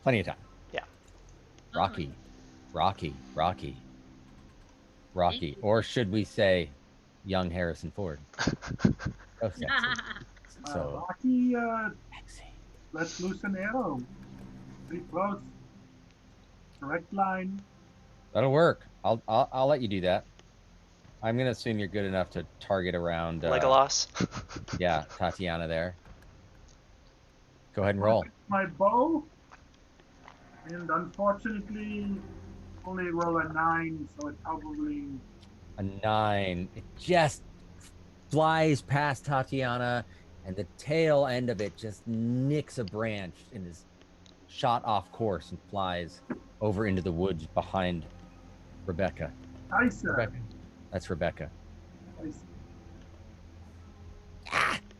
Plenty of time. Yeah. Rocky. Or should we say young Harrison Ford? Oh, sexy. So Rocky, let's loosen arrow. Pretty close. Direct line. That'll work. I'll let you do that. I'm gonna assume you're good enough to target around Legolas. Yeah, Tatiana there. Go ahead and roll. My bow, and unfortunately, only roll a 9, so it's probably a 9. It just flies past Tatiana, and the tail end of it just nicks a branch and is shot off course and flies over into the woods behind Rebecca. Rebecca. That's Rebecca.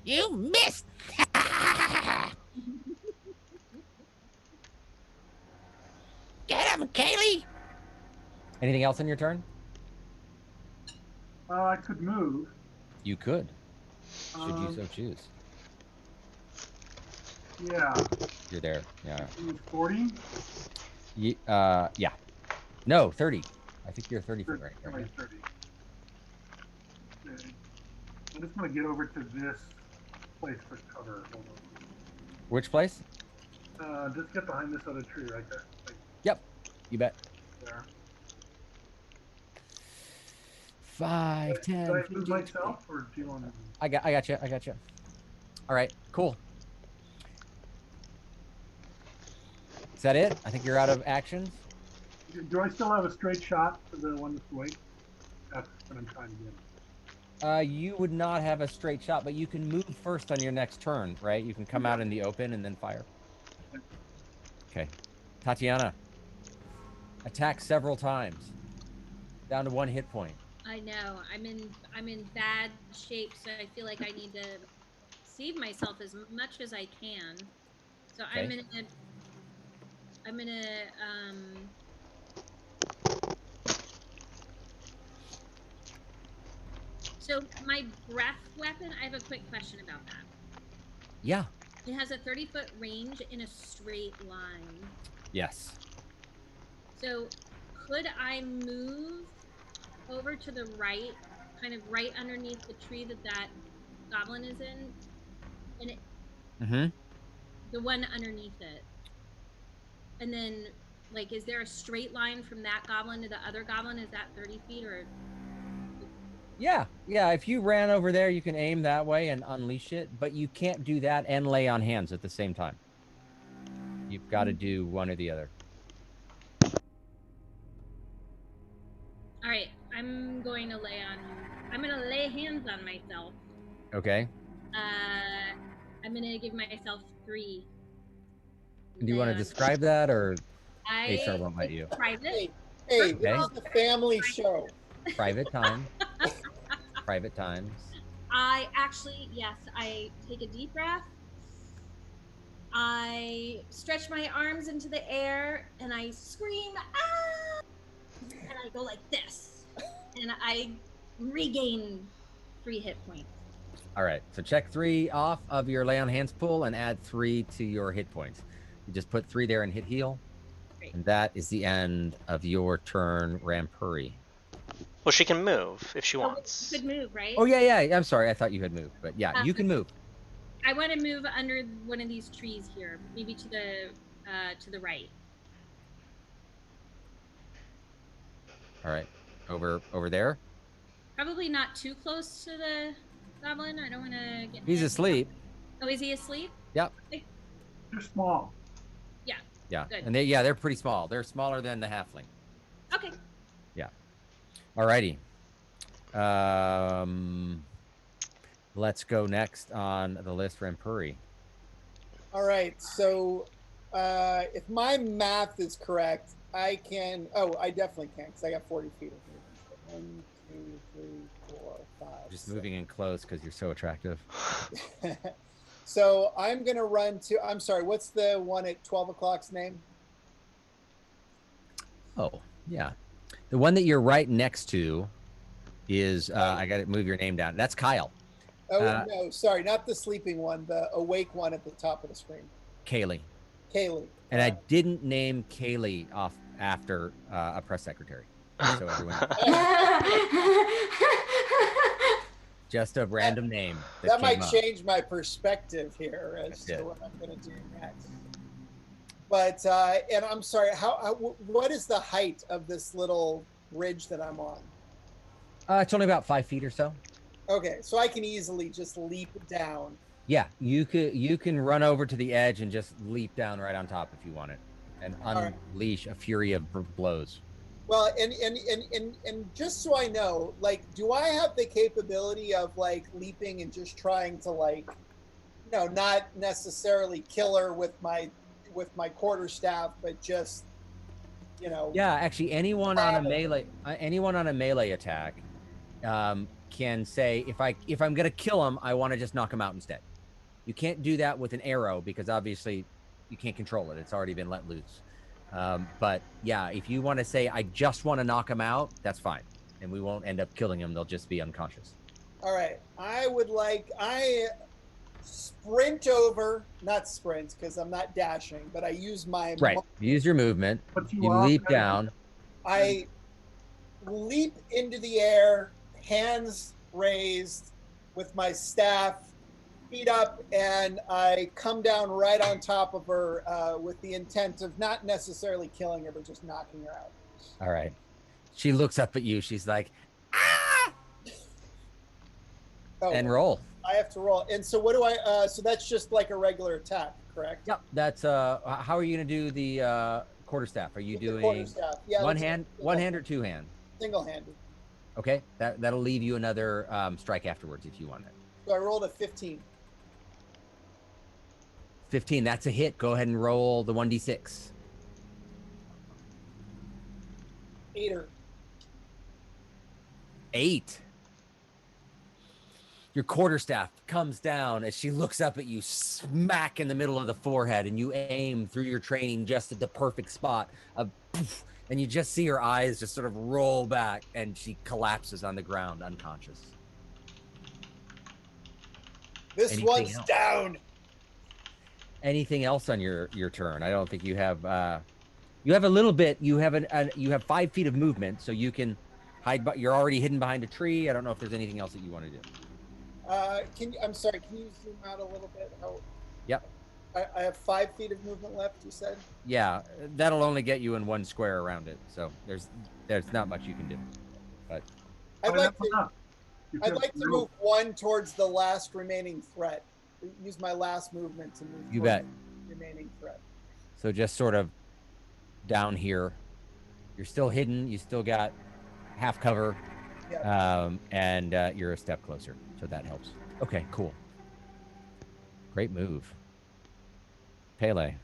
You missed! Get him, Kaylee! Anything else on your turn? I could move. You could. Should you so choose. Yeah. You're there. Yeah. 40? Yeah. No, 30. I think you're 30 feet right. 30. Okay. I just want to get over to this place for cover. Hold on. Which place? Just get behind this other tree right there. Yep. You bet. There. 5, 10. Should I move myself, or do you want to? I got you. All right. Cool. Is that it? I think you're out of actions. Do I still have a straight shot for the one that's awake? That's what I'm trying to get. You would not have a straight shot, but you can move first on your next turn, right? You can come out in the open and then fire. Okay. Tatiana. Attack several times. Down to 1 hit point. I know. I'm in bad shape, so I feel like I need to save myself as much as I can. So okay. I'm gonna So my breath weapon, I have a quick question about that. Yeah. It has a 30-foot range in a straight line. Yes. So could I move over to the right, kind of right underneath the tree that goblin is in? And it, the one underneath it. And then, like, is there a straight line from that goblin to the other goblin? Is that 30 feet or? Yeah. If you ran over there, you can aim that way and unleash it, but you can't do that and lay on hands at the same time. You've got to do one or the other. All right, I'm going to lay hands on myself. Okay. I'm gonna give myself 3. Do you want to land. describe that, or HR I won't let you? private. Hey, Okay. this is a family show. Private time. Private times. I actually, yes, I take a deep breath. I stretch my arms into the air and I scream, ah! And I go like this. And I regain 3 hit points. All right. So check 3 off of your lay on hands pool and add 3 to your hit points. You just put 3 there and hit heal. Great. And that is the end of your turn, Rampuri. Well, she can move if she Oh, wants. could move, right? Oh, yeah. I'm sorry. I thought you had moved. But yeah, you can move. I want to move under one of these trees here, maybe to the right. All right. Over there. Probably not too close to the goblin. I don't want to get. He's hit. asleep. Oh, is he asleep? Yep. Okay. They're small. Yeah. Good. And they're pretty small. They're smaller than the halfling. Okay. Alrighty. Let's go next on the list, Rampuri. All right. So, if my math is correct, I can. Oh, I definitely can because I got 40 feet of movement. 1, 2, 3, 4, 5. Just moving in close because you're so attractive. So I'm gonna run to. I'm sorry. What's the one at 12 o'clock's name? Oh, yeah. The one that you're right next to is. I got to move your name down. That's Kyle. Oh no, sorry, not the sleeping one. The awake one at the top of the screen. Kaylee. Kaylee. And I didn't name Kaylee off after a press secretary. So everyone, just a random name. That might came up. change my perspective here as to what I'm going to do next. But and I'm sorry. What is the height of this little ridge that I'm on? It's only about 5 feet or so. Okay, so I can easily just leap down. Yeah, you can run over to the edge and just leap down right on top if you want it, and unleash a fury of blows. Well, and just so I know, like, do I have the capability of like leaping and just trying to like, not necessarily kill her with my quarterstaff, but just, Yeah, actually, anyone on a melee attack can say if I'm gonna kill him, I want to just knock him out instead. You can't do that with an arrow because obviously you can't control it. It's already been let loose. But yeah, if you want to say I just want to knock him out, that's fine, and we won't end up killing him. They'll just be unconscious. All right, I sprint over, not sprint because I'm not dashing, but I use my Use your movement. But You leap down. I leap into the air, hands raised, with my staff, feet up, and I come down right on top of her with the intent of not necessarily killing her, but just knocking her out. All right. She looks up at you. She's like, ah! Oh, And roll. I have to roll. And so what do I? So that's just like a regular attack, correct? Yep. That's how are you gonna do the quarterstaff? Are you With the doing quarterstaff. Yeah, one that's hand, it. one hand or two hand? Single-handed. Okay. That'll leave you another strike afterwards if you want it. So I rolled a 15. 15. That's a hit. Go ahead and roll the 1d6. 8. Your quarterstaff comes down as she looks up at you, smack in the middle of the forehead, and you aim through your training just at the perfect spot. And you just see her eyes just sort of roll back, and she collapses on the ground, unconscious. This Anything one's else? down. Anything else on your turn? I don't think you have. You have a little bit. You have you have 5 feet of movement, so you can hide. But you're already hidden behind a tree. I don't know if there's anything else that you want to do. I'm sorry. Can you zoom out a little bit? Yep. I have 5 feet of movement left. You said. Yeah, that'll only get you in one square around it. So there's not much you can do. But I'd like to move one towards the last remaining threat. Use my last movement to move. You towards bet. the remaining threat. So just sort of down here, you're still hidden. You still got half cover, Yep. and you're a step closer. So that helps. Okay, cool. Great move. Pele.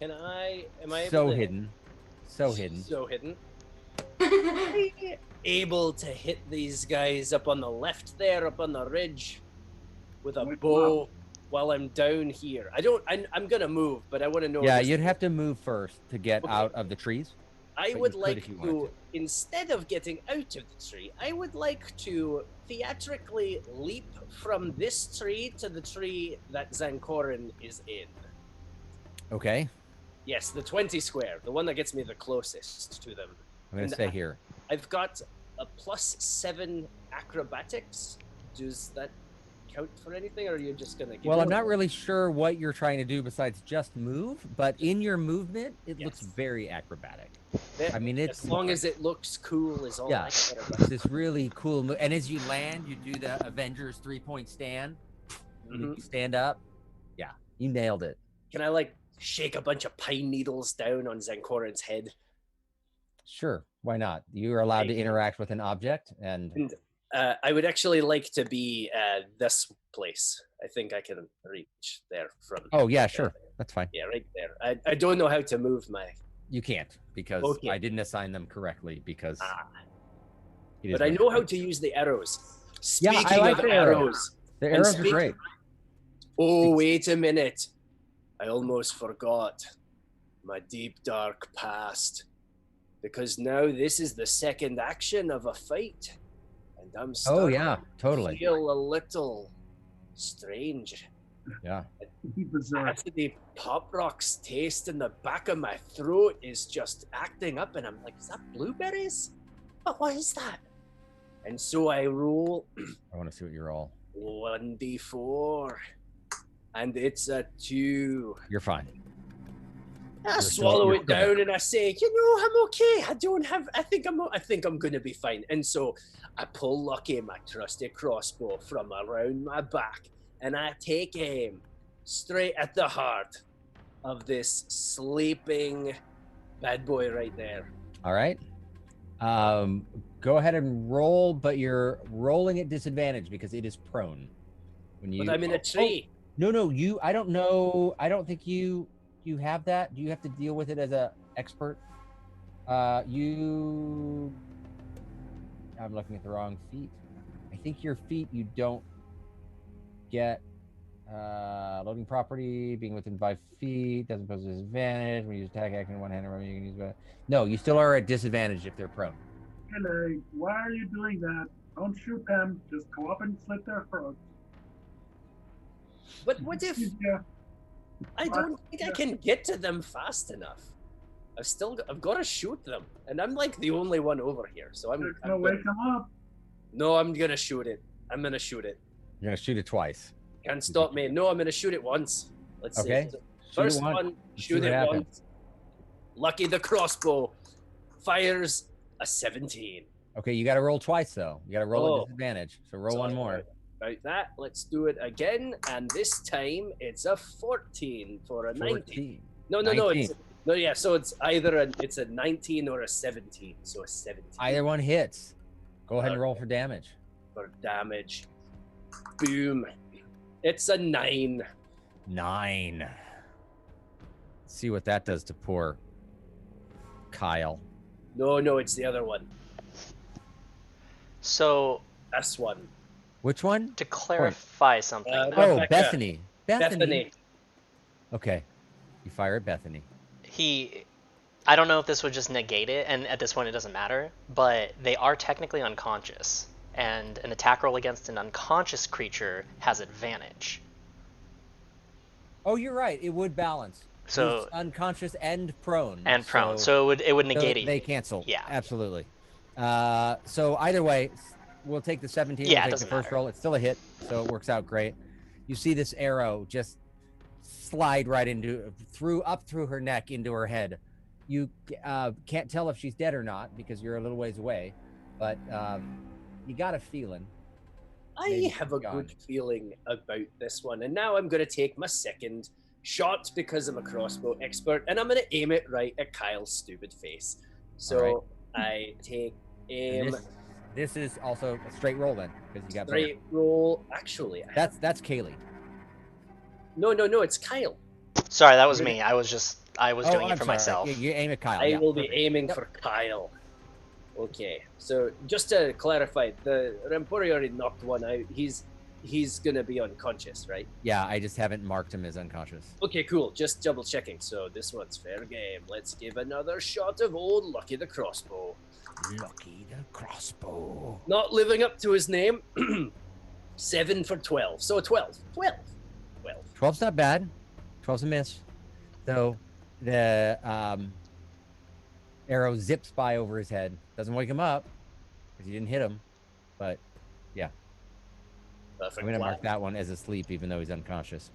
Am I able So to hidden. So hidden. So hidden. Able to hit these guys up on the left there, up on the ridge, with a bow while I'm down here. I'm gonna move, but I want to know. Yeah, you'd have to move first to get out of the trees. I but would you could like if you wanted to, instead of getting out of the tree, I would like to theatrically leap from this tree to the tree that Zankorin is in. Okay. Yes, the 20 square, the one that gets me the closest to them. I'm gonna stay here. I've got a +7 acrobatics. Does that count for anything, or are you just gonna? Well, I'm not really sure what you're trying to do besides just move, but in your movement, it looks very acrobatic. I mean, it's as long as it looks cool is all. Yeah, I care about. it's this really cool move. And as you land, you do the Avengers 3-point stand. You stand up. Yeah, you nailed it. Can I like shake a bunch of pine needles down on Zankorin's head? Sure, why not? You are allowed to interact with an object, and I would actually like to be this place. I think I can reach there from. Oh yeah, sure, that's fine. Yeah, right there. I don't know how to move my. You can't because I didn't assign them correctly because. But I know how to use the arrows. Speaking I like of the arrows, the arrows are great. Oh, wait a minute! I almost forgot my deep dark past. Because now this is the second action of a fight, and I'm starting to feel a little strange. Yeah. The pop rocks taste in the back of my throat is just acting up, and I'm like, is that blueberries? But what is that? And so I roll. I want to see what you roll. 1d4, and it's a 2. You're fine. I swallow it down and I say, I'm okay. I think I'm gonna be fine. And so I pull Lucky, my trusty crossbow, from around my back, and I take aim straight at the heart of this sleeping bad boy right there. All right. Go ahead and roll, but you're rolling at disadvantage because it is prone. But I'm in a tree. No, I don't know. I don't think you have that. Do you have to deal with it as a expert? I'm looking at the wrong feat. I think your feat you don't get loading property, being within 5 feet, doesn't pose a disadvantage. When you use attack action in one hand, you can use it. No, you still are at disadvantage if they're prone. Hello, why are you doing that? Don't shoot them. Just go up and slit their throats. But what if I don't think I can get to them fast enough? I've got to shoot them, and I'm like the only one over here. So I'm gonna wake them up. No, I'm gonna shoot it. I'm gonna shoot it. You're gonna shoot it twice. Can't stop me. No, I'm gonna shoot it once. Let's see. First one, shoot it once. Lucky the crossbow fires a 17. Okay, you got to roll twice though. You got to roll at disadvantage. So roll one more. About that, let's do it again, and this time it's a 14 for a 19. No, so it's either a 19 or a 17. So a 17. Either one hits. Go ahead and roll for damage. For damage. Boom. It's a 9. 9. Let's see what that does to poor Kyle. No, it's the other one. So that's one. Which one? To clarify something. Bethany. Bethany. Okay. You fire at Bethany. I don't know if this would just negate it, and at this point it doesn't matter, but they are technically unconscious, and an attack roll against an unconscious creature has advantage. Oh, you're right. It would balance. So it's unconscious and prone. So it would negate it. They cancel. Yeah. Absolutely. So either way, we'll take the 17. Yeah, we'll take the first roll. It's still a hit, so it works out great. You see this arrow just slide right up through her neck into her head. You can't tell if she's dead or not because you're a little ways away, but you got a feeling. I have a good feeling about this one, and now I'm going to take my second shot because I'm a crossbow expert, and I'm going to aim it right at Kyle's stupid face. So I take aim. This is also a straight roll then, because you got straight roll. Actually, that's Kaylee. No, it's Kyle. Sorry, that was me. I was doing it I'm for sorry. myself. You aim at Kyle. I yeah, will be perfect. aiming Yep. for Kyle. Okay, so just to clarify, the Rampuri already knocked one out. He's gonna be unconscious, right? Yeah, I just haven't marked him as unconscious. Okay, cool. Just double checking. So this one's fair game. Let's give another shot of old Lucky the Crossbow. Lucky the crossbow. Not living up to his name. 7 for 12. So 12. 12's not bad. 12's a miss. So the arrow zips by over his head. Doesn't wake him up because you didn't hit him. But yeah, Perfect. I'm going to mark that one as asleep, even though he's unconscious.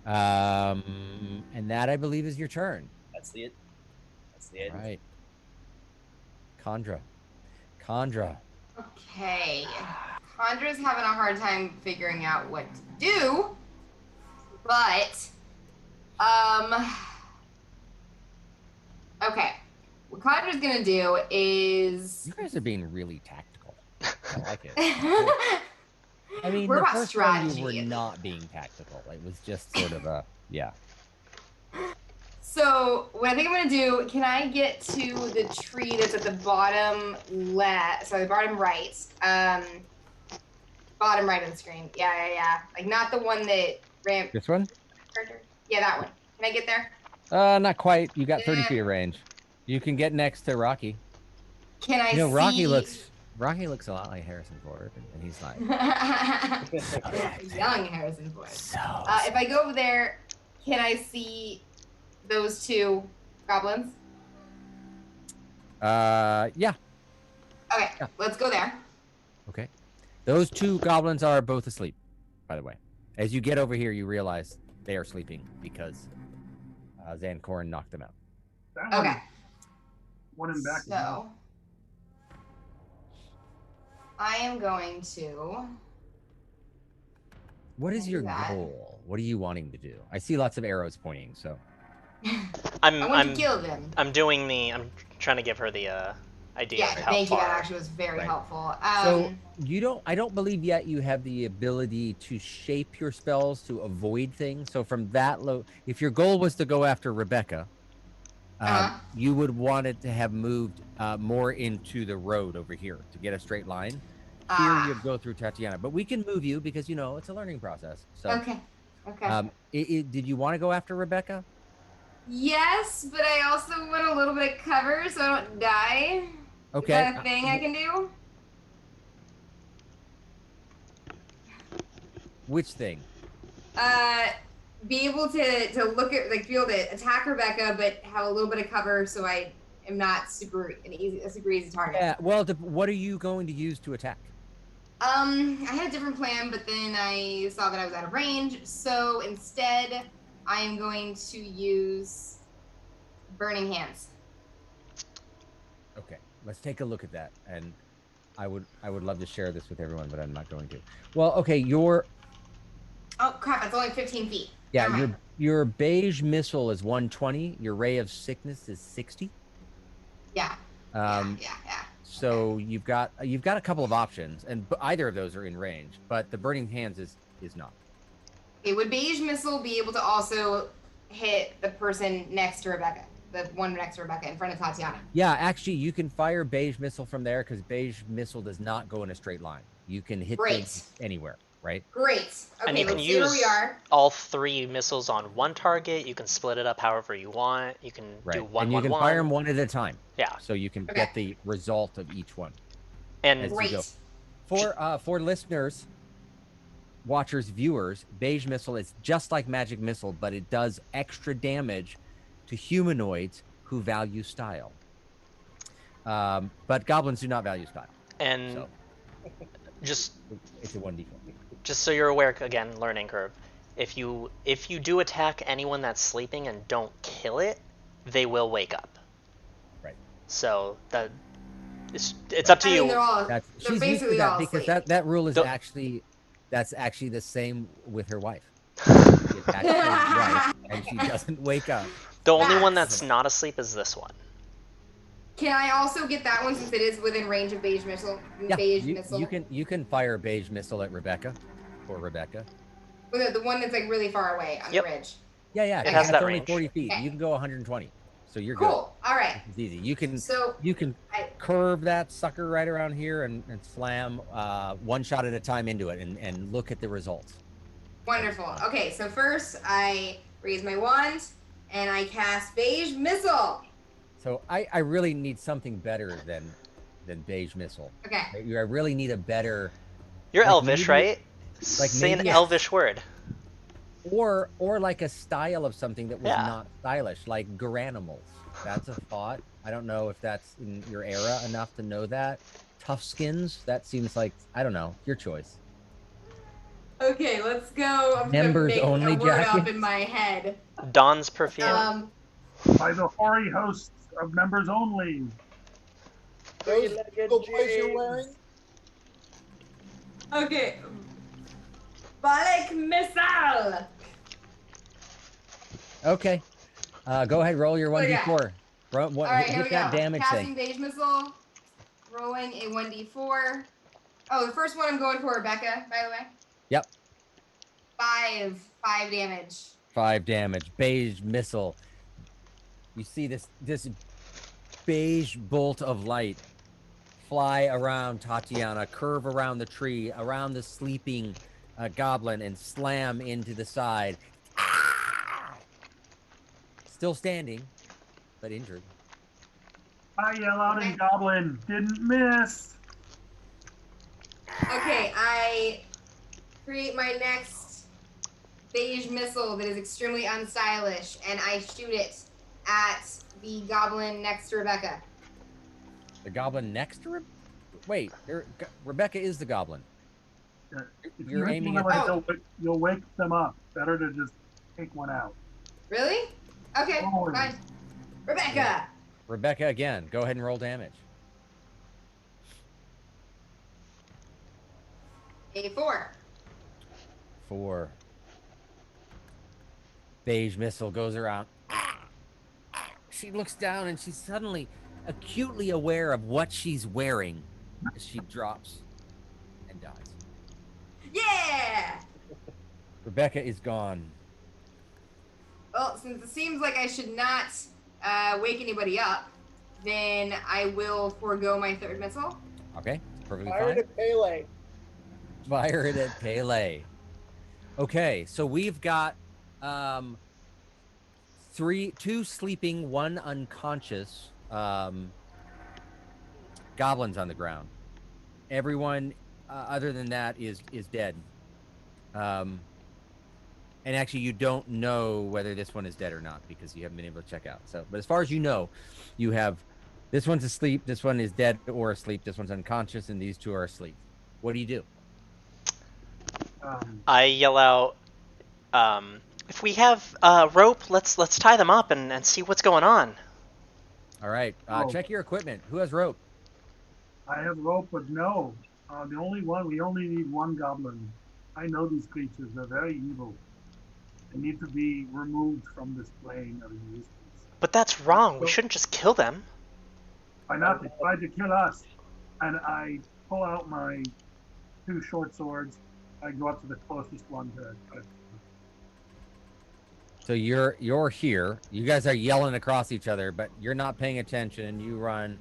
And that, I believe, is your turn. That's the end. All right. Chandra. Okay. Condra's having a hard time figuring out what to do, but okay. What Condra's gonna do is You guys are being really tactical. I like it. I mean, We're the about first one you strategy. were not being tactical. It was just sort of a, yeah. So what I think I'm gonna do, can I get to the tree that's at the bottom left, sorry, the bottom right, bottom right of the screen. Yeah. Like not the one that ramp. This one? Yeah, that one. Can I get there? Not quite. You got 30 feet of range. You can get next to Rocky. Can I You know, see? Rocky looks a lot like Harrison Ford, and he's like, Young Harrison Ford. so. If I go over there, can I see those two goblins? Yeah. Okay, let's go there. Okay. Those two goblins are both asleep, by the way. As you get over here, you realize they are sleeping because Zancorin knocked them out. That one, Okay. one in back. So I am going to. What is Can I your do that? goal? What are you wanting to do? I see lots of arrows pointing, so. I want to kill them. I'm trying to give her the idea Yeah, of how thank you. far. That actually was very Right. helpful. So I don't believe yet you have the ability to shape your spells to avoid things. So from that if your goal was to go after Rebecca, you would want it to have moved more into the road over here to get a straight line. Here you'd go through Tatiana, but we can move you because it's a learning process. So Okay. did you want to go after Rebecca? Yes, but I also want a little bit of cover so I don't die. Okay. Is that a thing I can do? Which thing? Be able to look at, like, be able to attack Rebecca, but have a little bit of cover so I am not a super easy target. Yeah. Well, what are you going to use to attack? I had a different plan, but then I saw that I was out of range, so instead I am going to use Burning Hands. Okay, let's take a look at that, and I would love to share this with everyone, but I'm not going to. Well, okay, Oh crap! It's only 15 feet. yeah, Never mind. your beige missile is 120. Your ray of sickness is 60. Yeah. Yeah. So Okay. you've got a couple of options, and either of those are in range, but the burning hands is not. Okay, would Beige Missile be able to also hit the person next to Rebecca? The one next to Rebecca in front of Tatiana? Yeah, actually, you can fire beige missile from there because beige missile does not go in a straight line. You can hit things anywhere, right? Great. Okay, And you can let's see where use we are. all 3 missiles on one target. You can split it up however you want. You can do one, and you can fire them one at a time. Yeah. So you can get the result of each one. And as you go. For listeners, watchers, viewers, beige missile is just like magic missile, but it does extra damage to humanoids who value style. But goblins do not value style. And so just it's a 1d4. Just so you're aware, again, learning curve. If you do attack anyone that's sleeping and don't kill it, they will wake up. Right. So it's up to you. She's used to that because that rule is actually the same with her wife. She attacks her wife and she doesn't wake up. The only one that's not asleep is this one. Can I also get that one since it is within range of Beige Missile? Yeah, you can fire beige missile at Rebecca, or Rebecca. Well, the one that's like really far away on Yep. the ridge. Yeah. It has That's that only range. 40 feet. Okay. You can go 120. So you're good. Cool. All right. It's easy. You can So I, curve that sucker right around here and slam one shot at a time into it and look at the results. wonderful. Okay, so first I raise my wand and I cast Beige Missile. So I really need something better than beige missile. Okay. I really need a better. You're like, Elvish, maybe- right? like Say an maybe Elvish word. or like a style of something that was Yeah. not stylish, like Garanimals. That's a thought. I don't know if that's in your era enough to know that. Tough skins. That seems like, I don't know. Your choice. Okay, let's go. I'm Members gonna make only a word up jackets? in my head. Dawn's perfume. By the hoary hosts of members only. Those Three-legged boys you're James. wearing? Okay. Balek Missile. Okay. Go ahead. Roll your What do you 1d4. All right, here we Hit that go. damage Casting thing. Beige Missile. Rolling a 1d4. Oh, the first one I'm going for Rebecca, by the way. Yep. 5 damage. 5 damage. Beige missile. You see this beige bolt of light fly around Tatiana, curve around the tree, around the sleeping goblin, and slam into the side. Still standing, but injured. I yell out in Goblin. Didn't miss. Okay, I create my next beige missile that is extremely unstylish, and I shoot it at the goblin next to Rebecca. The goblin next to Wait, Rebecca is the goblin. Yeah. If You're you hit aiming one at- away, you'll wake them up. Better to just take one out. Really? Okay, Oh. fine. Rebecca! Rebecca again. Go ahead and roll damage. A 4. 4. Beige missile goes around. She looks down and she's suddenly acutely aware of what she's wearing as she drops and dies. Yeah! Rebecca is gone. Well, since it seems like I should not wake anybody up, then I will forego my third missile. Okay, perfectly Fire fine. to Pele. Fire it at Pele. Okay, so we've got 2 sleeping, 1 unconscious goblins on the ground. Everyone other than that is dead. And actually, you don't know whether this one is dead or not because you haven't been able to check out. So, but as far as you know, you have this one's asleep, this one is dead or asleep, this one's unconscious, and these 2 are asleep. What do you do? I yell out, if we have rope, let's tie them up and see what's going on. All right, Oh. check your equipment. Who has rope? I have rope, but no. We only need 1 goblin. I know these creatures. They're very evil. They need to be removed from this plane of existence. But that's wrong. We shouldn't just kill them. Why not? They tried to kill us. And I pull out my 2 short swords. I go up to the closest one to cut it. So you're here. You guys are yelling across each other, but you're not paying attention, and you run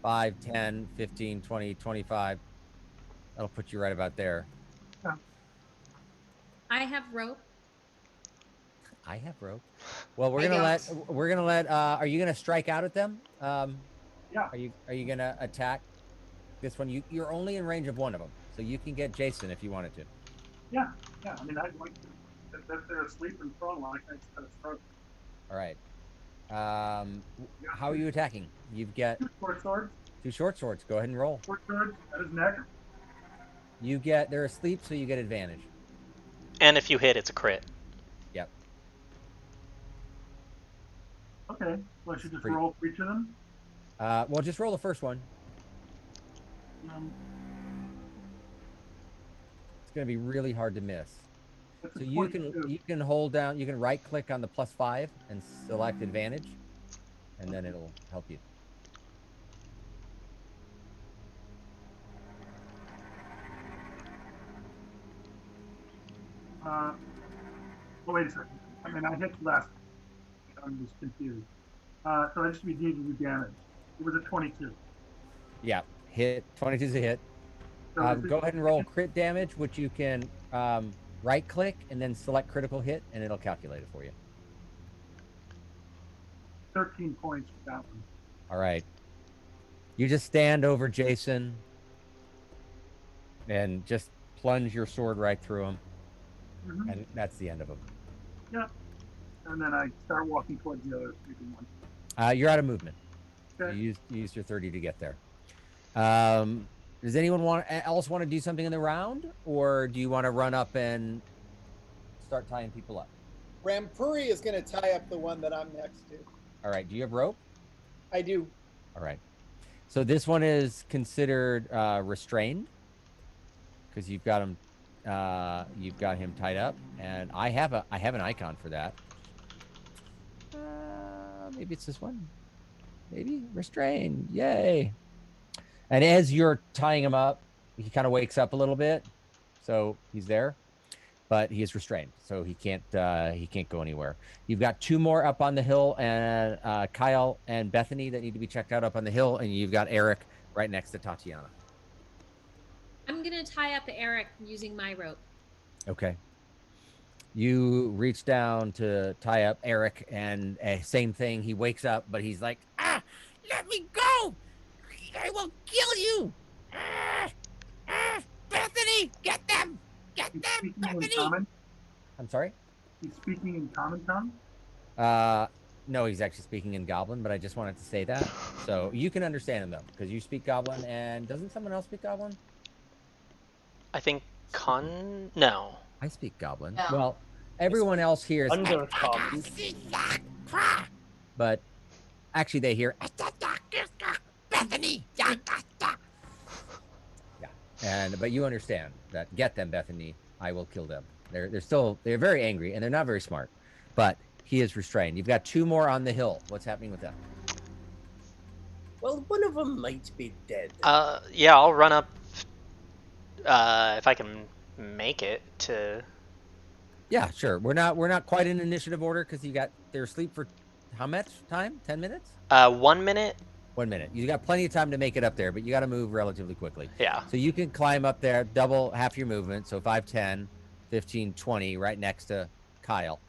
5, 10, 15, 20, 25. That'll put you right about there. I have rope. I have rope. Well, we're I gonna let are you gonna strike out at them? Yeah. Are you gonna attack this one? You're only in range of one of them, so you can get Jason if you wanted to. Yeah. I mean, I'd like to. If they're asleep and prone, I can cut a throat. All right. How are you attacking? You've got 2 short swords. 2 short swords. Go ahead and roll. Short swords at his neck. They're asleep, so you get advantage. And if you hit, it's a crit. Yep. Okay. Well, I should just Pretty- roll for each of them. Well, just roll the first one. It's gonna be really hard to miss. That's a So you 22. can hold down, you can right click on the +5 and select advantage, and then it'll help you. Oh, wait a second. I mean, I hit last. I'm just confused. So I just need to do damage. It was a 22. Yeah, hit. 22 is a hit. So Go ahead and roll crit damage, which you can right click and then select critical hit, and it'll calculate it for you. 13 points for that one. All right. You just stand over Jason and just plunge your sword right through him. Mm-hmm. And that's the end of him. Yeah. And then I start walking towards the other sleeping one. You're out of movement. Okay. You used your 30 to get there. Does anyone else want to do something in the round? Or do you want to run up and start tying people up? Rampuri is going to tie up the one that I'm next to. All right. Do you have rope? I do. All right. So this one is considered restrained because you've got him tied up, and I have an icon for that. Maybe it's this one. Maybe restrained. Yay! And as you're tying him up, he kind of wakes up a little bit, so he's there, but he is restrained, so he can't go anywhere. You've got 2 more up on the hill, and Kyle and Bethany that need to be checked out up on the hill, and you've got Eric right next to Tatiana. I'm gonna tie up Eric using my rope. Okay. You reach down to tie up Eric, and same thing. He wakes up, but he's like, Let me go! I will kill you! Bethany, get them! Get He's them, speaking in Bethany! common. I'm sorry? He's speaking in common tongue. No, he's actually speaking in Goblin, but I just wanted to say that. So you can understand him, though, because you speak Goblin, and doesn't someone else speak Goblin? I think No. I speak Goblin. No. Well, everyone else hears, Undercommon. but actually they hear, Bethany! yeah. But you understand that. Get them, Bethany. I will kill them. They're very angry, and they're not very smart, but he is restrained. You've got 2 more on the hill. What's happening with them? Well, one of them might be dead. Yeah, I'll run up if I can make it to. Yeah, sure. We're not quite in initiative order because they're asleep for how much time? 10 minutes? 1 minute. 1 minute. You got plenty of time to make it up there, but you got to move relatively quickly. Yeah. So you can climb up there, double half your movement. So 5, 10, 15, 20, right next to Kyle.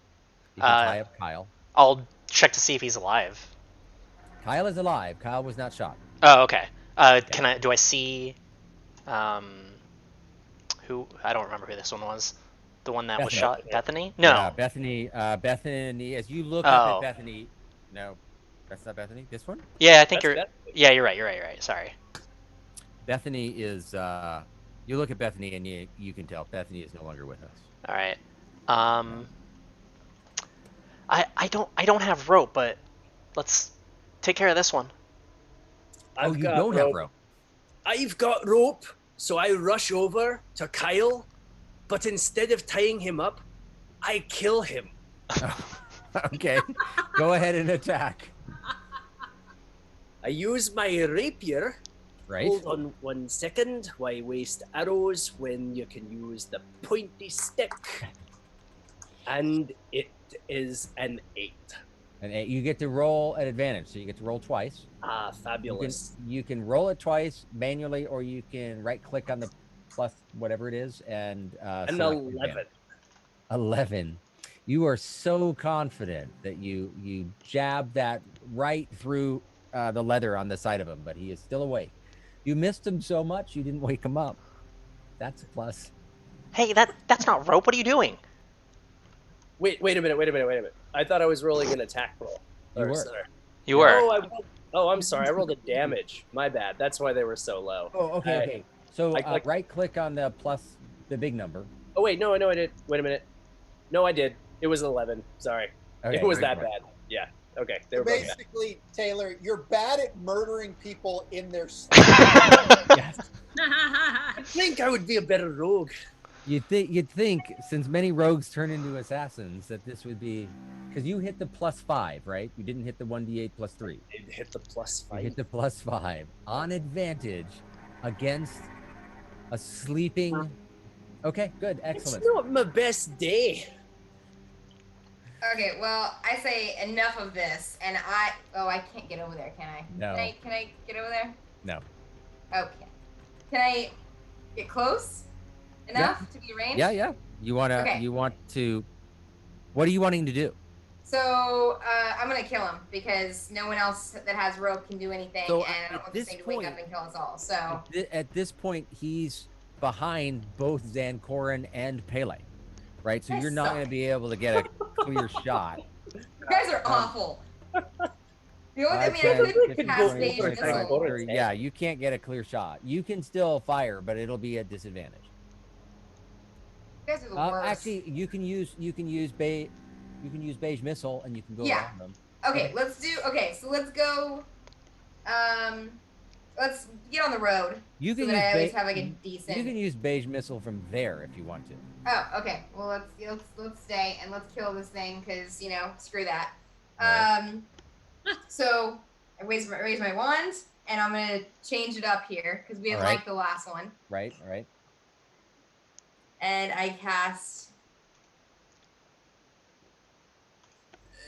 You can tie up Kyle. I'll check to see if he's alive. Kyle is alive. Kyle was not shot. Oh, okay. Do I see who? I don't remember who this one was. The one that was shot? Bethany? No. Yeah, Bethany, as you look up at Bethany. No, that's not Bethany. This one? Yeah, I think you're. Yeah, you're right. Sorry. Bethany is. You look at Bethany and you can tell Bethany is no longer with us. All right. I don't have rope, but let's take care of this one. You don't have rope. I've got rope, so I rush over to Kyle, but instead of tying him up, I kill him. Okay, go ahead and attack. I use my rapier. Right. Hold on 1 second. Why waste arrows when you can use the pointy stick? And it is an 8. And you get to roll at advantage, so you get to roll twice. Ah, fabulous. You can roll it twice manually, or you can right-click on the plus whatever it is and An select 11. advantage. 11. You are so confident that you jab that right through the leather on the side of him, but he is still awake. You missed him so much you didn't wake him up. That's a plus. Hey, that's not rope. What are you doing? Wait a minute. I thought I was rolling an attack roll. You were. You were. I'm sorry. I rolled a damage. My bad. That's why they were so low. Oh, okay. So right-click on the plus, the big number. Oh, wait. No, I did. Wait a minute. No, I did. It was 11. Sorry. Okay, it was that bad. Yeah. Okay. They were both bad. Basically, Taylor, you're bad at murdering people in their sleep. Yes. I think I would be a better rogue. You'd think, since many rogues turn into assassins, that this would be, because you hit the +5, right? You didn't hit the 1d8 +3. It hit the +5. You hit the +5 on advantage against a sleeping Okay, good, excellent. It's not my best day. Okay, well, I say enough of this, and I can't get over there, can I? No. Can I get over there? No. Okay. Can I get close enough to be ranged? Yeah. You want to. What are you wanting to do? So I'm gonna kill him because no one else that has rope can do anything, So, and I don't want this thing to wake up and kill us all. So At this point, he's behind both Zancorin and Pele, right? So You guys you're not suck. going to be able to get a clear shot. you guys are awful. The only, I mean, I 10, could 15, cast 20, Phage 25, Missile. 30. Yeah, you can't get a clear shot. You can still fire, but it'll be at disadvantage. You guys are the worst. Actually, you can use beige missile, and you can go around them. Okay, so let's go. Let's get on the road. You can so that I always have like a decent. You can use beige missile from there if you want to. Oh, okay. Well, let's stay and let's kill this thing because screw that. Right. So I raise my wand and I'm gonna change it up here because we didn't like the last one. Right. And I cast.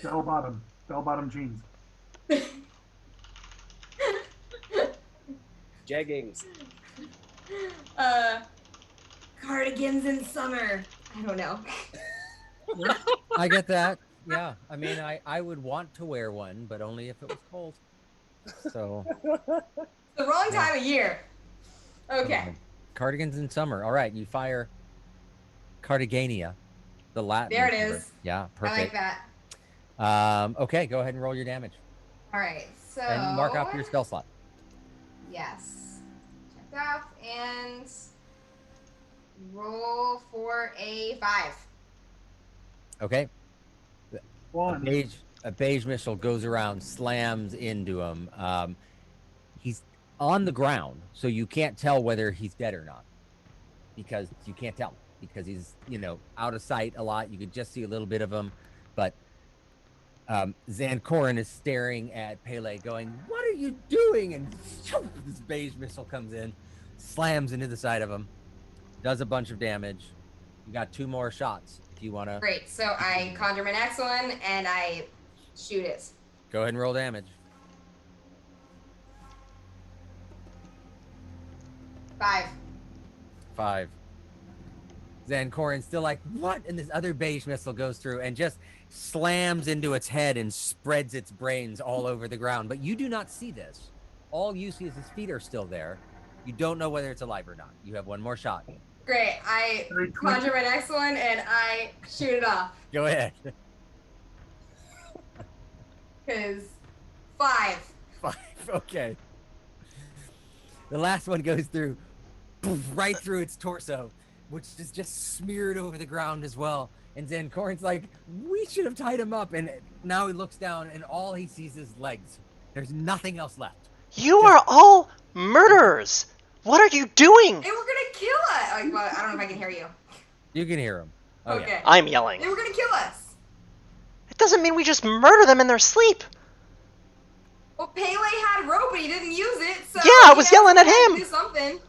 Bell bottom jeans. Jeggings. Cardigans in summer. I don't know. I get that. Yeah, I mean, I would want to wear one, but only if it was cold. So. The wrong time of year. Okay. Cardigans in summer. All right, you fire Cardigania, the Latin. There it is. Yeah, perfect. I like that. Okay, go ahead and roll your damage. All right, so. And mark off your spell slot. Yes. Checked off and roll for a 5. Okay. One. A beige missile goes around, slams into him. He's on the ground, so you can't tell whether he's dead or not, because you can't tell because he's out of sight a lot. You could just see a little bit of him, but Zancorin is staring at Pele, going, "What are you doing?" And this beige missile comes in, slams into the side of him, does a bunch of damage. You got 2 more shots if you want to. Great. So I conjure my next one and I shoot it. Go ahead and roll damage. 5. Zancorin's still like, "What?" And this other beige missile goes through and just slams into its head and spreads its brains all over the ground. But you do not see this. All you see is his feet are still there. You don't know whether it's alive or not. You have 1 more shot. Great. I conjure my next one and I shoot it off. Go ahead. Because 5. 5. Okay. The last one goes through, poof, right through its torso, which is just smeared over the ground as well. And Zancorin's like, "We should have tied him up." And now he looks down and all he sees is legs. There's nothing else left. You are all murderers. What are you doing? They were gonna kill us. I don't know if I can hear you. You can hear him. Oh, Okay. yeah. I'm yelling. They were gonna kill us. It doesn't mean we just murder them in their sleep. Well, Pele had rope, but he didn't use it. So Yeah, I was yelling at him. Do something.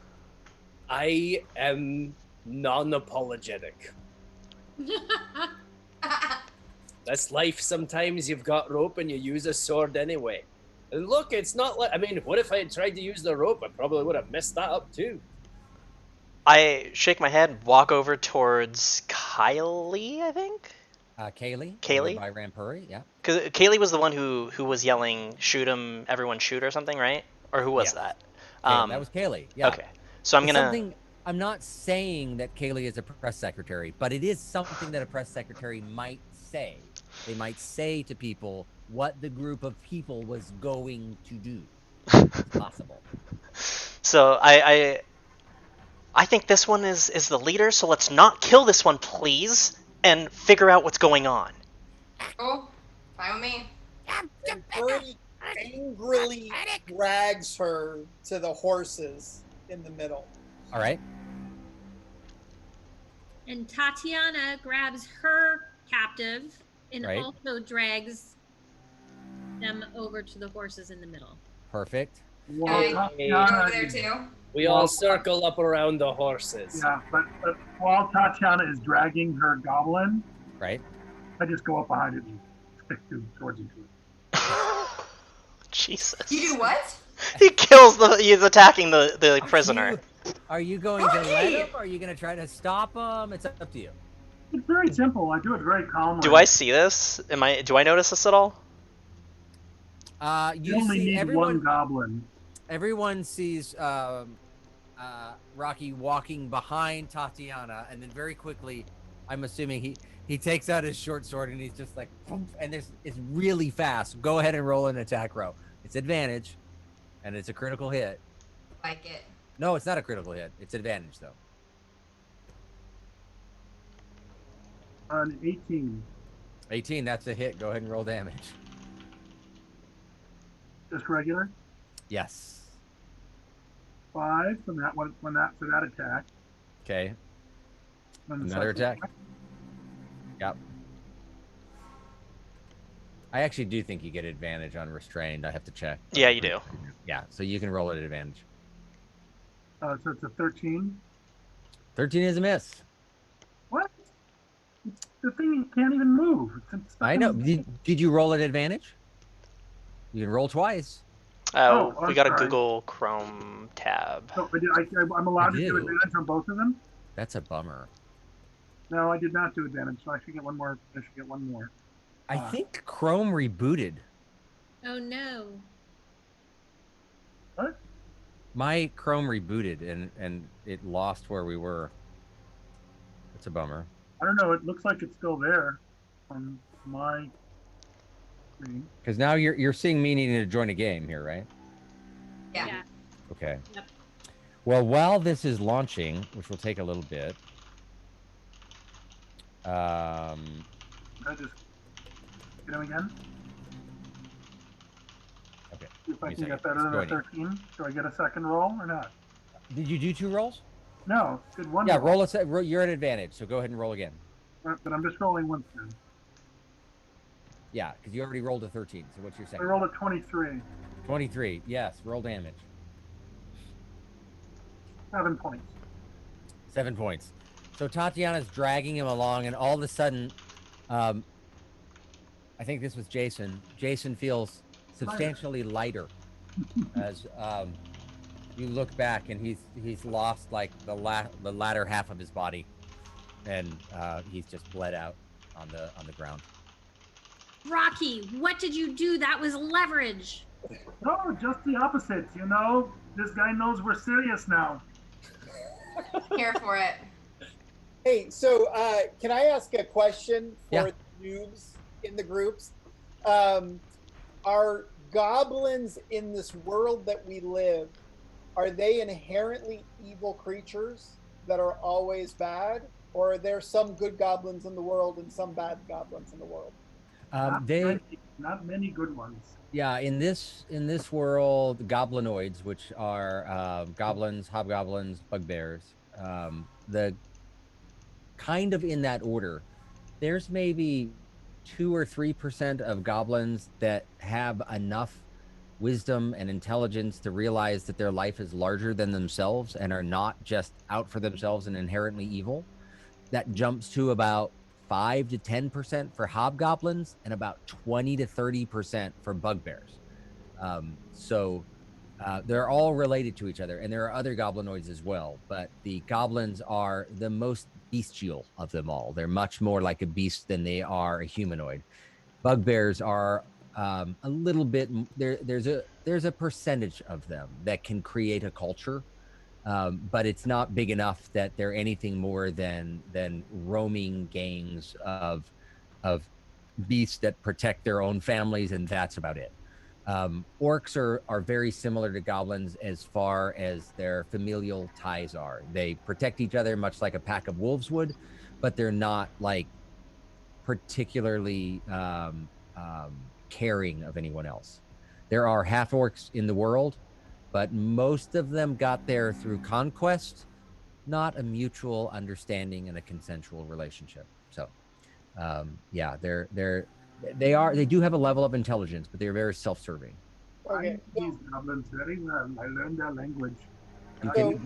I am non-apologetic. That's life. Sometimes you've got rope and you use a sword anyway. And look, it's not like, I mean, what if I had tried to use the rope? I probably would have messed that up too. I shake my head, walk over towards Kylie, I think? Kaylee. Kaylee? By Rampuri, yeah. Because Kaylee was the one who was yelling, "Shoot him, everyone shoot," or something, right? Or who was that? That was Kaylee, yeah. Okay, so I'm not saying that Kaylee is a press secretary, but it is something that a press secretary might say. They might say to people what the group of people was going to do. It's possible. So I think this one is the leader, so let's not kill this one, please, and figure out what's going on. Oh, fine with me. Birdie angrily drags her to the horses in the middle. All right. And Tatiana grabs her captive and Right. also drags them over to the horses in the middle. Perfect. Well, Okay. Tatiana Over there too. We all circle up around the horses. Yeah, but while Tatiana is dragging her goblin, Right. I just go up behind it and stick two swords into it. Jesus. You do what? He's attacking the prisoner. Are you going to let him, or are you going to try to stop him? It's up to you. It's very simple. I do it very calmly. Do I see this? Do I notice this at all? You only need one goblin. Everyone sees Rocky walking behind Tatiana, and then very quickly, I'm assuming he takes out his short sword and he's just like, and it's really fast. Go ahead and roll an attack roll. It's advantage, and it's a critical hit. Like it. No, it's not a critical hit. It's advantage though. An 18. 18, that's a hit. Go ahead and roll damage. Just regular? Yes. 5 from that one for that attack. Okay. And Another attack. Yep. I actually do think you get advantage on restrained. I have to check. Yeah, you do. Yeah, so you can roll at advantage. So it's a 13. 13 is a miss. What? The thing can't even move. I know. Did you roll at advantage? You can roll twice. We got a Google Chrome tab. So I'm allowed to do advantage on both of them? That's a bummer. No, I did not do advantage, so I should get one more. I think Chrome rebooted. Oh no. What? My Chrome rebooted and it lost where we were. That's a bummer. I don't know. It looks like it's still there on my screen. Because now you're seeing me needing to join a game here, right? Yeah. Okay. Yep. Well, while this is launching, which will take a little bit, I just get him again. Okay. See if I can get better than a 13. Do I get a second roll or not? Did you do 2 rolls? No, did one. Yeah, roll. You're at advantage, so go ahead and roll again. But I'm just rolling once then. Yeah, because you already rolled a 13. So what's your I second? rolled a 23. 23. Yes, roll damage. 7 points. 7 points. So Tatiana's dragging him along, and all of a sudden, I think this was Jason. Jason feels substantially lighter as you look back, and he's lost like the latter half of his body, and he's just bled out on the ground. Rocky, what did you do? That was leverage. No, just the opposite. You know, this guy knows we're serious now. Here for it. Hey, so can I ask a question for Yeah. the noobs in the groups? Are goblins in this world that we live, are they inherently evil creatures that are always bad? Or are there some good goblins in the world and some bad goblins in the world? Not many good ones. Yeah, in this world, the goblinoids, which are goblins, hobgoblins, bugbears, the kind of in that order, there's maybe 2 or 3% of goblins that have enough wisdom and intelligence to realize that their life is larger than themselves and are not just out for themselves and inherently evil. That jumps to about 5 to 10% for hobgoblins and about 20 to 30% for bugbears. So they're all related to each other, and there are other goblinoids as well, but the goblins are the most bestial of them all. They're much more like a beast than they are a humanoid. Bugbears are a little bit there's a percentage of them that can create a culture, but it's not big enough that they're anything more than roaming gangs of beasts that protect their own families, and that's about it. Orcs are very similar to goblins as far as their familial ties are. They protect each other much like a pack of wolves would, but they're not like particularly caring of anyone else. There are half orcs in the world, but most of them got there through conquest, not a mutual understanding and a consensual relationship. So yeah, they do have a level of intelligence, but they're very self-serving. Okay. These goblins very well. I learned their language. So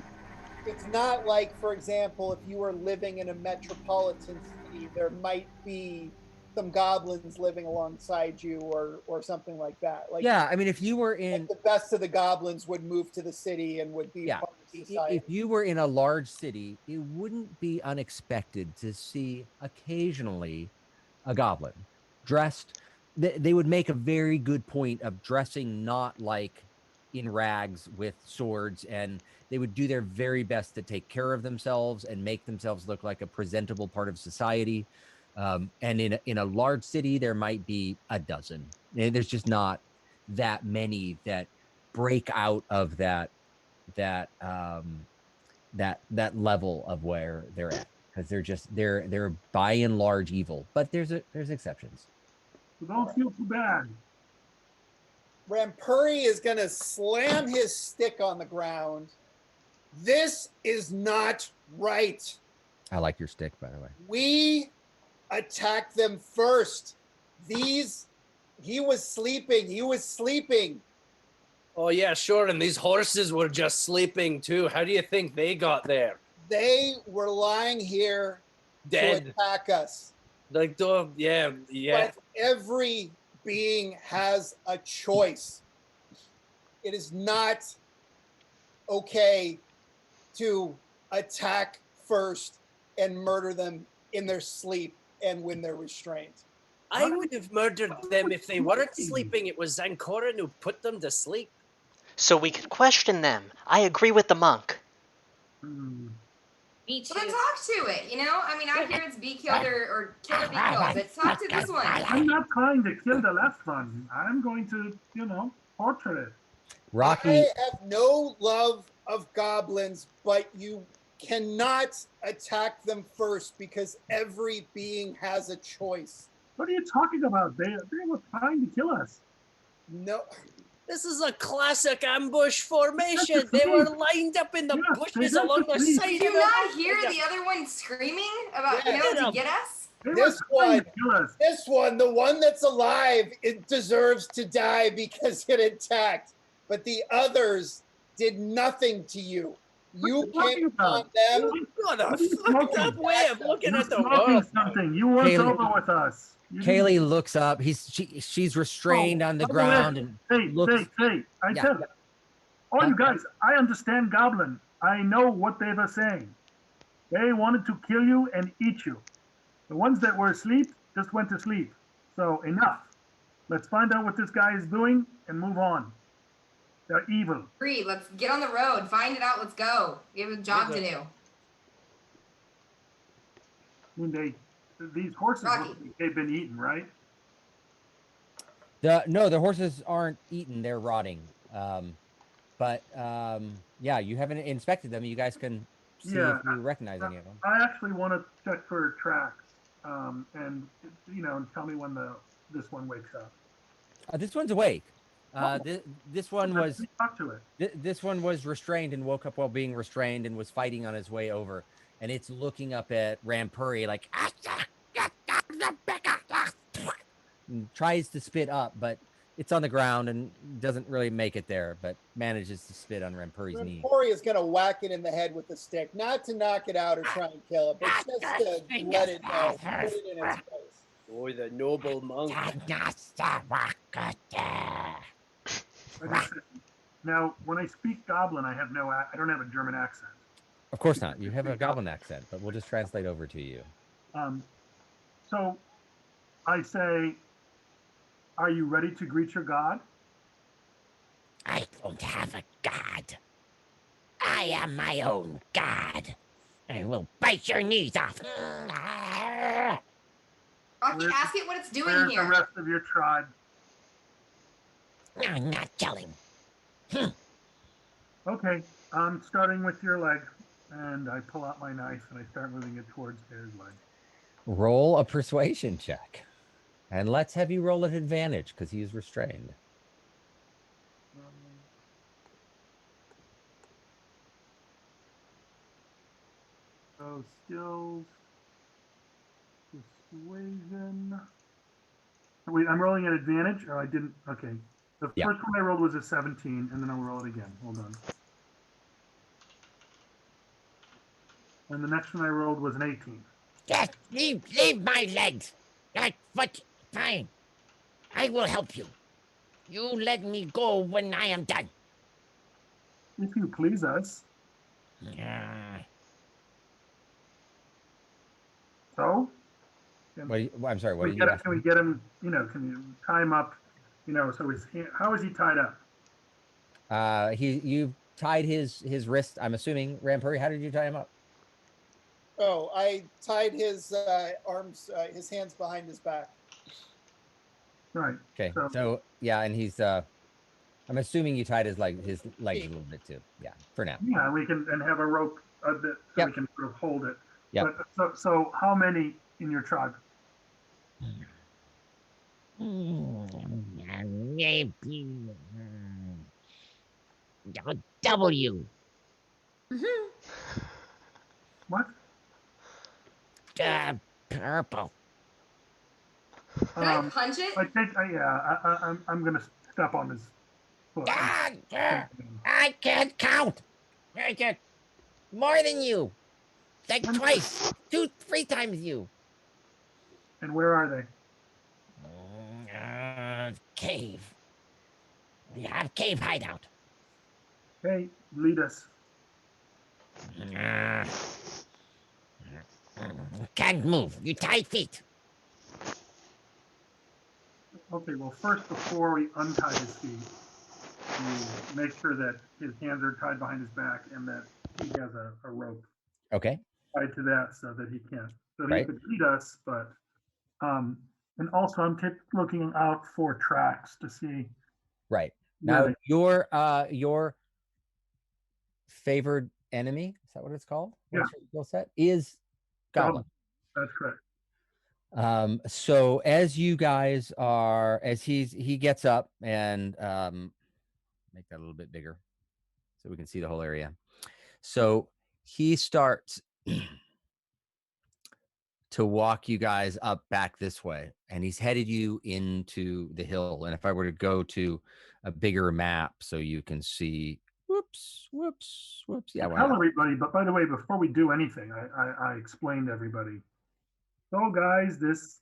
it's not like, for example, if you were living in a metropolitan city, there might be some goblins living alongside you or something like that. Like, yeah, I mean, if you were like in, the best of the goblins would move to the city and would be yeah, part of society. if you were in a large city, it wouldn't be unexpected to see occasionally a goblin dressed. They would make a very good point of dressing not like in rags with swords, and they would do their very best to take care of themselves and make themselves look like a presentable part of society. And in a large city, there might be a dozen. And there's just not that many that break out of that that level of where they're at, because they're by and large evil, but there's exceptions. So don't feel too bad. Rampuri is going to slam his stick on the ground. This is not right. I like your stick, by the way. We attacked them first. He was sleeping. Oh yeah, sure. And these horses were just sleeping too. How do you think they got there? They were lying here Dead. to attack us. Like, yeah. But every being has a choice. It is not okay to attack first and murder them in their sleep and when they're restrained. I would have murdered them if they weren't sleeping. It was Zankoran who put them to sleep. So we could question them. I agree with the monk. Me too. But then talk to it, you know? I mean, I hear it's be killed or kill or be killed, but talk to this one. I'm not trying to kill the last one. I'm going to, torture it. Rocky, I have no love of goblins, but you cannot attack them first because every being has a choice. What are you talking about? They were trying to kill us. No. This is a classic ambush formation. They were lined up in the bushes along the side. Did you not hear the other one screaming about, to get us? This one, the one that's alive, it deserves to die because it attacked. But the others did nothing to you. You came on them. What a fucked up way of looking at the world. Something. You weren't over with us. Kaylee looks up. She's restrained on the ground and looks. Hey! I tell you, all you guys, I understand Goblin. I know what they were saying. They wanted to kill you and eat you. The ones that were asleep just went to sleep. So enough. Let's find out what this guy is doing and move on. They're evil. Agreed. Let's get on the road. Find it out. Let's go. We have a job to do. I mean, these horses, they've been eaten, right? No, the horses aren't eaten. They're rotting. Yeah, you haven't inspected them. You guys can see if you recognize any of them. I actually want to check for tracks, and tell me when this one wakes up. This one's awake. This one was. Talk to it. This one was restrained and woke up while being restrained and was fighting on his way over. And it's looking up at Rampuri like, and tries to spit up, but it's on the ground and doesn't really make it there, but manages to spit on Rampuri's knee. Rampuri is going to whack it in the head with the stick, not to knock it out or try and kill it, but just to let it know, put it in its place. Boy, the noble monk. Now, when I speak Goblin, I don't have a German accent. Of course not. You have a Goblin accent, but we'll just translate over to you. So I say, are you ready to greet your god? I don't have a god. I am my own god. I will bite your knees off. Rocky, ask it what it's doing Where's here. the rest of your tribe? I'm not telling. Okay, I'm starting with your leg, and I pull out my knife and I start moving it towards his leg. Roll a persuasion check. And let's have you roll at advantage because he's restrained. So skills, persuasion. Wait, I'm rolling at advantage, or I didn't? Okay. The first one I rolled was a 17, and then I'll roll it again. Hold on. And the next one I rolled was an 18. Just leave my legs. That foot, fine. I will help you. You let me go when I am done. If you please us. So? I'm sorry. What did you ask? Can we get him? Can you tie him up? So how is he tied up? You tied his wrist. I'm assuming, Rampuri. How did you tie him up? Oh, I tied his arms, his hands behind his back. Right. Okay. So yeah, and he's. I'm assuming you tied his legs a little bit too. Yeah, for now. Yeah, we can have a rope so we can sort of hold it. Yeah. So how many in your tribe? Maybe W. What? Purple. Can I punch it? I'm gonna step on his foot. I can't count. I get more than you. Like twice, 2, 3 times you. And where are they? Cave. We have cave hideout. Hey, lead us. Can't move. You tie feet. Okay, well, first, before we untie his feet, we make sure that his hands are tied behind his back and that he has a rope Okay. tied to that so that he can't. So Right. he could lead us, but and also I'm looking out for tracks to see. Right. Now your favored enemy, is that what it's called? Yeah. What's your skill set? Is Goblin. That's correct. So as you guys are, as he gets up and make that a little bit bigger so we can see the whole area. So he starts to walk you guys up back this way, and he's headed you into the hill. And if I were to go to a bigger map so you can see, whoops. Yeah, Tell everybody, but by the way, before we do anything, I explained to everybody. So guys, this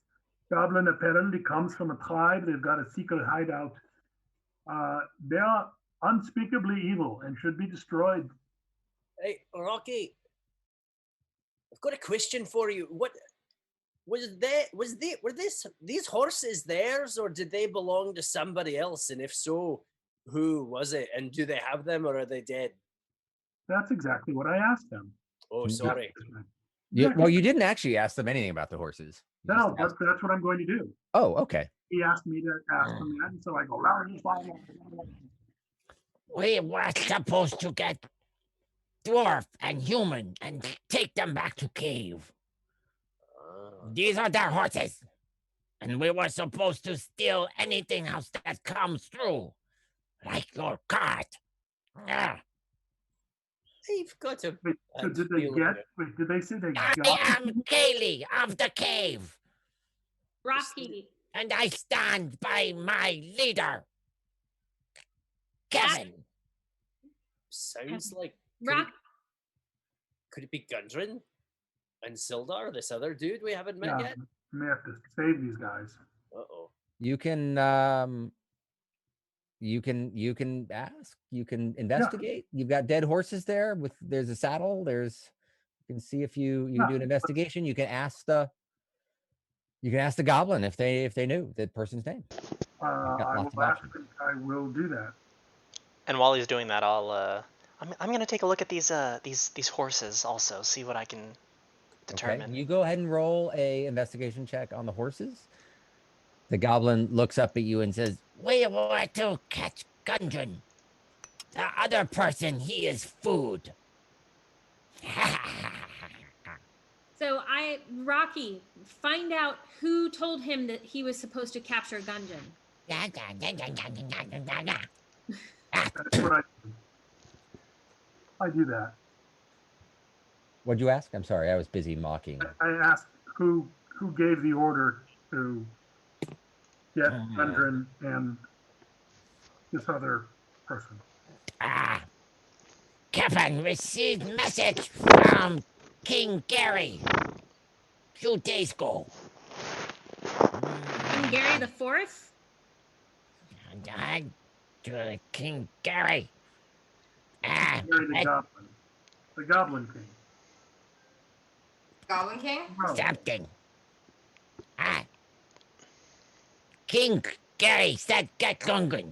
goblin apparently comes from a tribe. They've got a secret hideout. They are unspeakably evil and should be destroyed. Hey, Rocky, I've got a question for you. What were these horses theirs, or did they belong to somebody else? And if so, who was it? And do they have them, or are they dead? That's exactly what I asked them. Oh, sorry. Well, you didn't actually ask them anything about the horses. No, that's what I'm going to do. Oh, okay. He asked me to ask him that, and so I go, We were supposed to get dwarf and human and take them back to cave. These are their horses. And we were supposed to steal anything else that comes through. Like your cart. You've got to. So did they say they got? I am Kaylee of the cave. Rocky. And I stand by my leader, Kevin. Sounds like could it be Gundren and Sildar, this other dude we haven't met yet? We may have to save these guys. Uh-oh. You can ask, you can investigate. You've got dead horses there there's a saddle, you can see if you do an investigation. You can ask the goblin if they knew the person's name. I will do that. And while he's doing that, I'm gonna take a look at these horses also, see what I can determine. Okay. You go ahead and roll a investigation check on the horses. The goblin looks up at you and says, "We were to catch Gundren. The other person, he is food." So Rocky, find out who told him that he was supposed to capture Gungeon. That's what I do that. What'd you ask? I'm sorry, I was busy mocking. I asked who gave the order to get Gundren and this other person. Kevin received message from King Gary. Few days ago. King Gary the Fourth? King Gary. Ah, Gary the Goblin. The Goblin King. Goblin King? something. King Gary said get Gungan.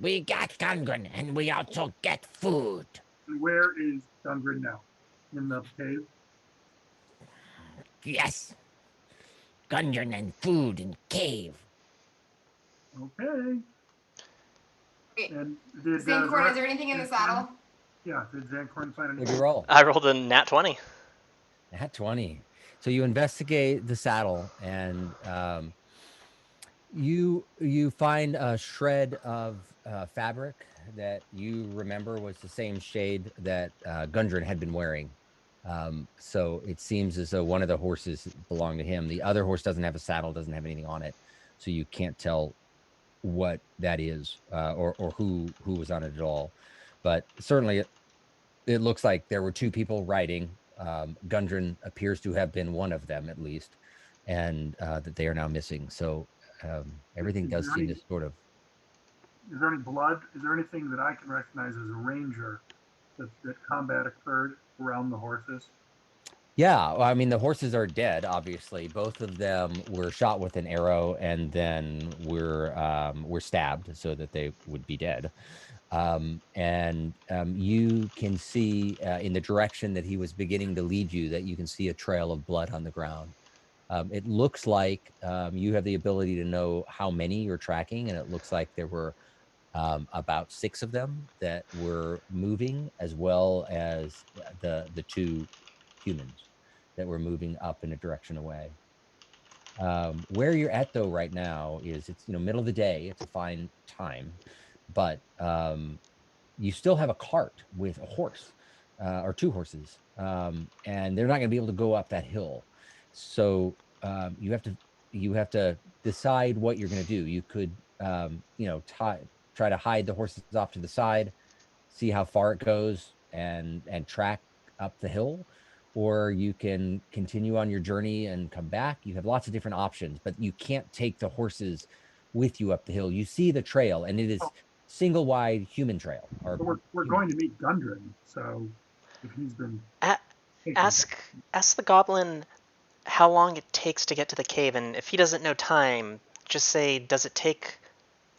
We got Gungan, and we also get food. And where is Gungren now? In the cave? Yes. Gungan and food and cave. Okay. Okay. And did Zancorn, is there anything in the saddle? Yeah, did Zancorn find anything? What'd you roll? I rolled a nat 20. Nat 20. So you investigate the saddle, and you find a shred of fabric that you remember was the same shade that Gundren had been wearing. So it seems as though one of the horses belonged to him. The other horse doesn't have a saddle, doesn't have anything on it, so you can't tell what that is or who was on it at all. But certainly it looks like there were two people riding. Gundren appears to have been one of them at least, and that they are now missing. So everything does seem to sort of. Is there any blood? Is there anything that I can recognize as a ranger that combat occurred around the horses? Yeah, well, I mean, the horses are dead, obviously. Both of them were shot with an arrow and then were stabbed so that they would be dead. And you can see in the direction that he was beginning to lead you that you can see a trail of blood on the ground. It looks like you have the ability to know how many you're tracking, and it looks like there were about 6 of them that were moving, as well as the 2 humans that were moving up in a direction away. Where you're at though right now is it's middle of the day. It's a fine time, but you still have a cart with a horse or 2 horses, and they're not going to be able to go up that hill. So you have to decide what you're going to do. You could try to hide the horses off to the side, see how far it goes, and track up the hill, or you can continue on your journey and come back. You have lots of different options, but you can't take the horses with you up the hill. You see the trail, and it is single wide human trail. Or we're going to meet Gundren, so if he's been ask the goblin how long it takes to get to the cave, and if he doesn't know time, just say, do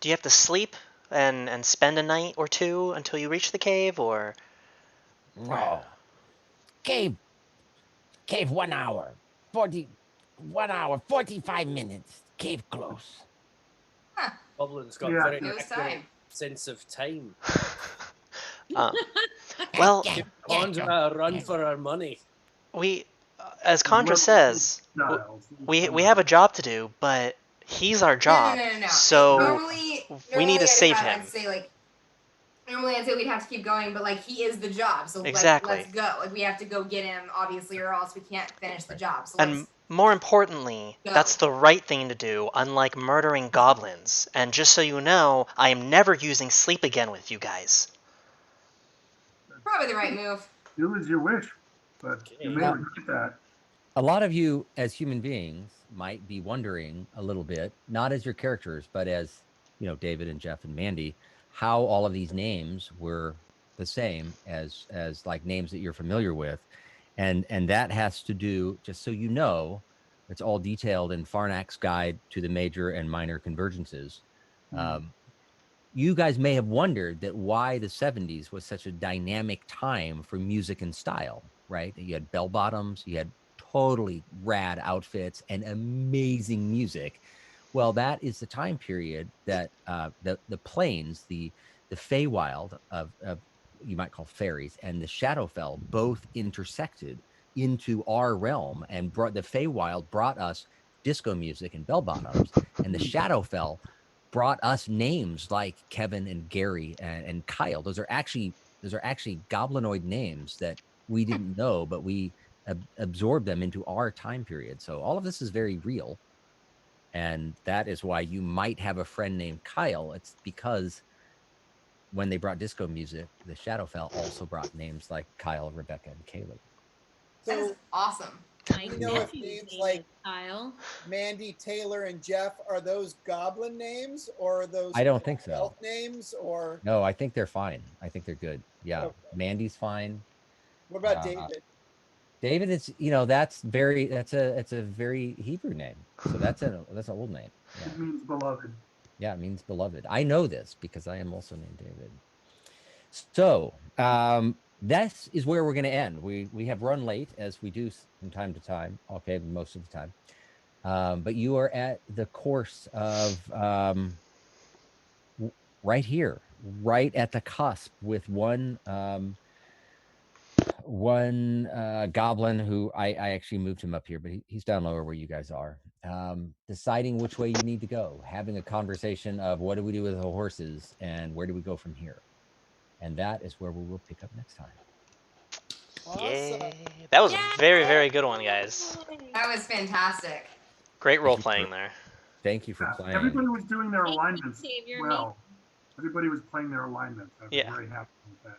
you have to sleep and spend a night or 2 until you reach the cave, or? No. Cave 1 hour. 45 minutes. Cave close. Huh. Goblin's got very accurate sense of time. Well, Conjure run for our money. We, as Conjure says, we have a job to do, but he's our job. No. So normally we need to save him. I'd say normally I'd say we'd have to keep going, but he is the job, so exactly. Let's go. We have to go get him, obviously, or else we can't finish the job. So and more importantly, that's the right thing to do, unlike murdering goblins. And just so you know, I am never using sleep again with you guys. Probably the right move. Do as you wish, but you may regret that. A lot of you, as human beings, might be wondering a little bit, not as your characters, but as David and Jeff and Mandy, how all of these names were the same as like names that you're familiar with, and that has to do, just so you know, it's all detailed in Farnak's Guide to the Major and Minor Convergences. You guys may have wondered that why the 70s was such a dynamic time for music and style, right? You had bell bottoms, you had totally rad outfits and amazing music. Well, that is the time period that the plains, the Feywild of you might call fairies, and the Shadowfell both intersected into our realm, and the Feywild brought us disco music and bell bottoms, and the Shadowfell brought us names like Kevin and Gary and Kyle. Those are actually goblinoid names that we didn't know, but we absorbed them into our time period. So all of this is very real. And that is why you might have a friend named Kyle. It's because when they brought disco music, the Shadowfell also brought names like Kyle, Rebecca, and Caleb. That is So awesome. My you know if nephew's names name like is Kyle. Mandy, Taylor, and Jeff, are those goblin names or are those I don't think so. elf names or No, I think they're fine. I think they're good. Yeah, Okay. Mandy's fine. what about Uh, David? David is, that's it's a very Hebrew name. So that's an old name. Yeah. It means beloved. Yeah, it means beloved. I know this because I am also named David. So this is where we're going to end. We have run late as we do from time to time. Okay, most of the time. But you are at the course of right here, right at the cusp with one goblin who I actually moved him up here, but he's down lower where you guys are. Deciding which way you need to go, having a conversation of what do we do with the horses and where do we go from here. And that is where we will pick up next time. Awesome. Yay. That was a Yay! very, very good one, guys. That was fantastic. Great role you playing for- there. Thank you for Yeah, playing. everybody was doing their Thank you, alignments Xavier. well. Everybody was playing their alignments. I was Yeah. very happy with that.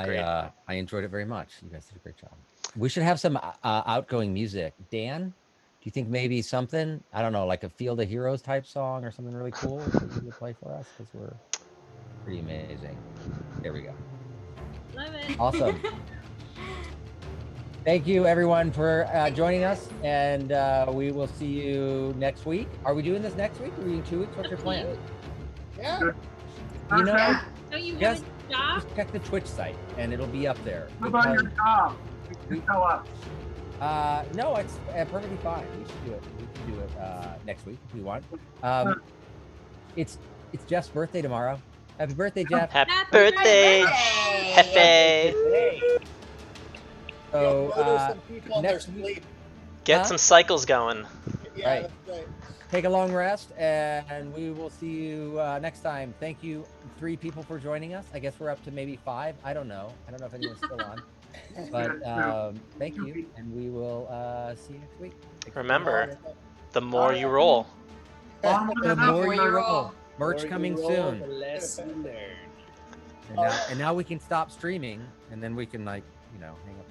Agreed. I enjoyed it very much. You guys did a great job. We should have some outgoing music. Dan, do you think maybe something, I don't know, like a Field of Heroes type song or something really cool that you would play for us? Because we're pretty amazing. There we go. Love it. Awesome. Thank you, everyone, for joining us. And we will see you next week. Are we doing this next week? Are we doing 2 weeks? What's your plan? Yeah. Good. You know, Thursday, So you Yes. want to stop? just check the Twitch site and it'll be up there. what about your job? You tell us. No, it's perfectly fine. We should do it. We can do it next week if we want. It's Jeff's birthday tomorrow. Happy birthday, Jeff. Happy Happy birthday! Birthday! Happy! So You'll notice some people in their next week, sleep. Get Huh? some cycles going. Yeah, Right. that's right. take a long rest, and we will see you next time. Thank you, 3 people, for joining us. I guess we're up to maybe 5. I don't know. I don't know if anyone's still on. But thank you, and we will see you next week. Remember, the more you roll. Onward The and more upward. you roll. Merch More coming you roll, soon. the less you learn. And now we can stop streaming, and then we can, hang up.